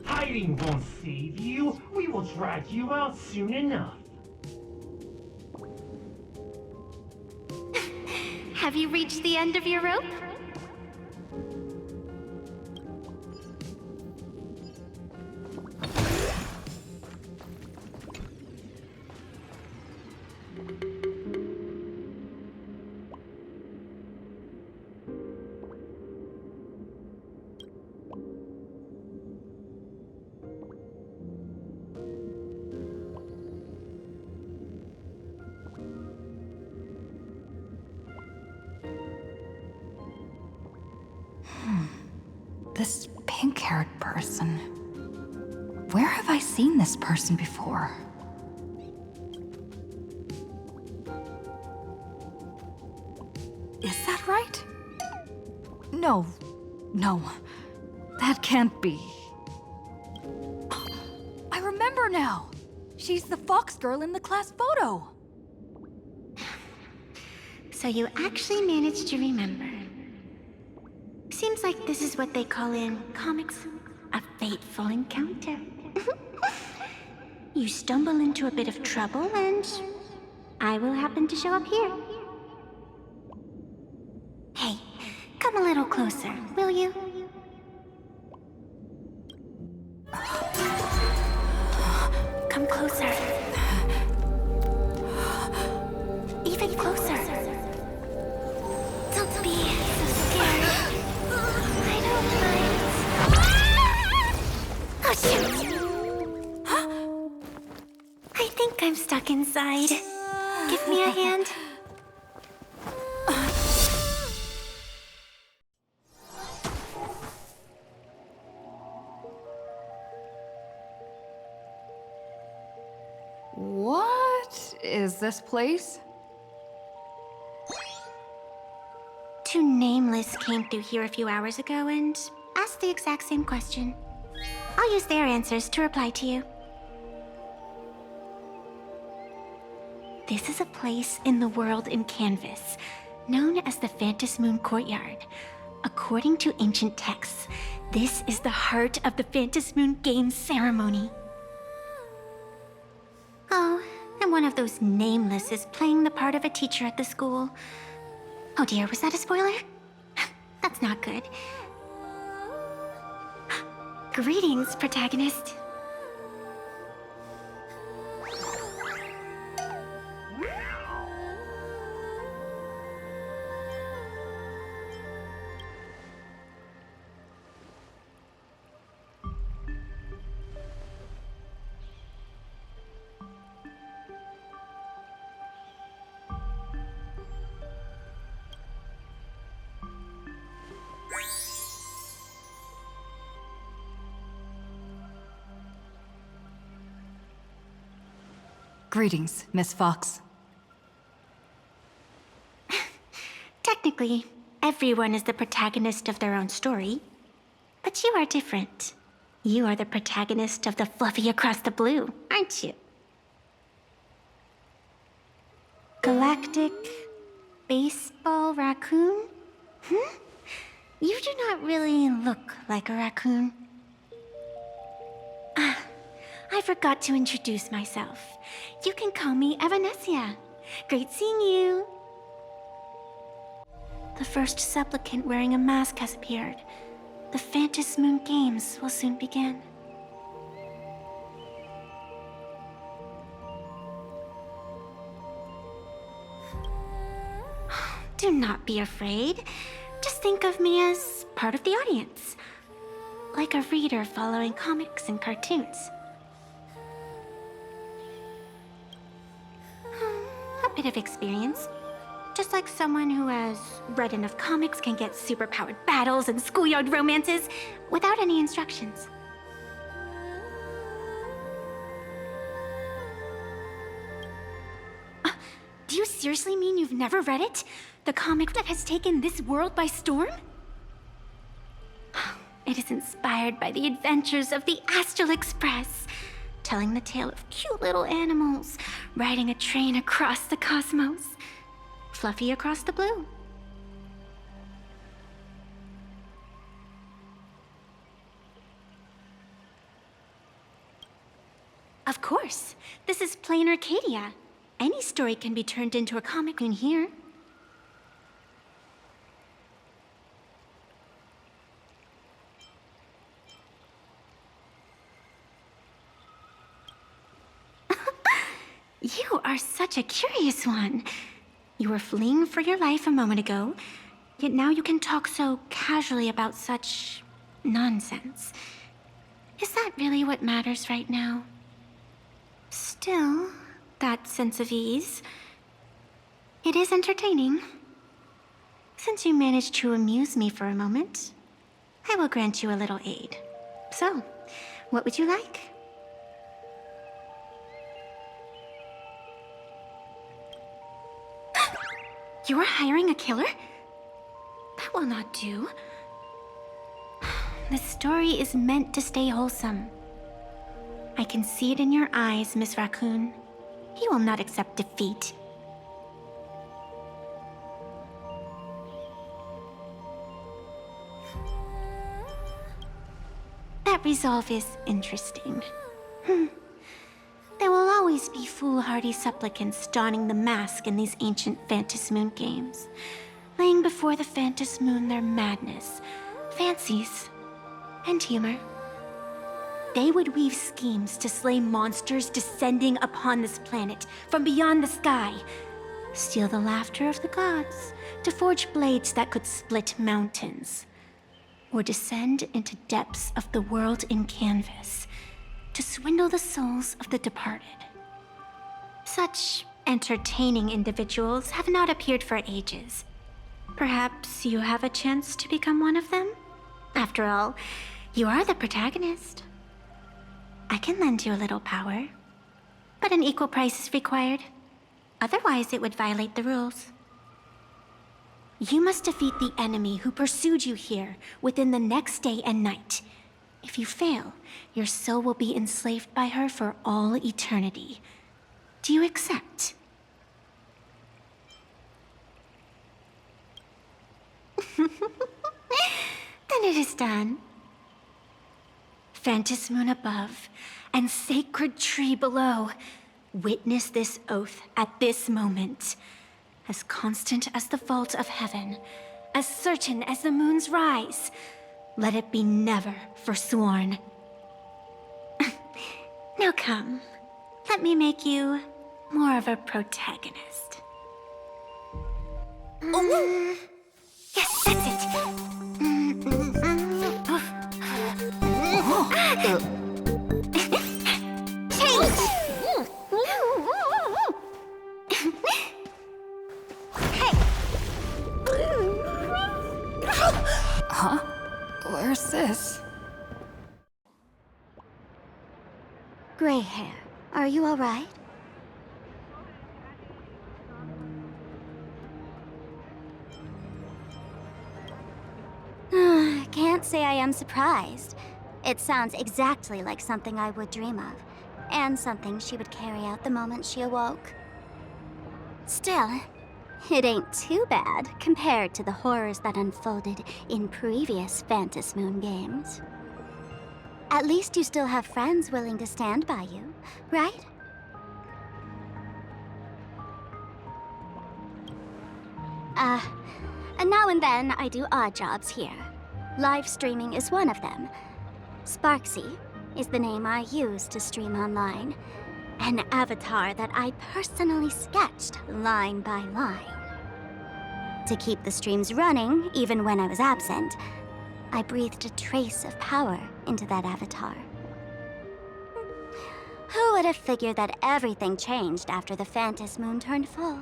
Hiding won't save you. We will drag you out soon enough. Have you reached the end of your rope? This pink-haired person. Where have I seen this person before? Is that right? No. No. That can't be. I remember now! She's the fox girl in the class photo! So you actually managed to remember. Seems like this is what they call in comics a fateful encounter. You stumble into a bit of trouble and I will happen to show up here. Hey, come a little closer, will you? Come closer. Even closer. Don't be so scared. I don't mind. Oh, shoot. I think I'm stuck inside. Give me a hand. What is this place? Two Nameless came through here a few hours ago and asked the exact same question. I'll use their answers to reply to you. This is a place in the world in Canvas, known as the Phantasmoon Courtyard. According to ancient texts, this is the heart of the Phantasmoon Games ceremony. Oh, and one of those Nameless is playing the part of a teacher at the school. Oh dear, was that a spoiler? That's not good. Greetings, protagonist. Greetings, Miss Fox. Technically, everyone is the protagonist of their own story. But you are different. You are the protagonist of the Fluffy Across the Blue, aren't you? Galactic Baseball Raccoon? You do not really look like a raccoon. I forgot to introduce myself. You can call me Evanesia. Great seeing you. The first supplicant wearing a mask has appeared. The Phantasmoon Games will soon begin. Do not be afraid. Just think of me as part of the audience. Like a reader following comics and cartoons. A bit of experience. Just like someone who has read enough comics can get superpowered battles and schoolyard romances without any instructions. Do you seriously mean you've never read it? The comic that has taken this world by storm? It is inspired by the adventures of the Astral Express, telling the tale of cute little animals riding a train across the cosmos, fluffy across the blue. Of course, this is Planarcadia. Any story can be turned into a comic in here. You are such a curious one. You were fleeing for your life a moment ago, yet now you can talk so casually about such nonsense. Is that really what matters right now? Still, that sense of ease, it is entertaining. Since you managed to amuse me for a moment, I will grant you a little aid. So, what would you like? You are hiring a killer? That will not do. The story is meant to stay wholesome. I can see it in your eyes, Miss Raccoon. He will not accept defeat. That resolve is interesting. There will always be foolhardy supplicants donning the mask in these ancient Phantasmoon games, laying before the Phantasmoon their madness, fancies, and humor. They would weave schemes to slay monsters descending upon this planet from beyond the sky, steal the laughter of the gods to forge blades that could split mountains, or descend into depths of the world in canvas to swindle the souls of the departed. Such entertaining individuals have not appeared for ages. Perhaps you have a chance to become one of them? After all, you are the protagonist. I can lend you a little power, but an equal price is required. Otherwise, it would violate the rules. You must defeat the enemy who pursued you here within the next day and night. If you fail, your soul will be enslaved by her for all eternity. Do you accept? Then it is done. Phantasmoon above, and sacred tree below, witness this oath at this moment. As constant as the vault of heaven, as certain as the moon's rise, let it be never forsworn. Now come, let me make you more of a protagonist. Yes, that's it. Change! Huh? Where's this? Gray hair, are you all right? Can't say I am surprised. It sounds exactly like something I would dream of, and something she would carry out the moment she awoke. Still, it ain't too bad compared to the horrors that unfolded in previous Phantasmoon games. At least you still have friends willing to stand by you, right? Now and then I do odd jobs here. Live streaming is one of them. Sparksy is the name I use to stream online. An avatar that I personally sketched line by line. To keep the streams running, even when I was absent, I breathed a trace of power into that avatar. Who would have figured that everything changed after the Phantasmoon turned full?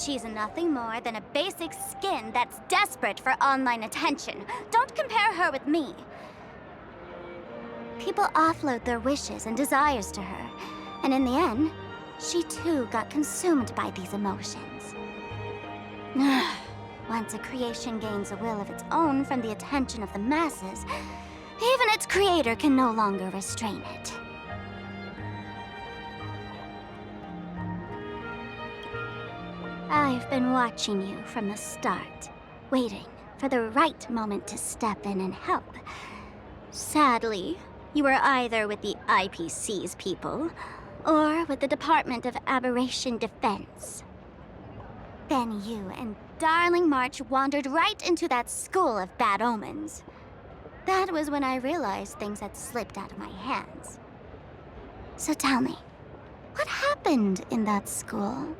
She's nothing more than a basic skin that's desperate for online attention. Don't compare her with me. People offload their wishes and desires to her, and in the end, she too got consumed by these emotions. Once a creation gains a will of its own from the attention of the masses, even its creator can no longer restrain it. I've been watching you from the start, waiting for the right moment to step in and help. Sadly, you were either with the IPC's people, or with the Department of Aberration Defense. Then you and Darling March wandered right into that school of bad omens. That was when I realized things had slipped out of my hands. So tell me, what happened in that school?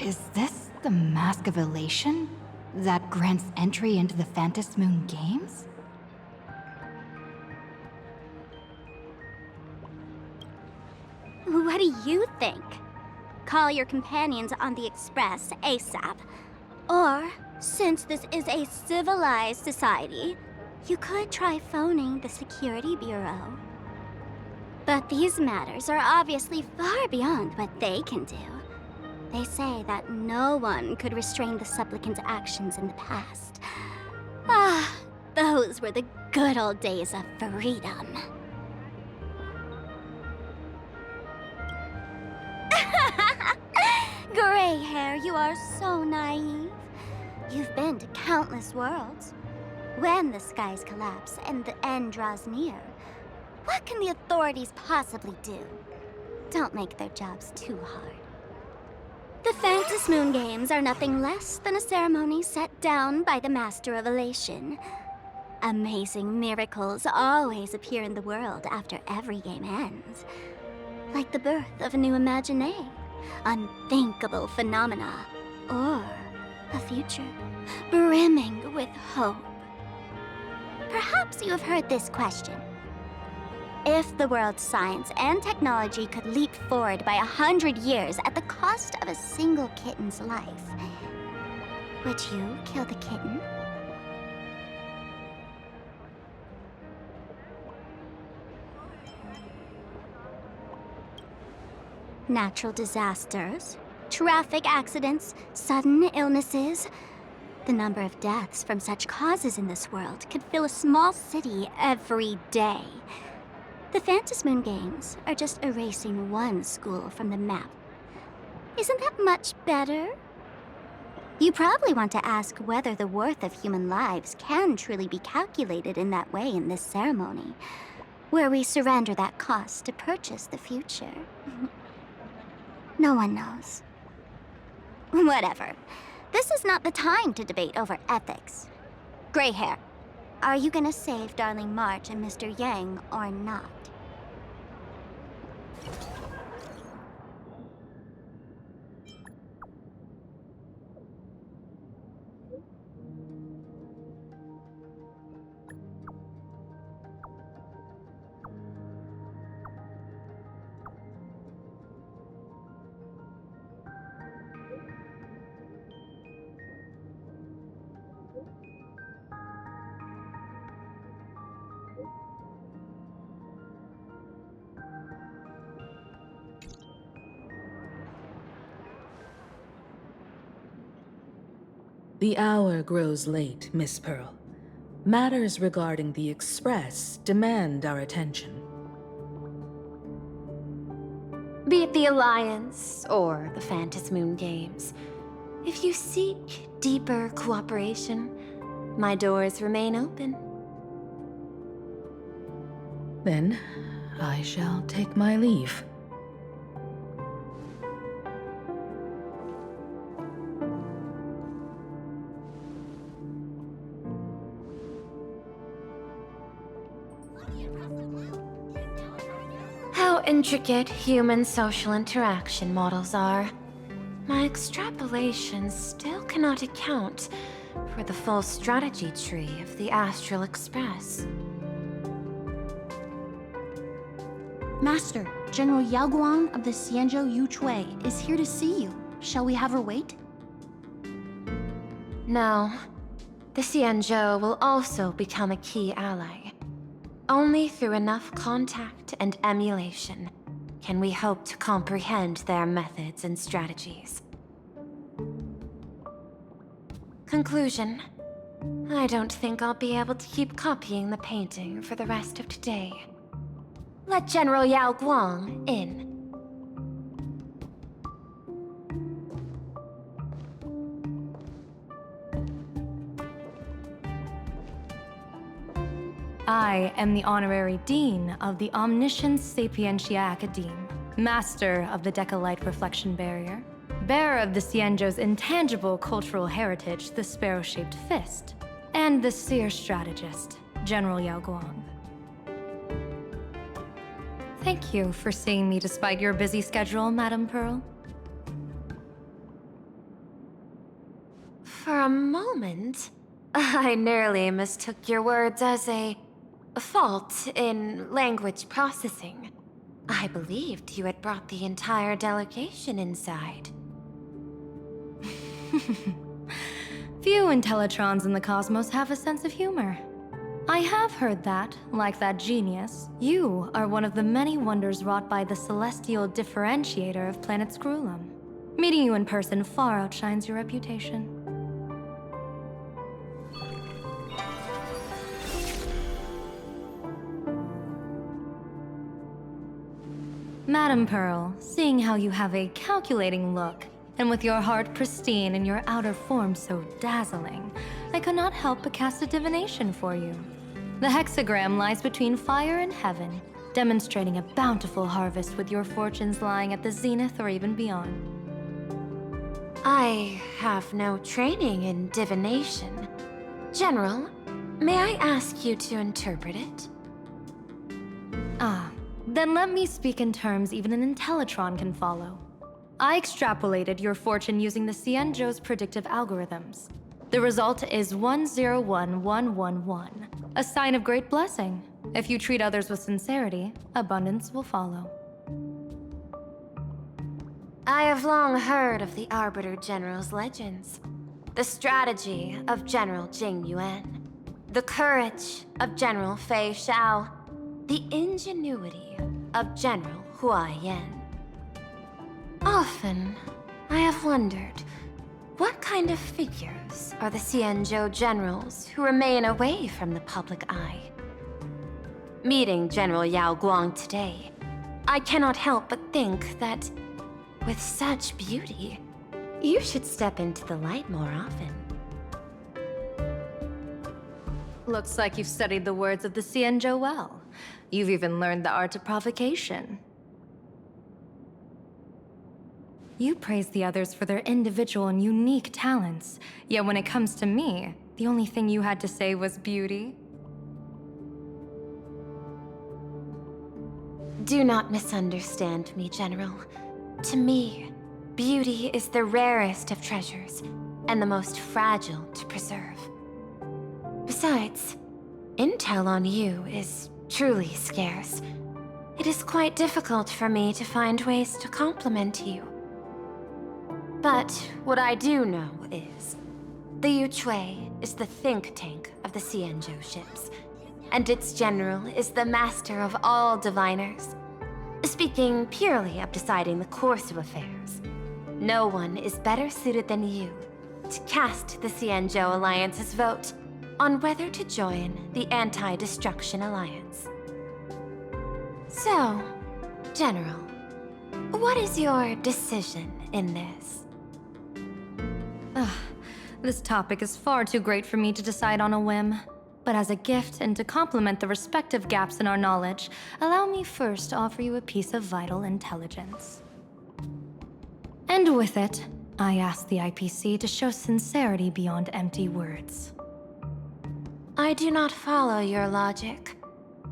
Is this the Mask of Elation that grants entry into the Phantasmoon games? What do you think? Call your companions on the Express ASAP. Or, since this is a civilized society, you could try phoning the Security Bureau. But these matters are obviously far beyond what they can do. They say that no one could restrain the supplicant's actions in the past. Ah, those were the good old days of freedom. Gray hair, you are so naive. You've been to countless worlds. When the skies collapse and the end draws near, what can the authorities possibly do? Don't make their jobs too hard. The Phantasmoon games are nothing less than a ceremony set down by the Master of Elation. Amazing miracles always appear in the world after every game ends. Like the birth of a new Imagenated, unthinkable phenomena, or a future brimming with hope. Perhaps you have heard this question. If the world's science and technology could leap forward by 100 years at the cost of a single kitten's life, would you kill the kitten? Natural disasters, traffic accidents, sudden illnesses. The number of deaths from such causes in this world could fill a small city every day. The Phantasmoon games are just erasing one school from the map. Isn't that much better? You probably want to ask whether the worth of human lives can truly be calculated in that way in this ceremony, where we surrender that cost to purchase the future. No one knows. Whatever. This is not the time to debate over ethics. Gray hair, are you gonna save Darling March and Mr. Yang or not? The hour grows late, Miss Pearl. Matters regarding the Express demand our attention. Be it the Alliance or the Phantasmoon games, if you seek deeper cooperation, my doors remain open. Then, I shall take my leave. How intricate human social interaction models are. my extrapolations still cannot account for the full strategy tree of the Astral Express. Master, General Yao Guang of the Xianzhou Yu Chui is here to see you. Shall we have her wait? No. The Xianzhou will also become a key ally. Only through enough contact and emulation can we hope to comprehend their methods and strategies. Conclusion. I don't think I'll be able to keep copying the painting for the rest of today. Let General Yao Guang in. I am the Honorary Dean of the Omniscience Sapientia Academe, Master of the Decalight Reflection Barrier, bearer of the Xianzhou's intangible cultural heritage, the Sparrow-Shaped Fist, and the Seer Strategist, General Yao Guang. Thank you for seeing me despite your busy schedule, Madam Pearl. For a moment, I nearly mistook your words as a fault in language processing. I believed you had brought the entire delegation inside. Few Intellitrons in the cosmos have a sense of humor. I have heard that, like that genius, you are one of the many wonders wrought by the celestial differentiator of planet Scrulum. Meeting you in person far outshines your reputation. Madam Pearl, seeing how you have a calculating look, and with your heart pristine and your outer form so dazzling, I could not help but cast a divination for you. The hexagram lies between fire and heaven, demonstrating a bountiful harvest with your fortunes lying at the zenith or even beyond. I have no training in divination. General, may I ask you to interpret it? Then let me speak in terms even an Intellitron can follow. I extrapolated your fortune using the Xianzhou's predictive algorithms. The result is 101111, a sign of great blessing. If you treat others with sincerity, abundance will follow. I have long heard of the Arbiter General's legends. The strategy of General Jing Yuan. The courage of General Fei Xiao. The ingenuity of General Hua Yan. Often, I have wondered, what kind of figures are the Xianzhou generals who remain away from the public eye? Meeting General Yao Guang today, I cannot help but think that, with such beauty, you should step into the light more often. Looks like you've studied the words of the Xianzhou well. You've even learned the art of provocation. You praise the others for their individual and unique talents, yet when it comes to me, the only thing you had to say was beauty. Do not misunderstand me, General. To me, beauty is the rarest of treasures, and the most fragile to preserve. Besides, intel on you is truly scarce. It is quite difficult for me to find ways to compliment you. But what I do know is, the Yu Chui is the think tank of the Xianzhou ships, and its general is the master of all diviners. Speaking purely of deciding the course of affairs, no one is better suited than you to cast the Xianzhou Alliance's vote on whether to join the Anti-Destruction Alliance. So, General, what is your decision in this? This topic is far too great for me to decide on a whim. But as a gift and to complement the respective gaps in our knowledge, allow me first to offer you a piece of vital intelligence. And with it, I ask the IPC to show sincerity beyond empty words. I do not follow your logic.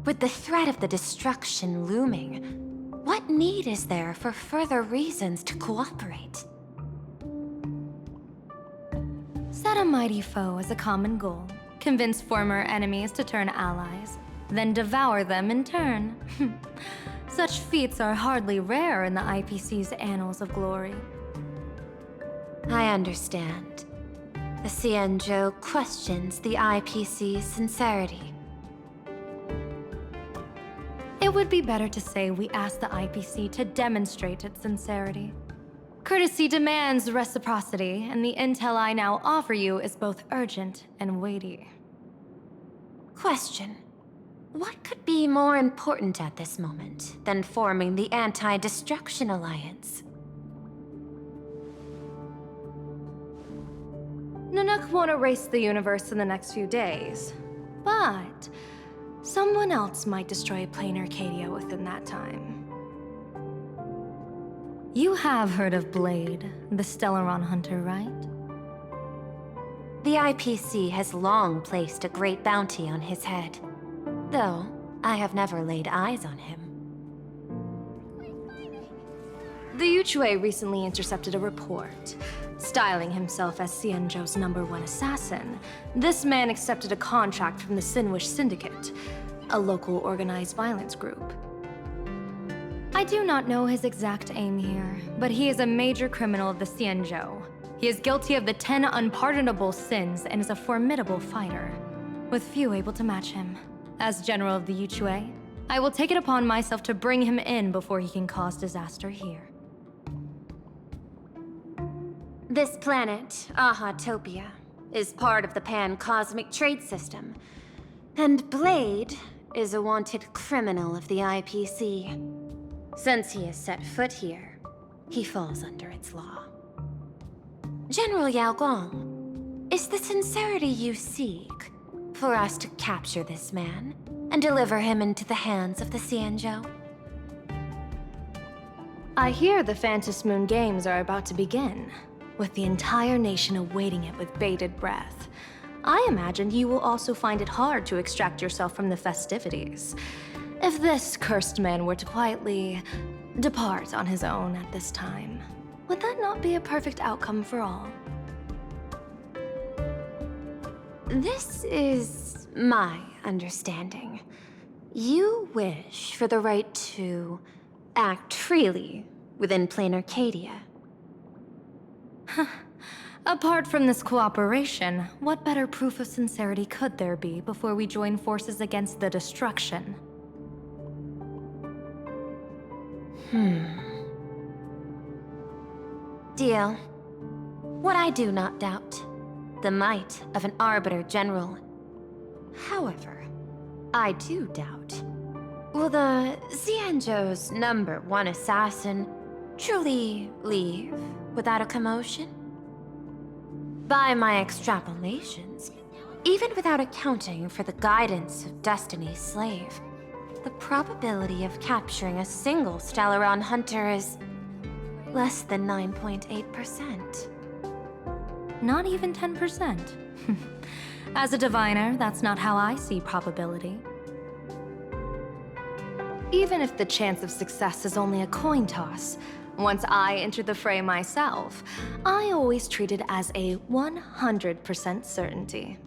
With the threat of the destruction looming, what need is there for further reasons to cooperate? Set a mighty foe as a common goal, convince former enemies to turn allies, then devour them in turn. Such feats are hardly rare in the IPC's annals of glory. I understand. The Xianzhou questions the IPC's sincerity. It would be better to say we ask the IPC to demonstrate its sincerity. Courtesy demands reciprocity, and the intel I now offer you is both urgent and weighty. Question. What could be more important at this moment than forming the Anti-Destruction Alliance? Nanook won't erase the universe in the next few days, but someone else might destroy Planarcadia within that time. You have heard of Blade, the Stellaron hunter, right? The IPC has long placed a great bounty on his head, though I have never laid eyes on him. The Yuchue recently intercepted a report. Styling himself as Xianzhou's #1 assassin, this man accepted a contract from the Sinwish Syndicate, a local organized violence group. I do not know his exact aim here, but he is a major criminal of the Xianzhou. He is guilty of the 10 unpardonable sins and is a formidable fighter, with few able to match him. As General of the Yuchue, I will take it upon myself to bring him in before he can cause disaster here. This planet, Ahatopia, is part of the pan-cosmic trade system, and Blade is a wanted criminal of the IPC. Since he has set foot here, he falls under its law. General Yao Gong, is the sincerity you seek for us to capture this man and deliver him into the hands of the Xianzhou? I hear the Phantasmoon Games are about to begin, with the entire nation awaiting it with bated breath. I imagine you will also find it hard to extract yourself from the festivities. If this cursed man were to quietly depart on his own at this time, would that not be a perfect outcome for all? This is my understanding. You wish for the right to act freely within Planarcadia. Apart from this cooperation, what better proof of sincerity could there be before we join forces against the destruction? Deal. What I do not doubt, the might of an Arbiter General. However, I do doubt, will the Xianzhou's #1 assassin truly leave without a commotion? By my extrapolations, even without accounting for the guidance of Destiny's slave, the probability of capturing a single Stellaron hunter is less than 9.8%. Not even 10%. As a diviner, that's not how I see probability. Even if the chance of success is only a coin toss, once I enter the fray myself, I always treat it as a 100% certainty.